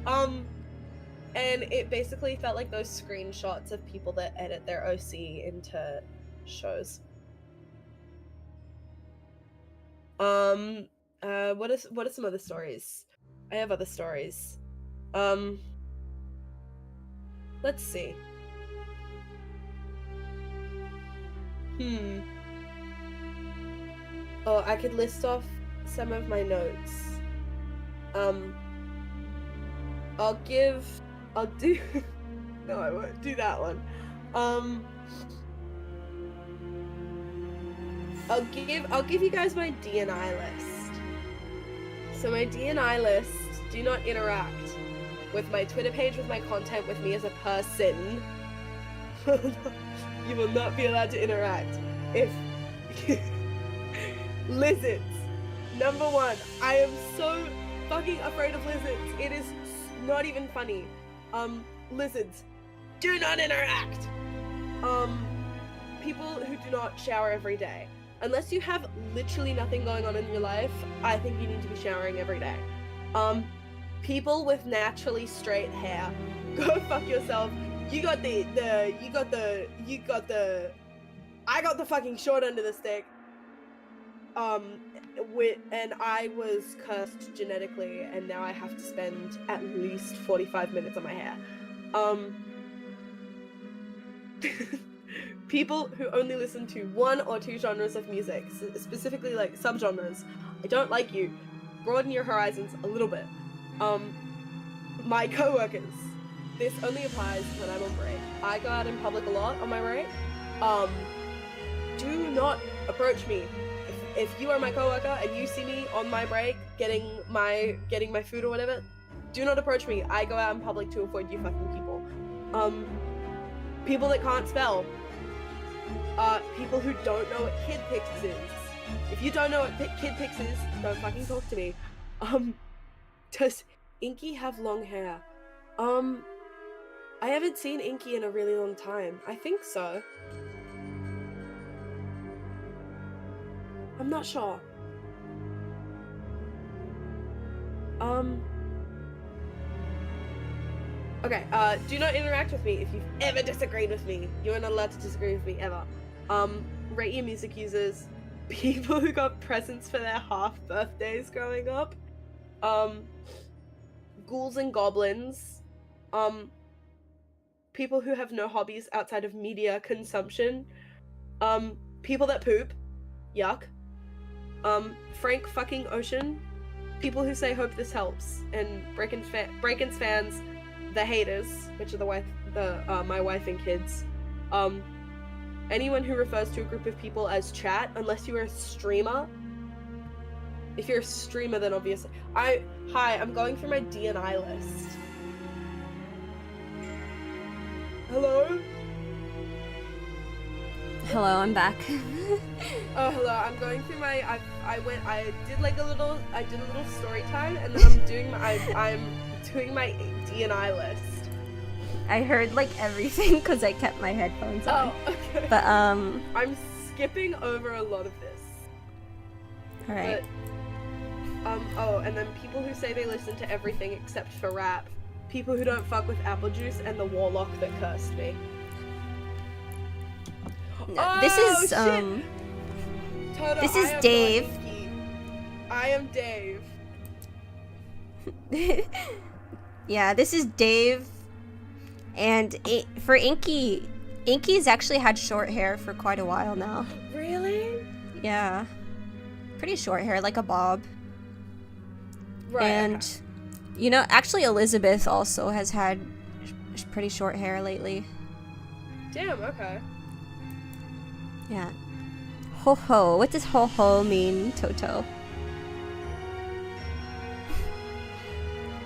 And it basically felt like those screenshots of people that edit their OC into shows. What are some other stories? I have other stories. Let's see. Oh, I could list off some of my notes. I'll do no, I won't do that one. I'll give you guys my DNI list. So my DNI list, do not interact with my Twitter page, with my content, with me as a person. You will not be allowed to interact. If lizards, number one, I am so fucking afraid of lizards. It is not even funny. Lizards, do not interact. People who do not shower every day. Unless you have literally nothing going on in your life, I think you need to be showering every day. People with naturally straight hair, go fuck yourself. I got the fucking short end of the stick. And I was cursed genetically, and now I have to spend at least 45 minutes on my hair. People who only listen to 1 or 2 genres of music, specifically like subgenres, I don't like you. Broaden your horizons a little bit. My coworkers, this only applies when I'm on break. I go out in public a lot on my break. Do not approach me. If you are my coworker and you see me on my break getting my food or whatever, do not approach me. I go out in public to avoid you fucking people. People that can't spell. People who don't know what KidPix is. If you don't know what KidPix is, don't fucking talk to me. Does Inky have long hair? I haven't seen Inky in a really long time. I think so. I'm not sure. Okay, do not interact with me if you've ever disagreed with me. You are not allowed to disagree with me, ever. Rate your music users. People who got presents for their half birthdays growing up. Ghouls and goblins. People who have no hobbies outside of media consumption. People that poop. Yuck. Frank fucking Ocean. People who say hope this helps. And Break-Ins fans. The haters, which are my wife and kids. Anyone who refers to a group of people as chat, unless you are a streamer. If you're a streamer, then obviously. Hi, I'm going through my DNI list. Hello? Hello, I'm back. Oh, hello. I'm going through my. I did a little story time, and then I'm doing my DNI list. I heard like everything because I kept my headphones on. Oh, okay. But I'm skipping over a lot of this. All right. But, and then people who say they listen to everything except for rap. People who don't fuck with apple juice and the warlock that cursed me. This is Toto, this is Dave. I am Dave. Yeah, this is Dave. And for Inky, Inky's actually had short hair for quite a while now. Really? Yeah. Pretty short hair, like a bob. Right. And, you know, actually Elizabeth also has had pretty short hair lately. Damn, okay. Yeah. Ho ho. What does ho ho mean, Toto?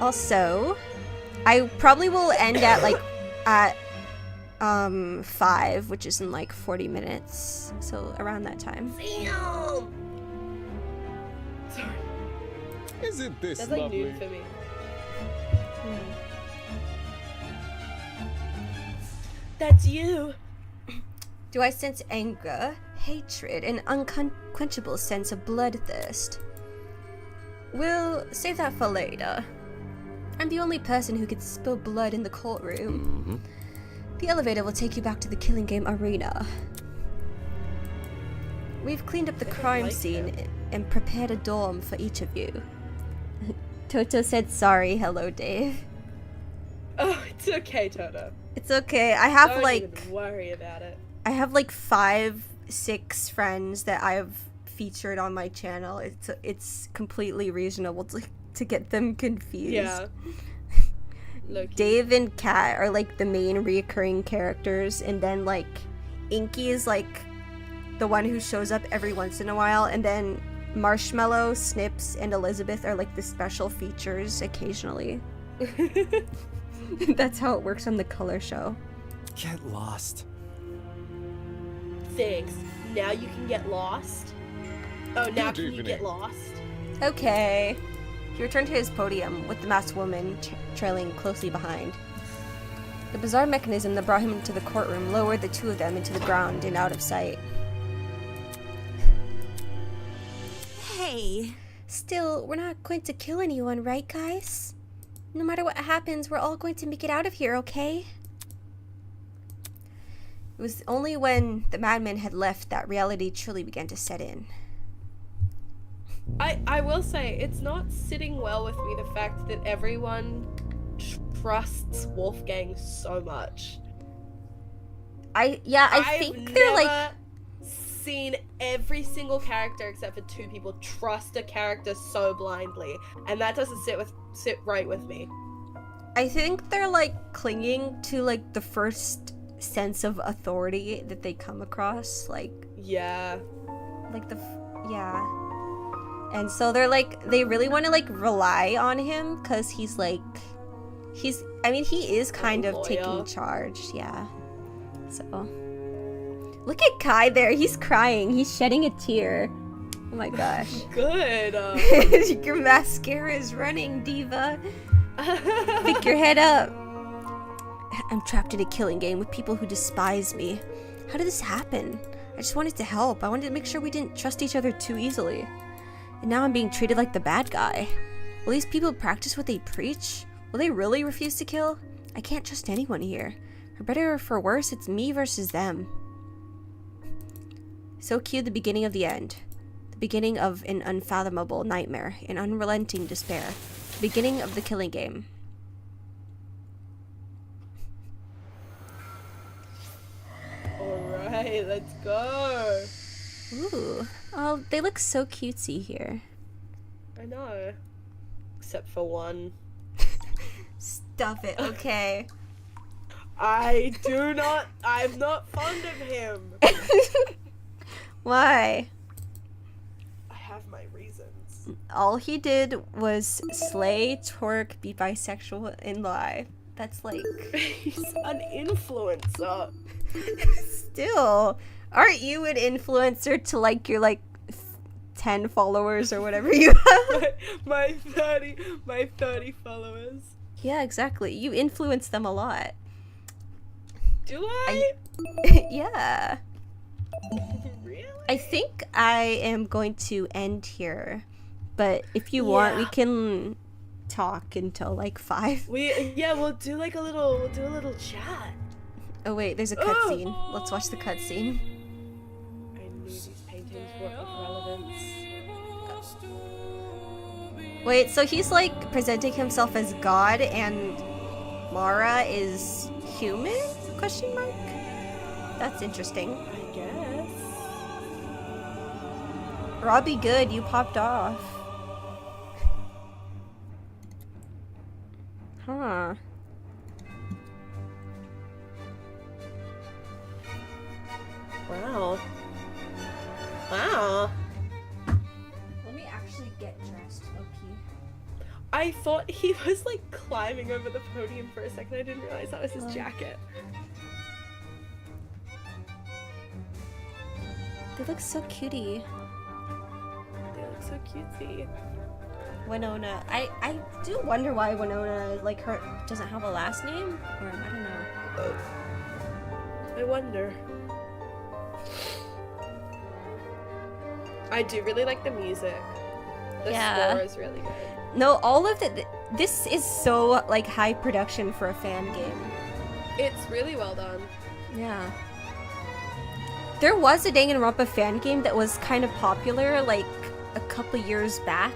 Also, I probably will end at like at 5, which is in like 40 minutes. So around that time. Sorry. Isn't this That's lovely? like noon for me. That's you. Do I sense anger, hatred, an unquenchable sense of bloodthirst? We'll save that for later. I'm the only person who could spill blood in the courtroom. The elevator will take you back to the Killing Game arena. We've cleaned up the crime scene and prepared a dorm for each of you. Toto said sorry. Hello, Dave. Oh, it's okay, Toto. It's okay. I have Don't like even worry about it. I have like 5 6 friends that I've featured on my channel, it's completely reasonable to get them confused. Yeah. Look. Dave and Kat are like the main reoccurring characters, and then like Inky is like the one who shows up every once in a while, and then Marshmallow, Snips, and Elizabeth are like the special features occasionally. That's how it works on the Color Show. Get lost. Thanks. Now you can get lost. Oh, now Good can you evening. get lost? Okay. He returned to his podium, with the masked woman trailing closely behind. The bizarre mechanism that brought him into the courtroom lowered the two of them into the ground and out of sight. Hey. Still, we're not going to kill anyone, right, guys? No matter what happens, we're all going to make it out of here, okay? It was only when the madman had left that reality truly began to set in. I will say, it's not sitting well with me the fact that everyone trusts Wolfgang so much. I think they're like... seen every single character except for 2 people trust a character so blindly, and that doesn't sit right with me. I think they're like clinging to like the first sense of authority that they come across, like yeah, yeah, and so they're like they really want to like rely on him because he is kind of taking charge, yeah. So look at Kai there, he's crying, he's shedding a tear. Oh my gosh. Good. Your mascara is running, Diva. Pick your head up. I'm trapped in a killing game with people who despise me. How did this happen? I just wanted to help. I wanted to make sure we didn't trust each other too easily. And now I'm being treated like the bad guy. Will these people practice what they preach? Will they really refuse to kill? I can't trust anyone here. For better or for worse, it's me versus them. So cue the beginning of the end. The beginning of an unfathomable nightmare, an unrelenting despair. The beginning of the killing game. Alright, let's go. Ooh. Oh, they look so cutesy here. I know. Except for one. Stuff it, okay. I'm not fond of him. Why? I have my reasons. All he did was slay, twerk, be bisexual, and lie. That's like... He's an influencer. Still, aren't you an influencer to like your like 10 followers or whatever you have? my 30 followers. Yeah, exactly. You influence them a lot. Do I? Yeah. Really? I think I am going to end here, but if you want, we can talk until like 5. We'll do like a little chat. Oh wait, there's a cutscene. Let's watch the cutscene. I knew these paintings were of relevance. Wait, so he's like presenting himself as God, and Mara is human? Question mark? That's interesting. I guess. Robbie Good, you popped off. Huh. Wow. Wow. Let me actually get dressed, Loki. I thought he was like climbing over the podium for a second. I didn't realize that was his jacket. They look so cutie. They look so cutesy. Winona. I do wonder why Winona, like, her doesn't have a last name, or I don't know. I wonder. I do really like the music. The score is really good. No, all of it. This is so like high production for a fan game. It's really well done. Yeah. There was a Danganronpa fan game that was kind of popular like a couple years back.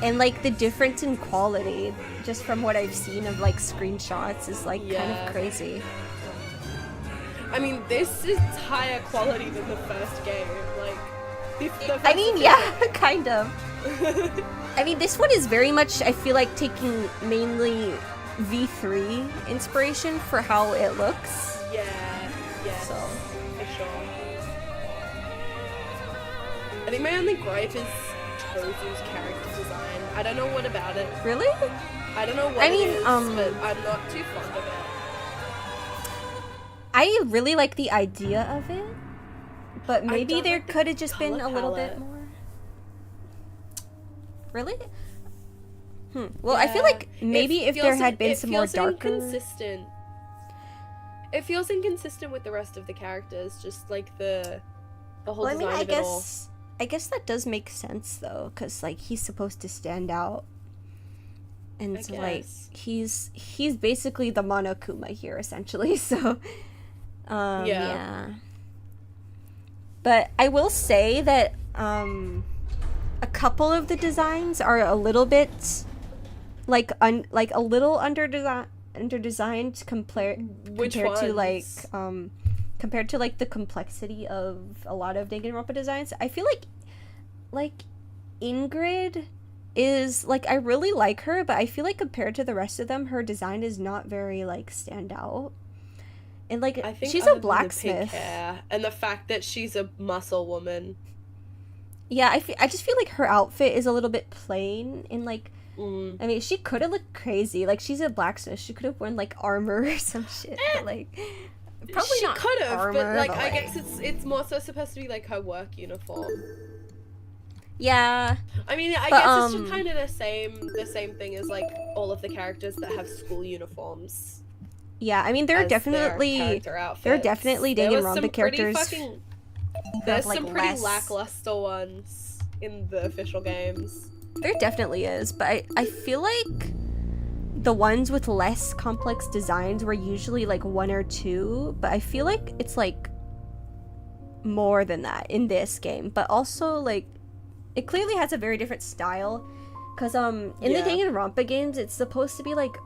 And like the difference in quality, just from what I've seen of like screenshots, is like kind of crazy. I mean, this is higher quality than the first game. Like, I mean, yeah, kind of. I mean, this one is very much, I feel like, taking mainly V3 inspiration for how it looks. Yeah, so for sure. I think my only gripe is Tozu's character design. I don't know what about it. Really? I don't know what it is, but I'm not too fond of it. I really like the idea of it, but maybe there like the could have just been a little bit palette. more. Really? Well, I feel like maybe if there had been some more darker. Inconsistent. It feels inconsistent with the rest of the characters, just like the whole Well, I mean, design of it all. I guess that does make sense though, because like he's supposed to stand out, and I so, like guess. he's basically the Monokuma here essentially. So, yeah. But I will say that a couple of the designs are a little bit like a little underdesigned compared to like compared to like the complexity of a lot of Danganronpa designs. I feel like Ingrid is like, I really like her, but I feel like compared to the rest of them, her design is not very like stand out. And like I think she's other a than the blacksmith. pink hair and the fact that she's a muscle woman. Yeah, I just feel like her outfit is a little bit plain and like I mean, she could have looked crazy. Like, she's a blacksmith. She could have worn like armor or some shit. But like probably She not could have, armor, but like but, I guess it's more so supposed to be like her work uniform. Yeah. I mean, I But, guess it's just kind of the same thing as like all of the characters that have school uniforms. Yeah, I mean there are as their definitely character there are outfits. definitely There was Danganronpa some pretty characters. fucking- who There's have, like, some pretty less- lackluster ones in the official games. There definitely is, but I feel like the ones with less complex designs were usually like one or two, but I feel like it's like more than that in this game. But also like it clearly has a very different style, because in Yeah. the Danganronpa games it's supposed to be like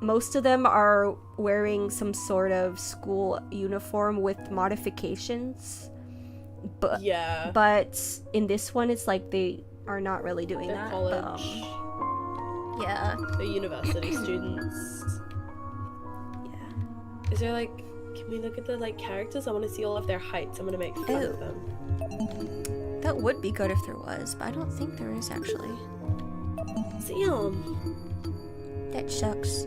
most of them are wearing some sort of school uniform with modifications. But Yeah. but in this one it's like they are not really doing They're that. college. But, yeah. The university students. Yeah. Is there like, can we look at the like characters? I want to see all of their heights. I'm gonna make fun of them. That would be good if there was, but I don't think there is actually. Damn. That sucks.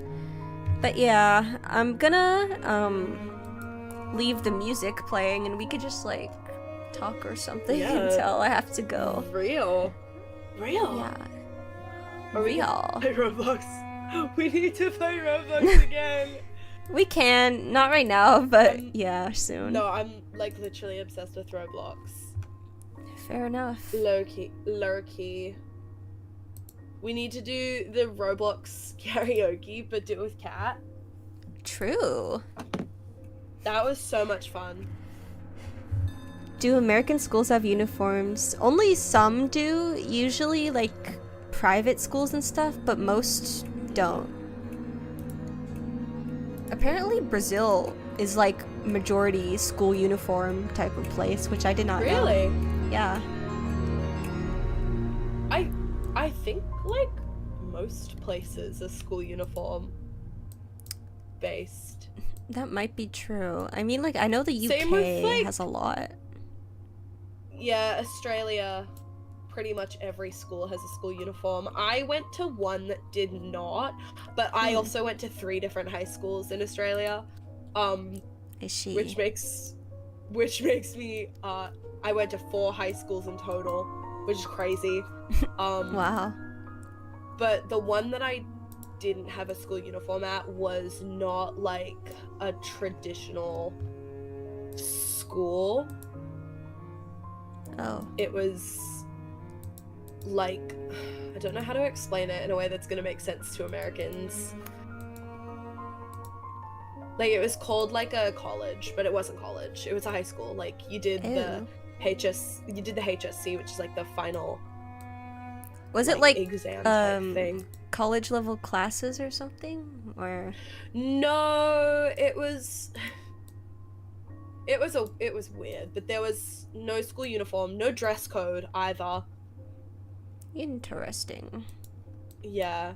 But yeah, I'm gonna leave the music playing and we could just like talk or something Yeah. until I have to go. Real. Yeah. Are we Real. play Roblox? We need to play Roblox again. We can, not right now, but yeah, soon. No, I'm like literally obsessed with Roblox. Fair enough. Low-key. We need to do the Roblox karaoke, but do it with Kat. True. That was so much fun. Do American schools have uniforms? Only some do, usually like private schools and stuff, but most don't. Apparently Brazil is like majority school uniform type of place, which I did not know. Really? Yeah. I think like most places are school uniform based. That might be true. I mean, like, I know the UK Same with, like- has a lot. Yeah, Australia, pretty much every school has a school uniform. I went to one that did not, but I also went to 3 different high schools in Australia. I see. Which makes me I went to 4 high schools in total, which is crazy. Wow. But the one that I didn't have a school uniform at was not like a traditional school. Oh. It was like, I don't know how to explain it in a way that's gonna make sense to Americans. Like, it was called like a college, but it wasn't college. It was a high school. Like, you did the HSC, which is like the final. Was it like exam type thing? College level classes or something? Or No, it was. It was weird, but there was no school uniform, no dress code either. Interesting. Yeah.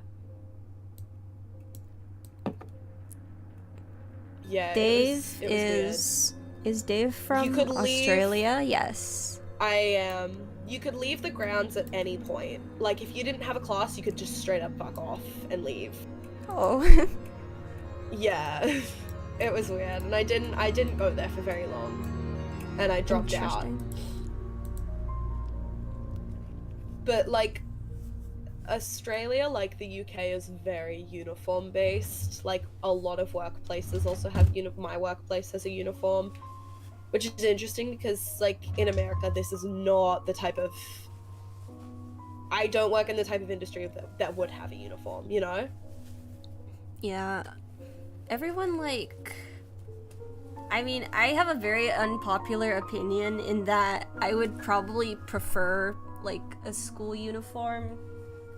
Yeah. Dave it was is Dave from You could leave- Australia? Yes. I am. You could leave the grounds at any point. Like, if you didn't have a class, you could just straight up fuck off and leave. Oh. Yeah. It was weird, and I didn't go there for very long, and I dropped out. But like, Australia, like the UK, is very uniform based. Like, a lot of workplaces also have my workplace has a uniform, which is interesting because like in America, this is not the type of. I don't work in the type of industry that would have a uniform, you know? Yeah. Everyone, like... I mean, I have a very unpopular opinion in that I would probably prefer, like, a school uniform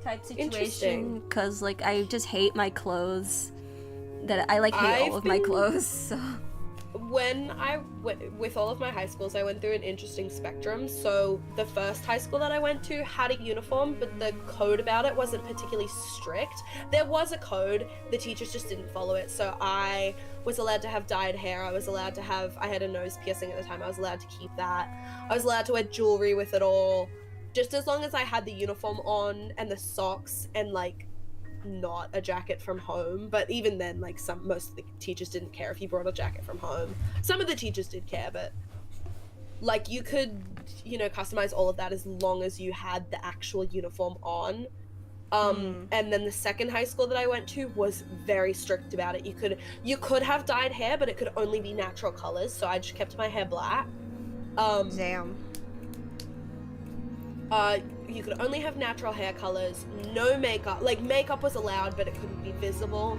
type situation. Because, like, I just hate my clothes. That I, like, hate all of my clothes, so... When with all of my high schools, I went through an interesting spectrum. So the first high school that I went to had a uniform, but the code about it wasn't particularly strict. There was a code, the teachers just didn't follow it. So I was allowed to have dyed hair. I had a nose piercing at the time. I was allowed to keep that. I was allowed to wear jewelry with it all, just as long as I had the uniform on and the socks and like not a jacket from home. But even then, like, most of the teachers didn't care if you brought a jacket from home. Some of the teachers did care, but like, you could, you know, customize all of that as long as you had the actual uniform on. And then the second high school that I went to was very strict about it. You could have dyed hair, but it could only be natural colors, so I just kept my hair black. Damn. You could only have natural hair colors, no makeup. Like, makeup was allowed, but it couldn't be visible.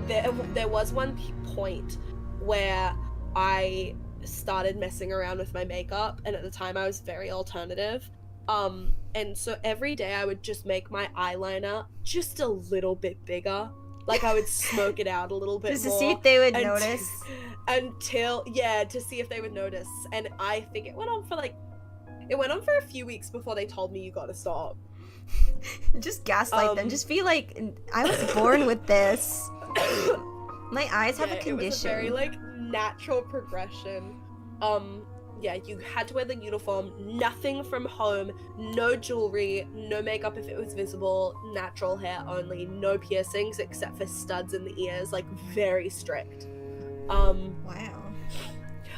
There was one point where I started messing around with my makeup, and at the time I was very alternative. And so every day I would just make my eyeliner just a little bit bigger. Like, I would smoke it out a little bit Just more. to see if they would notice. To see if they would notice. And I think it went on for a few weeks before they told me you gotta stop. Just gaslight them. Just be like, I was born with this. My eyes have a condition. It was a very, like, natural progression. Yeah, you had to wear the uniform, nothing from home, no jewelry, no makeup if it was visible, natural hair only, no piercings except for studs in the ears, like, very strict. Wow.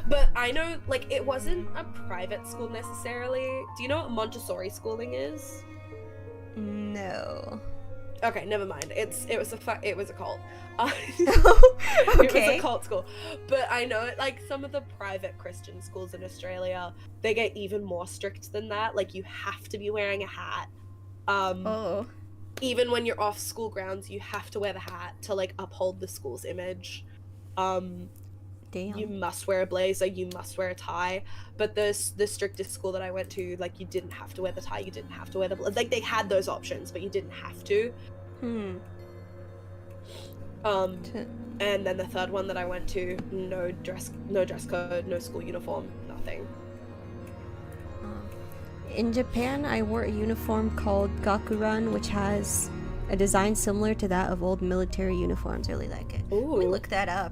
But I know, like, it wasn't a private school necessarily. Do you know what Montessori schooling is? No. Okay, never mind. It was a cult. Okay. It was a cult school. But I know, like, some of the private Christian schools in Australia, they get even more strict than that. Like, you have to be wearing a hat. Even when you're off school grounds, you have to wear the hat to, like, uphold the school's image. Damn. You must wear a blazer, you must wear a tie. But the strictest school that I went to, like, you didn't have to wear the tie, you didn't have to wear the like, they had those options, but you didn't have to. And then the third one that I went to, no dress code, no school uniform, nothing. In Japan, I wore a uniform called Gakuran, which has a design similar to that of old military uniforms. Really like it. Ooh. Let me look that up.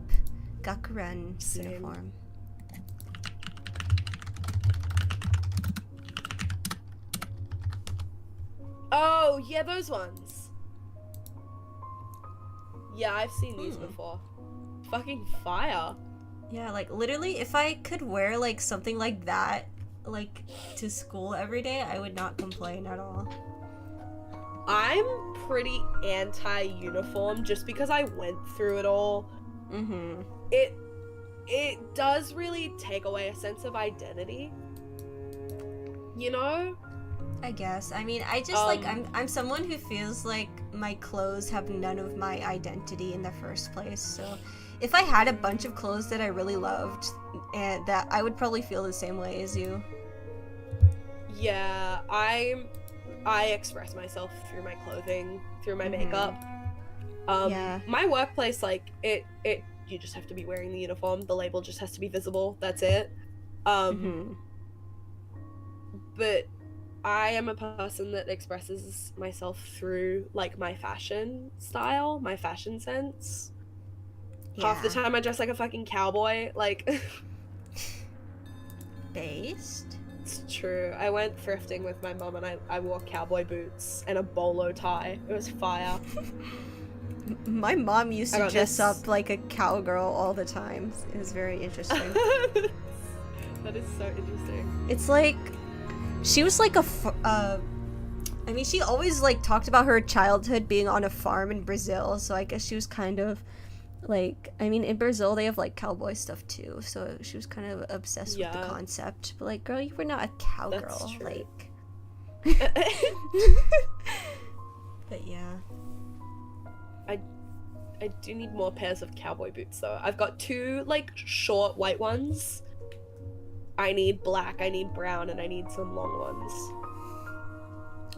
Gakuran uniform. Oh, yeah, those ones. Yeah, I've seen these before. Fucking fire. Yeah, like, literally, if I could wear, like, something like that, like, to school every day, I would not complain at all. I'm pretty anti-uniform just because I went through it all. It does really take away a sense of identity. You know? I guess. I mean, I just, like, I'm someone who feels like my clothes have none of my identity in the first place, so if I had a bunch of clothes that I really loved, and that I would probably feel the same way as you. Yeah, I express myself through my clothing, through my makeup. Yeah. My workplace, like, it you just have to be wearing the uniform. The label just has to be visible. That's it. But I am a person that expresses myself through like my fashion style, my fashion sense. Half the time I dress like a fucking cowboy, like Based? It's true. I went thrifting with my mom and I wore cowboy boots and a bolo tie. It was fire. My mom used I to got dress this- up like a cowgirl all the time. It was very interesting. That is so interesting. It's like she was like I mean, she always like talked about her childhood being on a farm in Brazil, so I guess she was kind of like, I mean, in Brazil they have like cowboy stuff too, so she was kind of obsessed with the Yeah. concept. But like, girl, you were not a cowgirl. true. Like, but yeah. I do need more pairs of cowboy boots though. I've got 2 like short white ones. I need black, I need brown, and I need some long ones.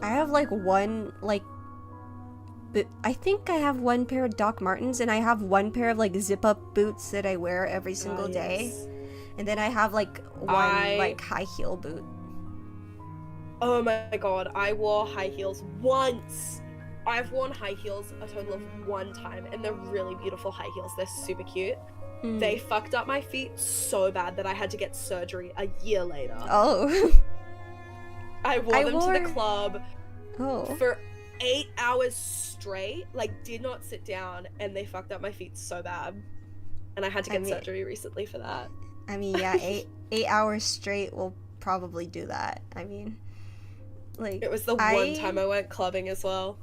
I have like one like I think I have one pair of Doc Martens, and I have one pair of like zip up boots that I wear every single day. yes. And then I have like one like high heel boot. Oh my god, I wore high heels once. I've worn high heels a total of 1 time, and they're really beautiful high heels. They're super cute. Mm. They fucked up my feet so bad that I had to get surgery a year later. Oh. I wore them to the club Oh. for 8 hours straight, like did not sit down, and they fucked up my feet so bad. And I had to I get mean- surgery recently for that. I mean, yeah, 8 hours straight will probably do that. I mean, like It was the one time I went clubbing as well.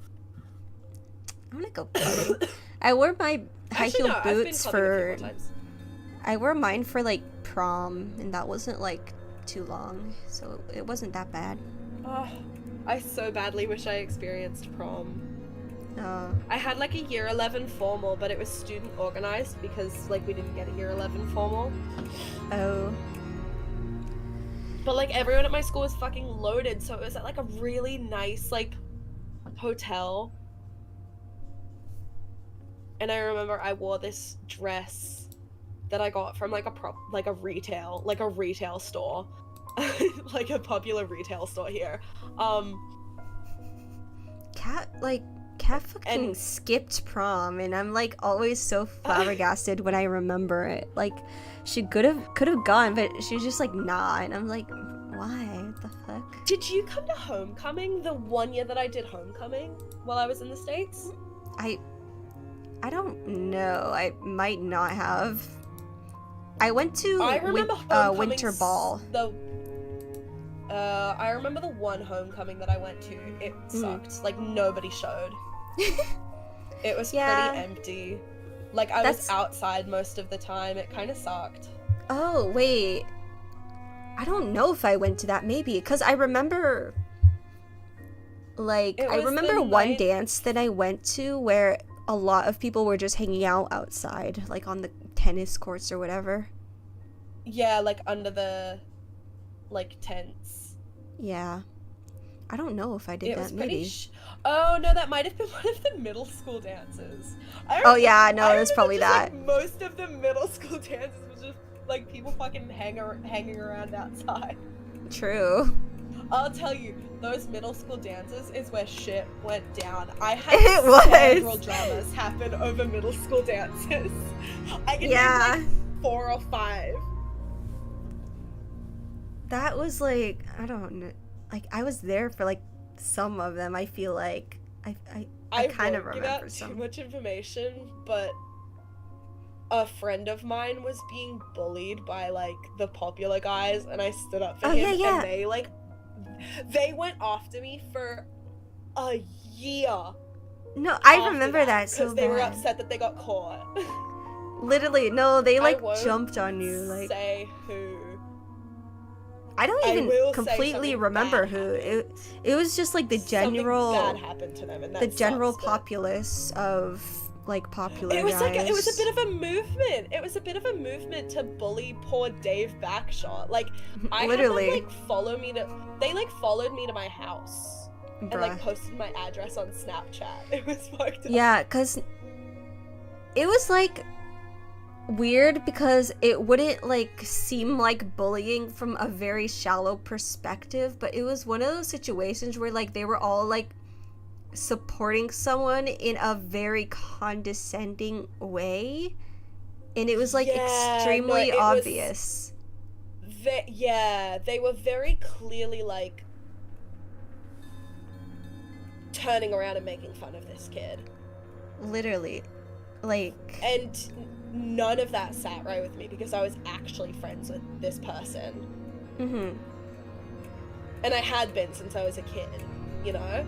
I want to go clubbing. I wore my high Actually, heel no, I've been boots clubbing a few more for. times. I wore mine for like prom, and that wasn't like too long, so it wasn't that bad. Oh, I so badly wish I experienced prom. I had like a year 11 formal, but it was student organized because like we didn't get a year 11 formal. Oh. But like everyone at my school was fucking loaded, so it was at like a really nice like hotel. And I remember I wore this dress that I got from like a retail store. Like a popular retail store here. Kat fucking skipped prom, and I'm like always so flabbergasted when I remember it. Like, she could have gone, but she was just like, nah, and I'm like, why? What the fuck? Did you come to homecoming the one year that I did homecoming while I was in the States? I don't know. I might not have. I went to I remember winter ball. I remember the one homecoming that I went to. It sucked. Like nobody showed. It was pretty empty. Like I was outside most of the time. It kind of sucked. Oh wait, I don't know if I went to that. Maybe because I remember. Like It I was the remember one night- dance that I went to where a lot of people were just hanging out outside, like on the tennis courts or whatever. Yeah, like under the like tents. Yeah. I don't know if I did It that. was pretty. Maybe. Oh no, that might have been one of the middle school dances. Oh, yeah, no, it was remember probably just, that. Like, most of the middle school dances was just like people fucking hanging around outside. True. I'll tell you, those middle school dances is where shit went down. I had It was. several dramas happen over middle school dances. I can Yeah. name like 4 or 5. That was like, I don't know. Like I was there for like some of them. I feel like I kind of won't give remember out some. too much information, but a friend of mine was being bullied by like the popular guys, and I stood up for Oh, him, yeah. and they went after me for a year. No, I after remember that so because they were bad. upset that they got caught. Literally, no, they like won't jumped on you. Like say who. I don't I even will say completely something remember bad who. It was just like the general Something bad happened to them, and the that general sucks, but- populace of like popular It was guys. like it was a bit of a movement. It was a bit of a movement to bully poor Dave Backshot. Like I Literally. had them, like followed me to my house and like Bruh. posted my address on Snapchat. It was fucked up. Yeah, cuz it was like weird because it wouldn't like seem like bullying from a very shallow perspective, but it was one of those situations where like they were all like supporting someone in a very condescending way, and it was like extremely obvious. Yeah, they were very clearly like turning around and making fun of this kid. Literally. Like, and none of that sat right with me because I was actually friends with this person. Mm-hmm. And I had been since I was a kid, you know?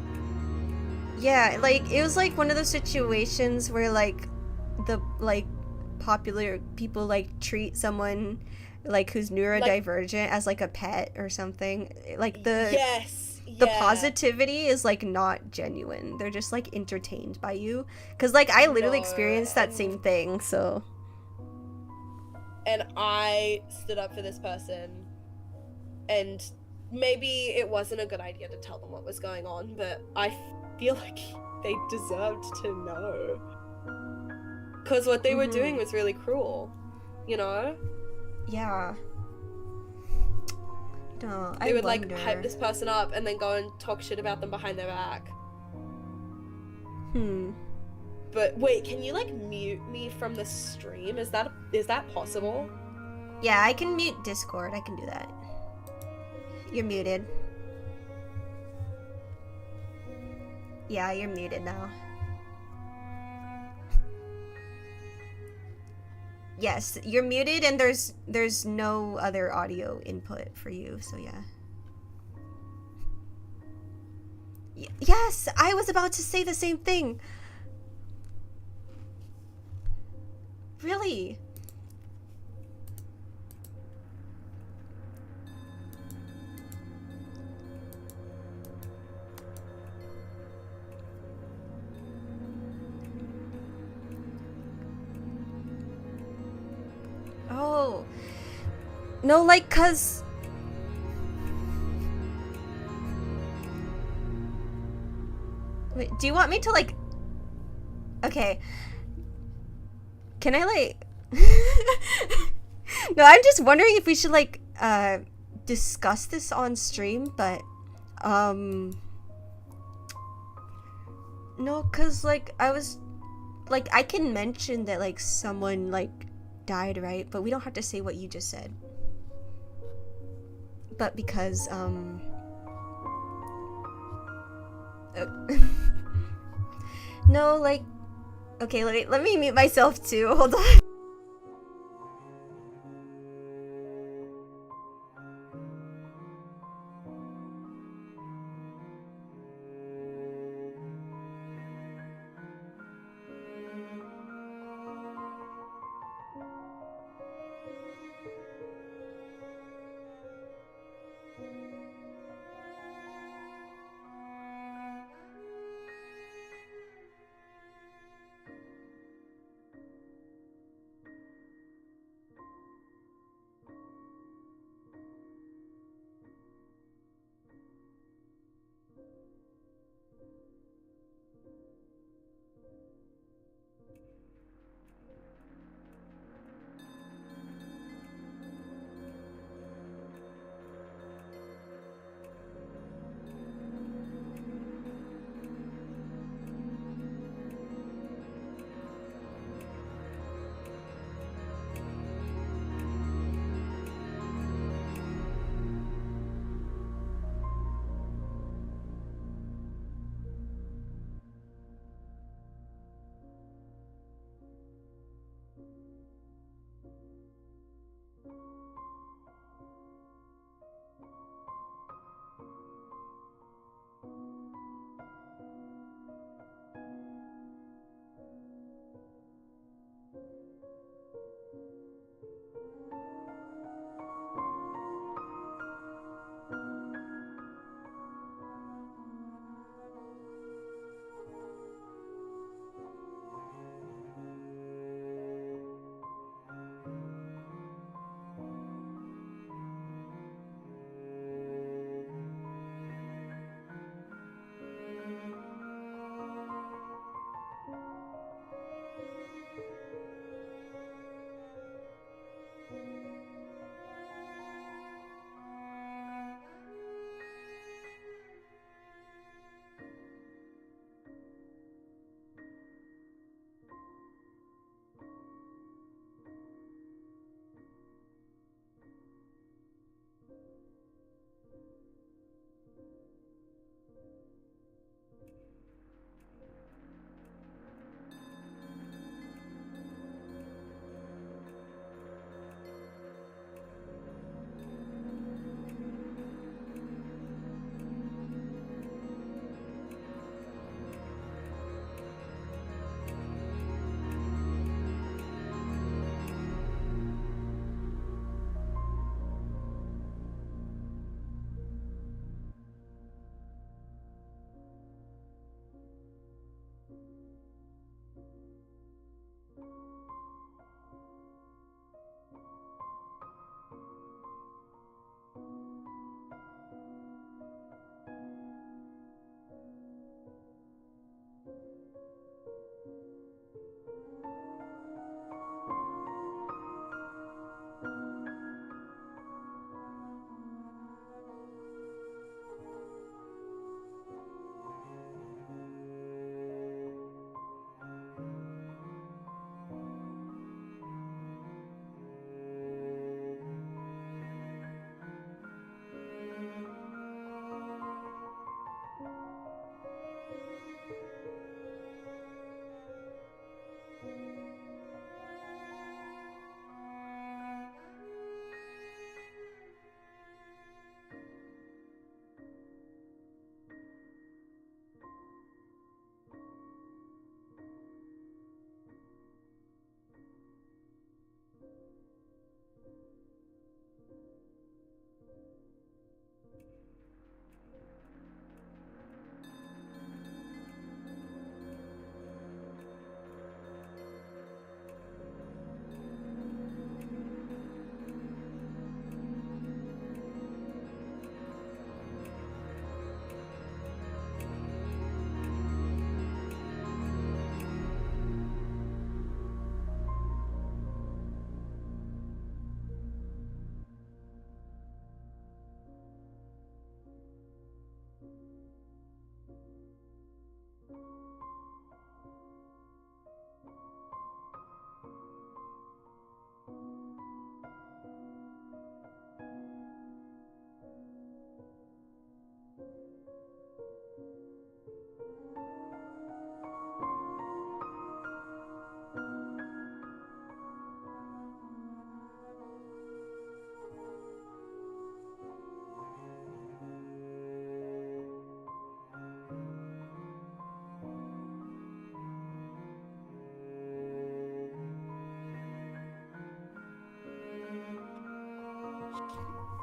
Yeah, like, it was like one of those situations where like the like popular people like treat someone like who's neurodivergent as like a pet or something. Like the the positivity is like not genuine. They're just like entertained by you. Cause like I literally experienced that same thing, so. And I stood up for this person, and maybe it wasn't a good idea to tell them what was going on, but I feel like they deserved to know. Cause what they were doing was really cruel, you know? Yeah. No, they would like hype this person up and then go and talk shit about them behind their back. But wait, can you like mute me from the stream? Is that possible? Yeah, I can mute Discord. I can do that. You're muted. Yeah, you're muted now. Yes, you're muted and there's no other audio input for you, so yeah. Yes, I was about to say the same thing. Really? Oh. No, like, cause... Wait, do you want me to, like... Okay. Can I, like... No, I'm just wondering if we should, like, discuss this on stream, but, no, cause, like, I was... Like, I can mention that, like, someone, like, died, right? But we don't have to say what you just said. But because, no, like, okay, let me mute myself too. Hold on.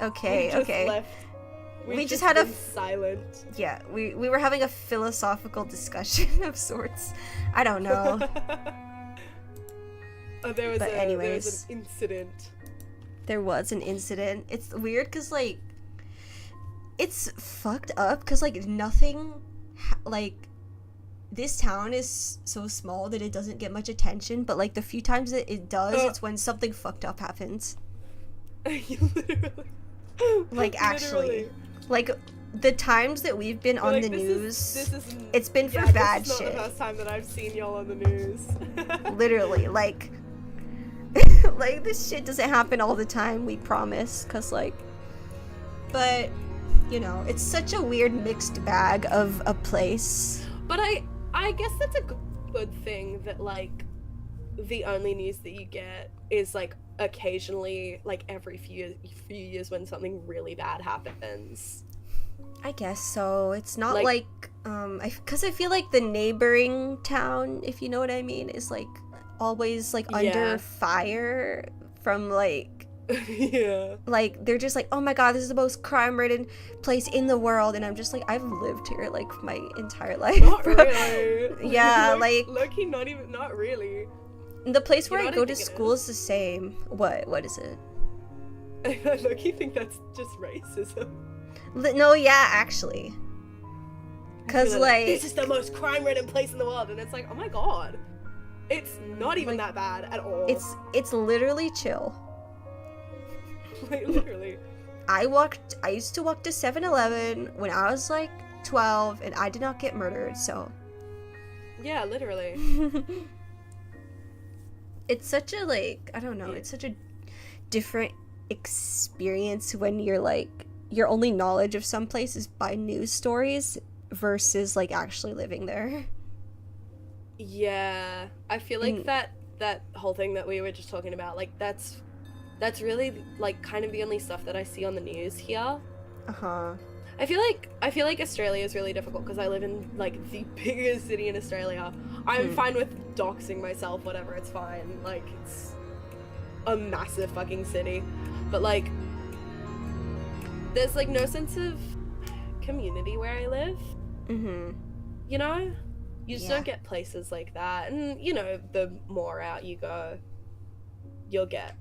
Okay, We just okay. left. We We've just had a been silent. Yeah, we were having a philosophical discussion of sorts. I don't know. There was But an anyways. incident. There was an incident. It's weird because, like, it's fucked up because, like, nothing, like, this town is so small that it doesn't get much attention, but, like, the few times that it does, it's when something fucked up happens. Like, actually. Literally. Like, the times that we've been on Like, the this news, is it's been for yeah, bad this is not shit. the first time that I've seen y'all on the news. Literally, like, like, this shit doesn't happen all the time, we promise, because, like, but, you know, it's such a weird mixed bag of a place. But I guess that's a good thing that, like, the only news that you get is, like, occasionally, like, every few years when something really bad happens. I guess so. It's not Like- because I feel like the neighboring town, if you know what I mean, is, like, always, like, under Yeah. fire from, like, Yeah. like, they're just like, oh my god, this is the most crime-ridden place in the world, and I'm just like, I've lived here, like, my entire life. Not bro. really. Yeah, Low-key, like, not really. the place where You know I what go I to think it school is the same. What is it? I low-key think that's just racism. No, yeah, actually. Because, They're like, this is the most crime-ridden place in the world, and it's like, oh my god, it's not even that bad at all. it's literally chill. Like, literally. I used to walk to 7-Eleven when I was, like, 12, and I did not get murdered, so. Yeah, literally. It's such a, like, I don't know, it's such a different experience when you're, like, your only knowledge of some place is by news stories versus, like, actually living there. Yeah, I feel like that whole thing that we were just talking about, like, that's really, like, kind of the only stuff that I see on the news here. Uh-huh. I feel like Australia is really difficult because I live in, like, the biggest city in Australia. I'm fine with doxing myself, whatever, it's fine. Like, it's a massive fucking city. But, like, there's, like, no sense of community where I live. Mm-hmm. You know? You just Yeah. don't get places like that. And, you know, the more out you go, you'll get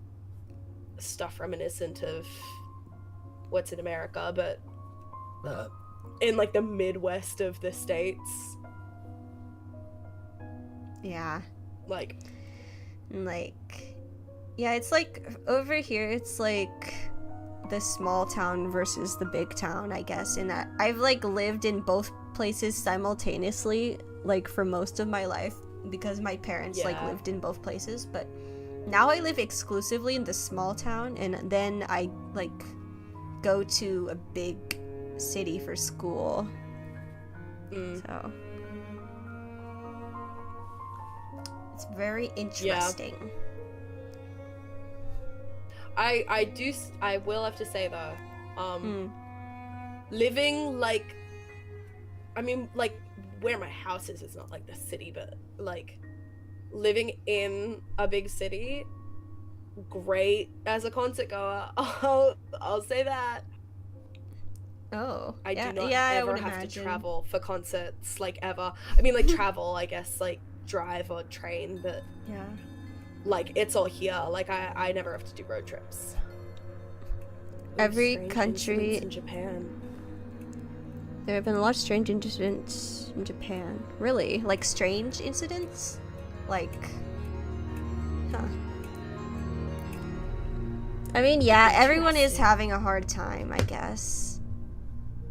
stuff reminiscent of what's in America, but in, like, the Midwest of the States. Yeah. Like, yeah, it's like over here it's like the small town versus the big town, I guess, and I've, like, lived in both places simultaneously, like, for most of my life because my parents like Yeah. lived in both places, but now I live exclusively in the small town, and then I, like, go to a big city for school. So it's very interesting. I will have to say though, living, like, I mean, like, where my house is, it's not like the city, but, like, living in a big city, great as a concert goer. I'll say that. Oh, I yeah, do not yeah, I ever would have imagine. to travel for concerts, like, ever. I mean, like, travel, I guess, like, drive or train, but Yeah. like, it's all here. Like, I never have to do road trips. Every Strange country incidents in Japan. There have been a lot of strange incidents in Japan. Really? Like, strange incidents? Like, huh. I mean, yeah, everyone is having a hard time, I guess.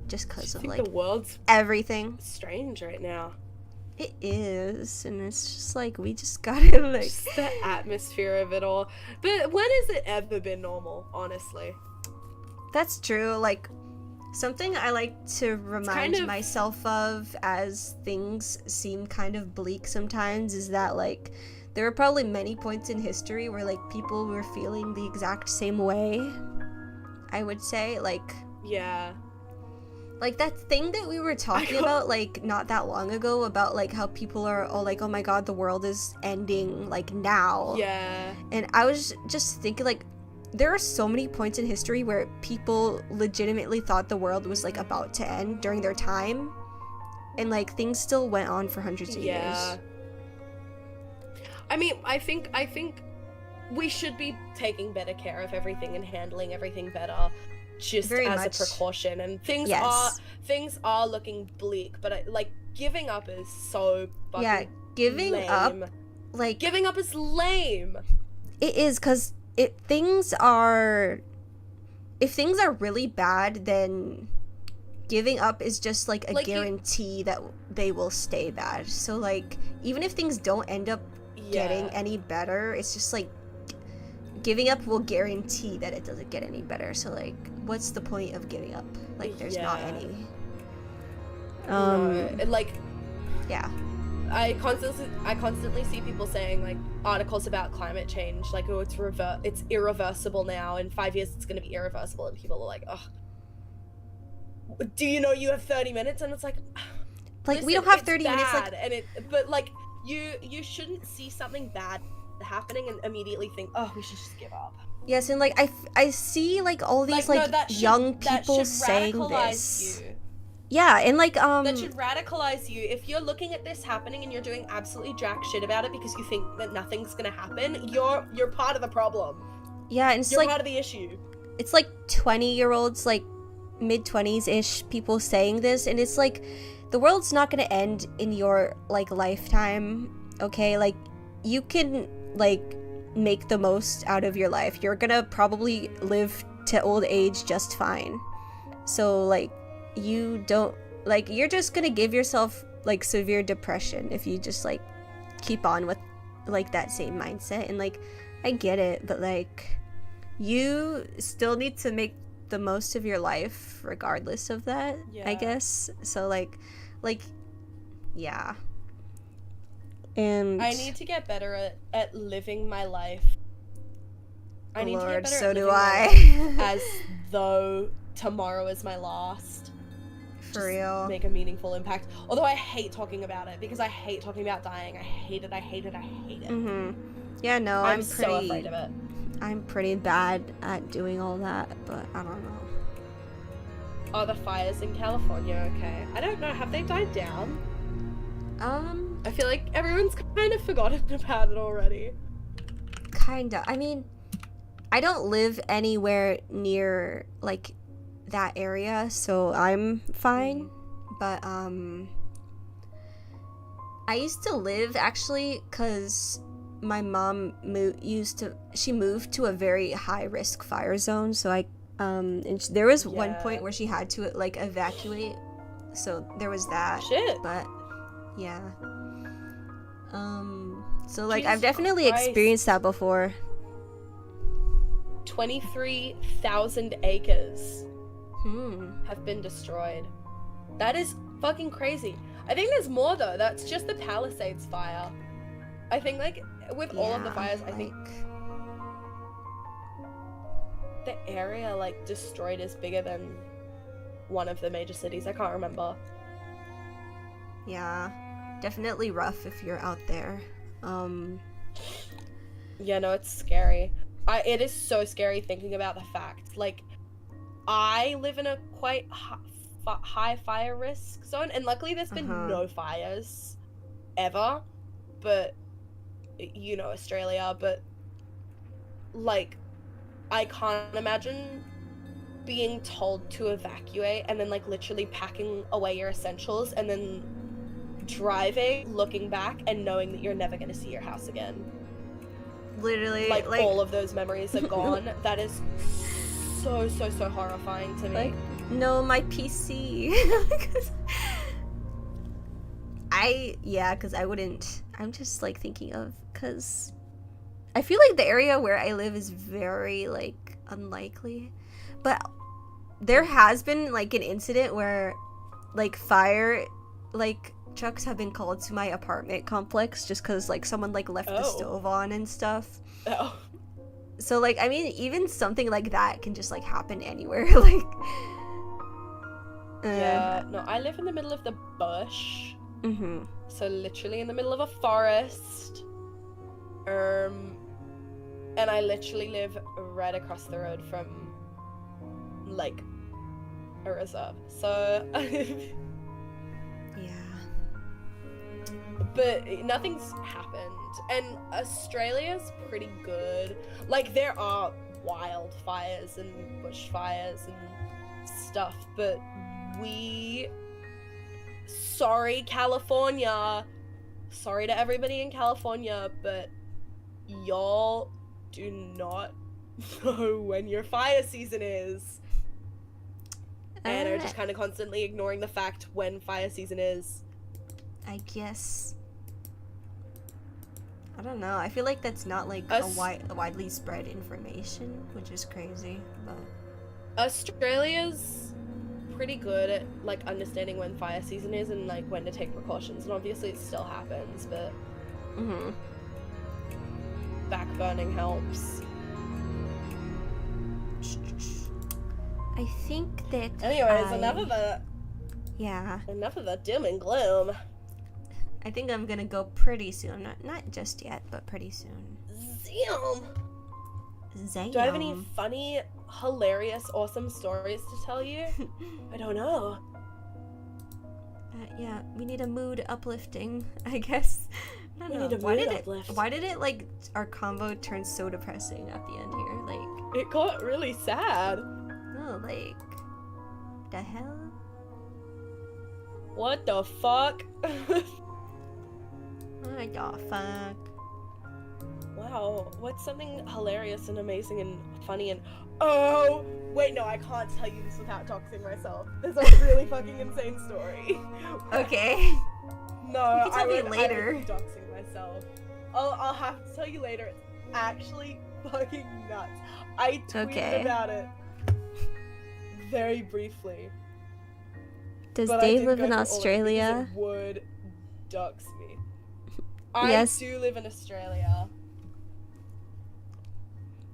Just because of, I think like, the world's everything. strange right now. It is, and it's just like, we just gotta, like... Just the atmosphere of it all. But when has it ever been normal, honestly? That's true. Like, something I like to remind kind of- myself of as things seem kind of bleak sometimes is that, like, there were probably many points in history where, like, people were feeling the exact same way, I would say. Like, Yeah. like that thing that we were talking about, like, not that long ago, about, like, how people are all like, oh my god, the world is ending, like, now. Yeah. And I was just thinking, like, there are so many points in history where people legitimately thought the world was like about to end during their time, and like things still went on for hundreds of years. I mean, I think we should be taking better care of everything and handling everything better, just Very as much. a precaution. And things are looking bleak, but like giving up is so fucking Yeah, giving lame. up, like Giving up is lame. it is, because if things are really bad, then giving up is just like a Like, guarantee that they will stay bad. So like even if things don't end up getting any better, it's just like giving up will guarantee that it doesn't get any better. So like what's the point of giving up? Like there's not any. Like, yeah. I constantly see people saying like articles about climate change, like, oh, it's irreversible now. In 5 years, it's gonna be irreversible, and people are like, oh, do you know you have 30 minutes? And it's like, Like, we listen, don't have it's 30 minutes, like- bad, and but like you shouldn't see something bad happening and immediately think, oh, we should just give up. Yes, and like I see like all these no, like that should- young that people should saying radicalize this. you. Yeah, and like That should radicalize you. If you're looking at this happening and you're doing absolutely jack shit about it because you think that nothing's gonna happen, you're part of the problem. yeah, and it's You're like part of the issue. it's like 20-year-olds, like mid-20s ish people saying this, and it's like the world's not gonna end in your like lifetime, okay? Like you can like make the most out of your life. You're gonna probably live to old age just fine. So like you don't, like, you're just gonna give yourself like severe depression if you just like keep on with like that same mindset. And like I get it, but like you still need to make the most of your life regardless of that, I guess. So like yeah. And I need to get better at living my life. I need to Lord, get better so at do living my I. life as though tomorrow is my last. For real. Make a meaningful impact. Although I hate talking about it because I hate talking about dying. I hate it. Yeah, no, I'm I'm so pretty afraid of it. I'm pretty bad at doing all that, but I don't know. Oh, the fires in California, okay. I don't know, have they died down? I feel like everyone's kind of forgotten about it already. Kinda. I mean, I don't live anywhere near like that area, so I'm fine. But I used to live actually cuz my mom moved to a very high risk fire zone, so I and there was one point where she had to like evacuate, so there was that. Shit. But yeah. So like I've Jesus definitely Christ. experienced that before. 23,000 acres have been destroyed. That is fucking crazy. I think there's more though. That's just the Palisades fire. I think like with all of the fires, I think the area like destroyed is bigger than one of the major cities. I can't remember. Yeah. Definitely rough if you're out there. Yeah, no, it's scary. It is so scary thinking about the fact. Like, I live in a quite high fire risk zone, and luckily there's been no fires ever. But, you know, Australia, but, like, I can't imagine being told to evacuate and then, like, literally packing away your essentials and then driving, looking back, and knowing that you're never going to see your house again. Literally, like like all of those memories are gone. That is so horrifying to me. Like, no, my PC. Because I wouldn't. I'm just like thinking of, because I feel like the area where I live is very like unlikely, but there has been like an incident where like fire like trucks have been called to my apartment complex just because like someone like left the stove on and stuff. So like, I mean, even something like that can just like happen anywhere. Like yeah, no, I live in the middle of the bush. So literally in the middle of a forest. and I literally live right across the road from like a reserve. So Yeah. but nothing's happened, and Australia's pretty good. Like, there are wildfires and bushfires and stuff, but sorry California, sorry to everybody in California, but y'all do not know when your fire season is, and are just kind of constantly ignoring the fact when fire season is. I guess. I don't know. I feel like that's not like a widely spread information, which is crazy. But Australia's pretty good at like understanding when fire season is and like when to take precautions, and obviously it still happens, but backburning helps. I think that. Anyways, enough of the doom and gloom. I think I'm gonna go pretty soon. Not just yet, but pretty soon. Do I have any funny, hilarious, awesome stories to tell you? I don't know. Yeah, we need a mood uplifting, I guess. I don't know. Need a mood uplift. Why did it like our combo turn so depressing at the end here? Like, it got really sad. No, like, the hell? What the fuck? What the fuck? Wow, what's something hilarious and amazing and funny and oh wait, no, I can't tell you this without doxing myself. There's a really fucking insane story. Okay. No, You can tell me I would later. be doxing myself. I'll have to tell you later. It's actually fucking nuts. I tweeted about it very briefly. Does but I Dave didn't live go in through all of it because Australia? it would dox me. Yes. I do live in Australia.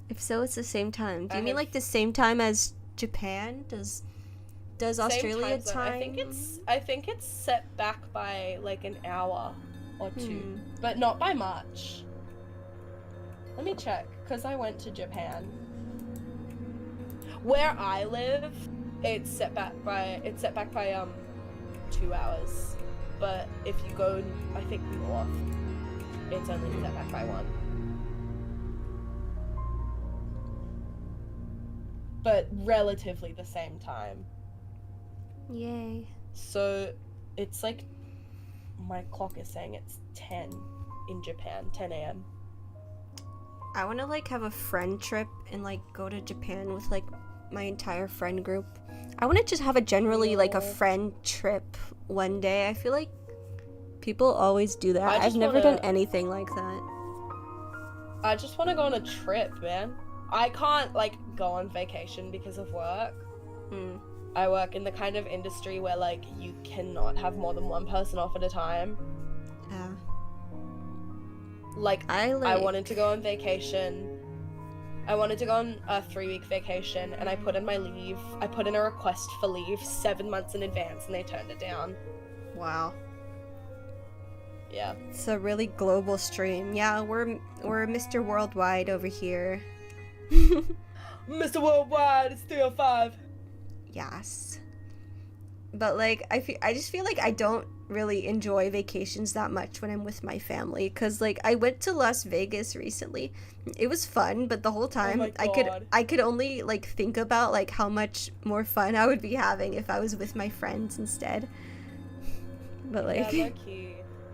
If so, it's the same time. Do you I mean have- like the same time as Japan? Does Same Australia zone. time? I think it's set back by like an hour or two, Hmm. but not by much. Let me check, cause I went to Japan. Where I live, it's set back by 2 hours, but if you go, I think north, it's only set back by 1. But relatively the same time. Yay. So it's like my clock is saying it's 10 in Japan, 10 a.m. I want to like have a friend trip and like go to Japan with like my entire friend group. I want to just have a generally like a friend trip one day. I feel like people always do that. I I've just never wanna- done anything like that. I just want to go on a trip, man. I can't like go on vacation because of work. I work in the kind of industry where like you cannot have more than one person off at a time. Yeah. Like I wanted to go on vacation. I wanted to go on a 3-week vacation, and I put in my leave. I put in a request for leave 7 months in advance, and they turned it down. Wow. Yeah. It's a really global stream. Yeah, we're Mr. Worldwide over here. Mr. Worldwide, it's 305. Yes. But like I just feel like I don't really enjoy vacations that much when I'm with my family, cuz like I went to Las Vegas recently. It was fun, but the whole time my I God. could only like think about like how much more fun I would be having if I was with my friends instead. But like Yeah, low-key.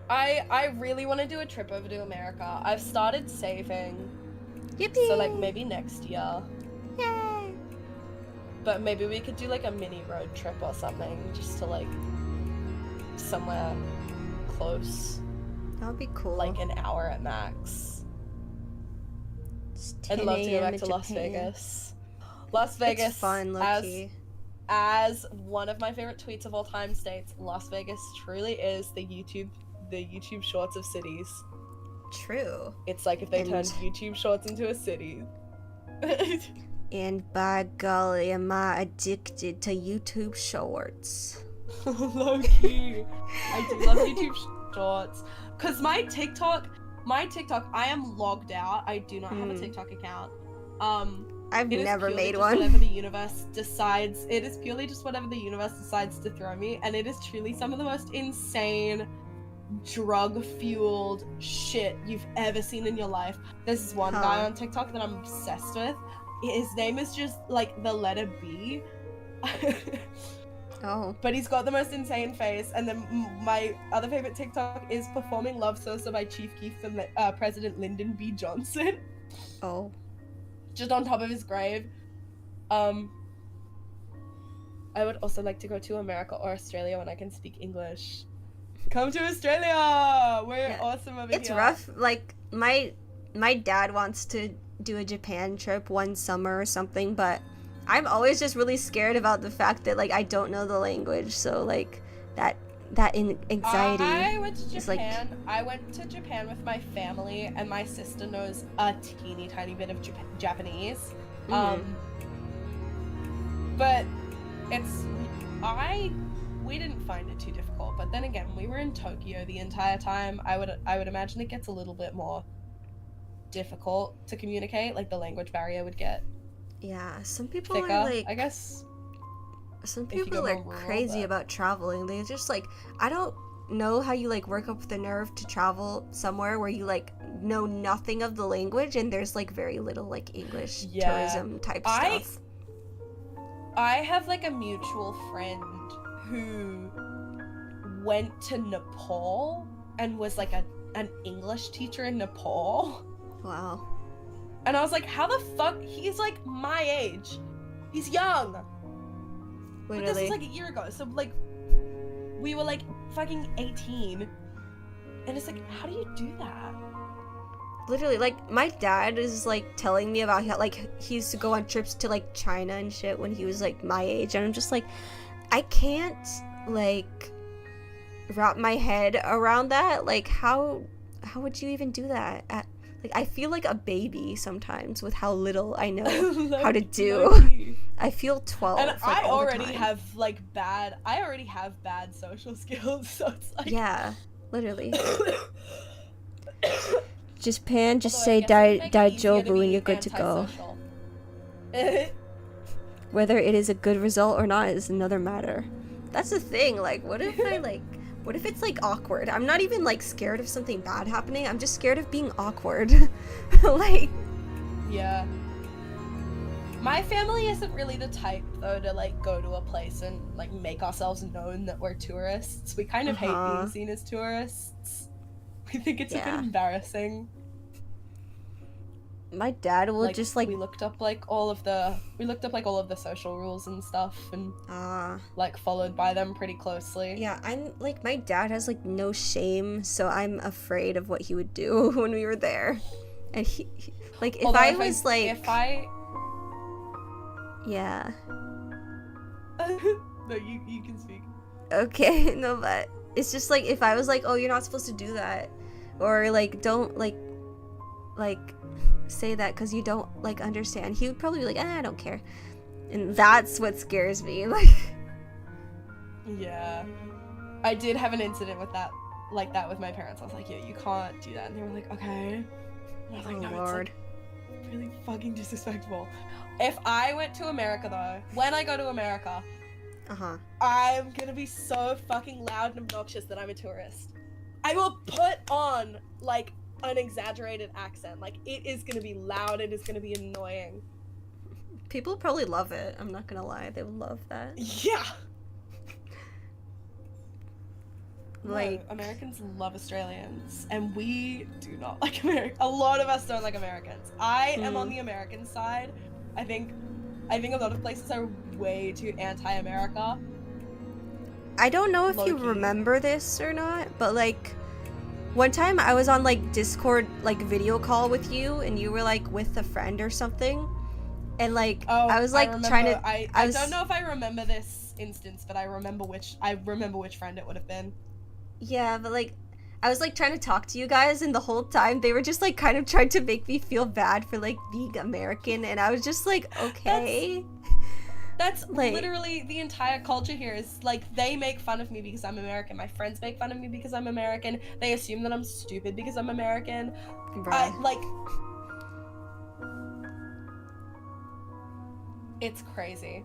I really want to do a trip over to America. I've started saving. Yippee! So like maybe next year. Yay! But maybe we could do like a mini road trip or something, just to like somewhere close. That would be cool. Like an hour at max. It's I'd 10 love to go a.m. back to in Las Japan. Vegas. Las Vegas, It's fun, low-key. as one of my favorite tweets of all time states, Las Vegas truly is the YouTube Shorts of cities. True. It's like if they And- turned YouTube Shorts into a city. And by golly, am I addicted to YouTube Shorts. Low key. I do love YouTube Shorts. Cause my TikTok my TikTok, I am logged out. I do not have a TikTok account. I've It is never purely made just one. Whatever the universe decides. It is purely just whatever the universe decides to throw me, and it is truly some of the most insane, drug-fueled shit you've ever seen in your life. There's this one guy on TikTok that I'm obsessed with. His name is just like the letter B. Oh. But he's got the most insane face. And then my other favorite TikTok is performing Love Sosa by Chief Keef for President Lyndon B. Johnson. Oh. Just on top of his grave. I would also like to go to America or Australia when I can speak English. Come to Australia! We're awesome over here. It's rough. Like, my dad wants to do a Japan trip one summer or something, but I'm always just really scared about the fact that, like, I don't know the language, so, like, that anxiety I went to is, like... Japan. I went to Japan with my family, and my sister knows a teeny tiny bit of Japanese. But we didn't find it too difficult. But then again, we were in Tokyo the entire time. I would imagine it gets a little bit more difficult to communicate. Like the language barrier would get some people thicker, are like, I guess. Some if you people go are more rural, crazy but- about traveling. They just like, I don't know how you like work up the nerve to travel somewhere where you like know nothing of the language and there's like very little like English tourism type stuff. I have like a mutual friend who went to Nepal and was like an English teacher in Nepal. Wow. And I was like, how the fuck? He's like my age. He's young. But this Literally. was like a year ago. So like, we were like fucking 18. And it's like, how do you do that? Literally, like, my dad is, like, telling me about how, like, he used to go on trips to, like, China and shit when he was, like, my age, and I'm just like, I can't, like, wrap my head around that. Like, how would you even do that? Like, I feel like a baby sometimes with how little I know how to do. I feel 12, And like, I all the already time. have, like, bad social skills, so it's like... Yeah, literally. Japan, just Although I say guess it would make it easier to Daijobu and be you're good to go. antisocial. Whether it is a good result or not is another matter. That's the thing, like, what if what if it's, like, awkward? I'm not even, like, scared of something bad happening, I'm just scared of being awkward. Like... Yeah. My family isn't really the type, though, to, like, go to a place and, like, make ourselves known that we're tourists. We kind of hate being seen as tourists. We think it's a bit embarrassing. My dad will just, like... We looked up, like, all of the social rules and stuff, and, like, followed by them pretty closely. Yeah, I'm, like, my dad has, like, no shame, so I'm afraid of what he would do when we were there. And he like, if Although I was, like... If I... Yeah. No, you can speak. Okay, no, but it's just, like, if I was like, oh, you're not supposed to do that, or, like, don't, like, say that because you don't, like, understand, he would probably be like, I don't care. And that's what scares me, like... Yeah. I did have an incident with that, like that with my parents. I was like, yeah, you can't do that. And they were like, okay. And I was like, no, Lord. it's, like, really fucking disrespectful. If I went to America, though, when I go to America, I'm gonna be so fucking loud and obnoxious that I'm a tourist. I will put on, like, an exaggerated accent. Like, it is gonna be loud, it is gonna be annoying. People probably love it, I'm not gonna lie, they would love that. Yeah! Like, no, Americans love Australians, and we do not like Americans. A lot of us don't like Americans. I am on the American side. I think a lot of places are way too anti-America. I don't know if you remember this or not, but, like, one time I was on, like, Discord, like, video call with you, and you were, like, with a friend or something, and, like, I was, like, trying to... I don't know if I remember this instance, but I remember which friend it would have been. Yeah, but, like, I was, like, trying to talk to you guys, and the whole time they were just, like, kind of trying to make me feel bad for, like, being American, and I was just like, okay. That's Like- literally the entire culture here. Is like they make fun of me because I'm American. My friends make fun of me because I'm American. They assume that I'm stupid because I'm American. It's crazy.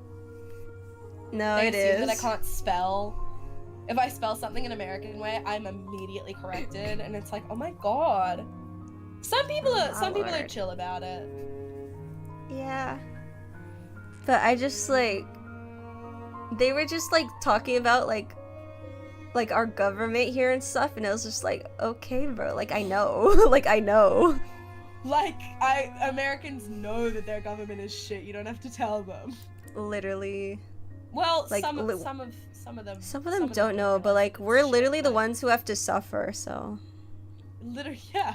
No, They it assume is. that I can't spell. If I spell something an American way, I'm immediately corrected, and it's like, oh my god. Some people are chill about it. Yeah. But I just like they were just like talking about like our government here and stuff, and I was just like, okay, bro, like I know. like I know. Like Americans know that their government is shit. You don't have to tell them. Literally. Well, Like, some of them. Some of them don't know, but like we're literally the ones who have to suffer, so Literally, yeah.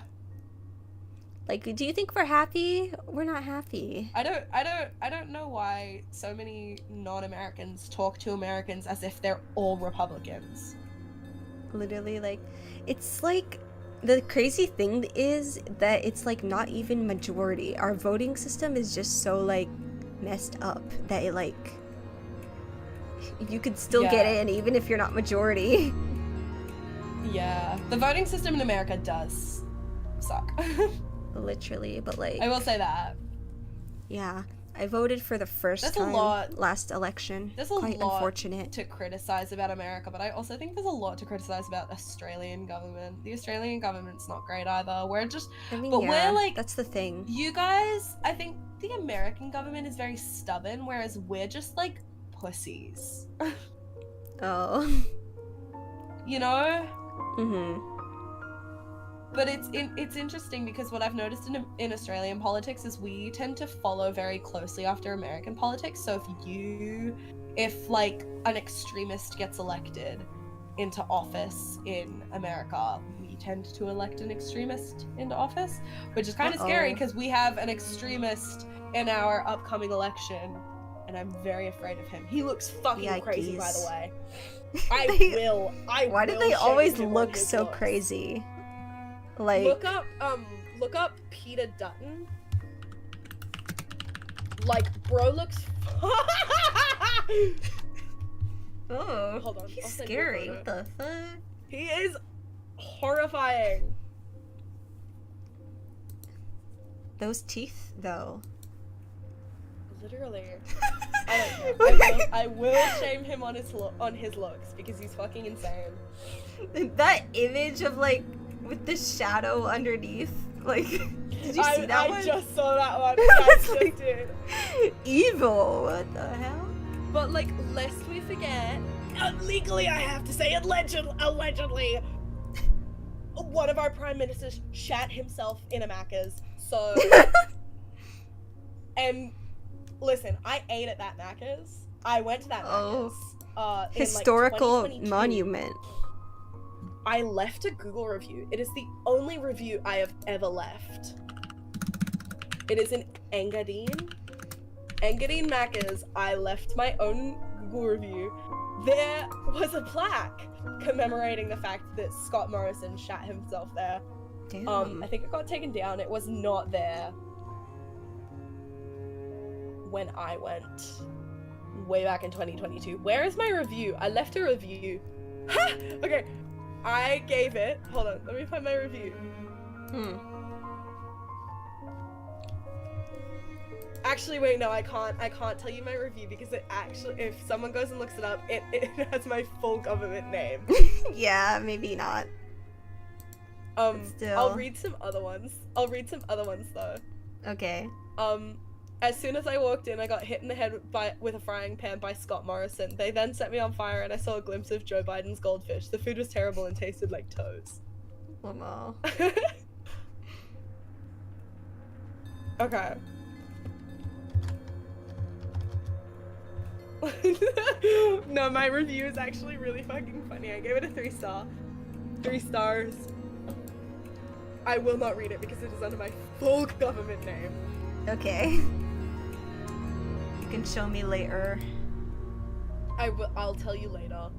like do you think we're happy? We're not happy. I don't know why so many non-Americans talk to Americans as if they're all Republicans. Literally, like it's like the crazy thing is that it's like not even majority. Our voting system is just so like messed up that it like you could still get in even if you're not majority. Yeah, the voting system in America does suck. Literally, but like I will say that. Yeah, I voted for the first That's a time lot. last election. There's a Quite lot unfortunate. to criticize about America, but I also think there's a lot to criticize about Australian government. The Australian government's not great either. We're just, I mean, but yeah, we're like, that's the thing. you guys, I think the American government is very stubborn, whereas we're just like pussies. Oh. You know? Mm-hmm. But it's interesting because what I've noticed in Australian politics is we tend to follow very closely after American politics. So if like an extremist gets elected into office in America, we tend to elect an extremist into office, which is kind of scary because we have an extremist in our upcoming election, and I'm very afraid of him. He looks fucking crazy, by the way. Why do they always look so crazy? Like look up Peter Dutton. Like, bro looks. Oh, hold on. he's I'll send you a scary. photo. What the fuck? He is horrifying. Those teeth, though. Literally. I don't care. I will shame him on his looks because he's fucking insane. That image of like with the shadow underneath, like, did you see that one? I just saw that one. I just did. Evil. What the hell? But like, lest we forget, legally I have to say, allegedly, one of our prime ministers shat himself in a Macca's. So, and listen, I ate at that Macca's. I went to that Macca's. Historical in, like, 2022. monument. I left a Google review. It is the only review I have ever left. It is in Engadine. Engadine Macca's. I left my own Google review. There was a plaque commemorating the fact that Scott Morrison shat himself there. Damn. I think it got taken down. It was not there when I went way back in 2022. Where is my review? I left a review. Ha! Okay. I gave it. Hold on, let me find my review. Actually, wait, no, I can't tell you my review because it actually, if someone goes and looks it up, it has my full government name. Yeah, maybe not. Still. I'll read some other ones. Though. Okay. As soon as I walked in, I got hit in the head with a frying pan by Scott Morrison. They then set me on fire, and I saw a glimpse of Joe Biden's goldfish. The food was terrible and tasted like toes. Wow. Okay. No, my review is actually really fucking funny. I gave it a 3 star. 3 stars. I will not read it because it is under my full government name. Okay. You can show me later. I'll tell you later.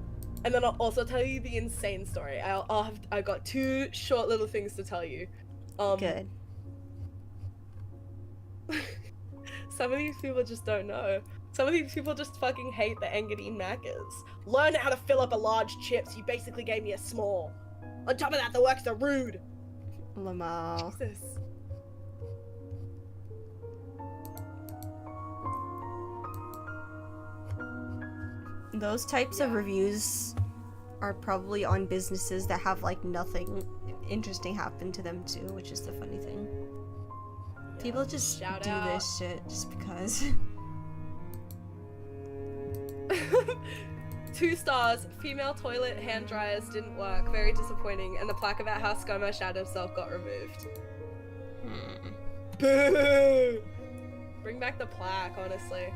And then I'll also tell you the insane story. I've got 2 short little things to tell you. Good. Some of these people just don't know. Some of these people just fucking hate the Engadine Macas. Learn how to fill up a large chips. You basically gave me a small. On top of that, the works are rude. Lamau. Jesus. Those types of reviews are probably on businesses that have like nothing interesting happen to them too, which is the funny thing. People just Shout do out. this shit just because. 2 stars. Female toilet hand dryers didn't work. Very disappointing. And the plaque about how ScoMo shat himself got removed. Boo! Bring back the plaque, honestly.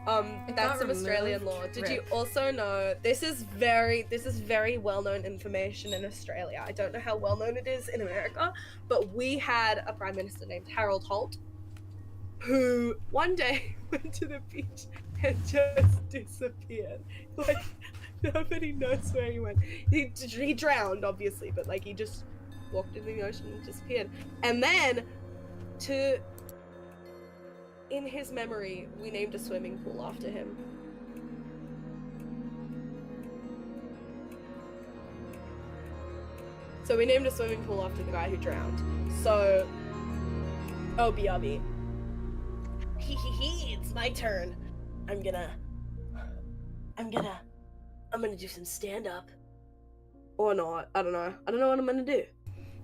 It That's got some Australian removed? law. Did you Rip. also know this is very well-known information in Australia. I don't know how well-known it is in America, but we had a prime minister named Harold Holt who one day went to the beach and just disappeared. Like, nobody knows where he went. He drowned, obviously, but like he just walked into the ocean and disappeared. And then in his memory, we named a swimming pool after him. So we named a swimming pool after the guy who drowned. So, oh BRB. It's my turn. I'm gonna do some stand-up. Or not. I don't know. I don't know what I'm gonna do.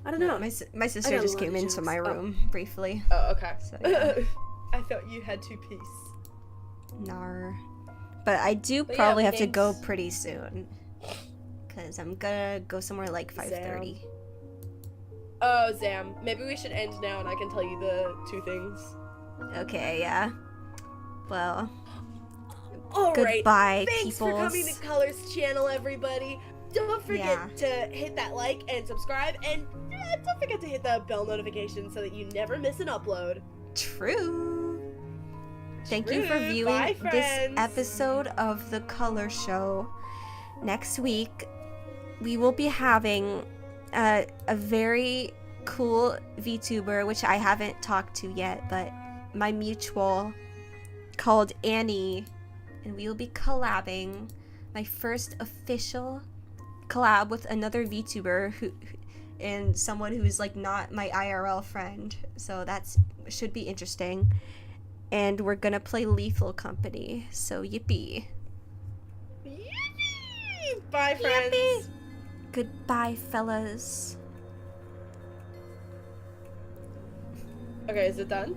I don't know. My I sister got a just lot came of into jokes. my Oh. room briefly. Oh, okay. So, yeah. I thought you had 2 piece. Nar. But I do But yeah, probably we have to named- go pretty soon. Cause I'm gonna go somewhere like 5:30. Oh, Zam. Maybe we should end now and I can tell you the 2 things. Okay, yeah. Well, Alright. goodbye, Thanks for coming peoples. to Colors Channel, everybody. Don't forget Yeah. to hit that like and subscribe, and don't forget to hit the bell notification so that you never miss an upload. True. Thank you for True. viewing Bye, this friends. episode of The Color Show. Next week, we will be having a very cool VTuber, which I haven't talked to yet, but my mutual, called Annie, and we will be collabing. My first official collab with another VTuber and someone who's like not my IRL friend, so that's should be interesting. And we're gonna play Lethal Company, so yippee. Yippee! Bye, friends. Yippee! Goodbye, fellas. Okay, is it done?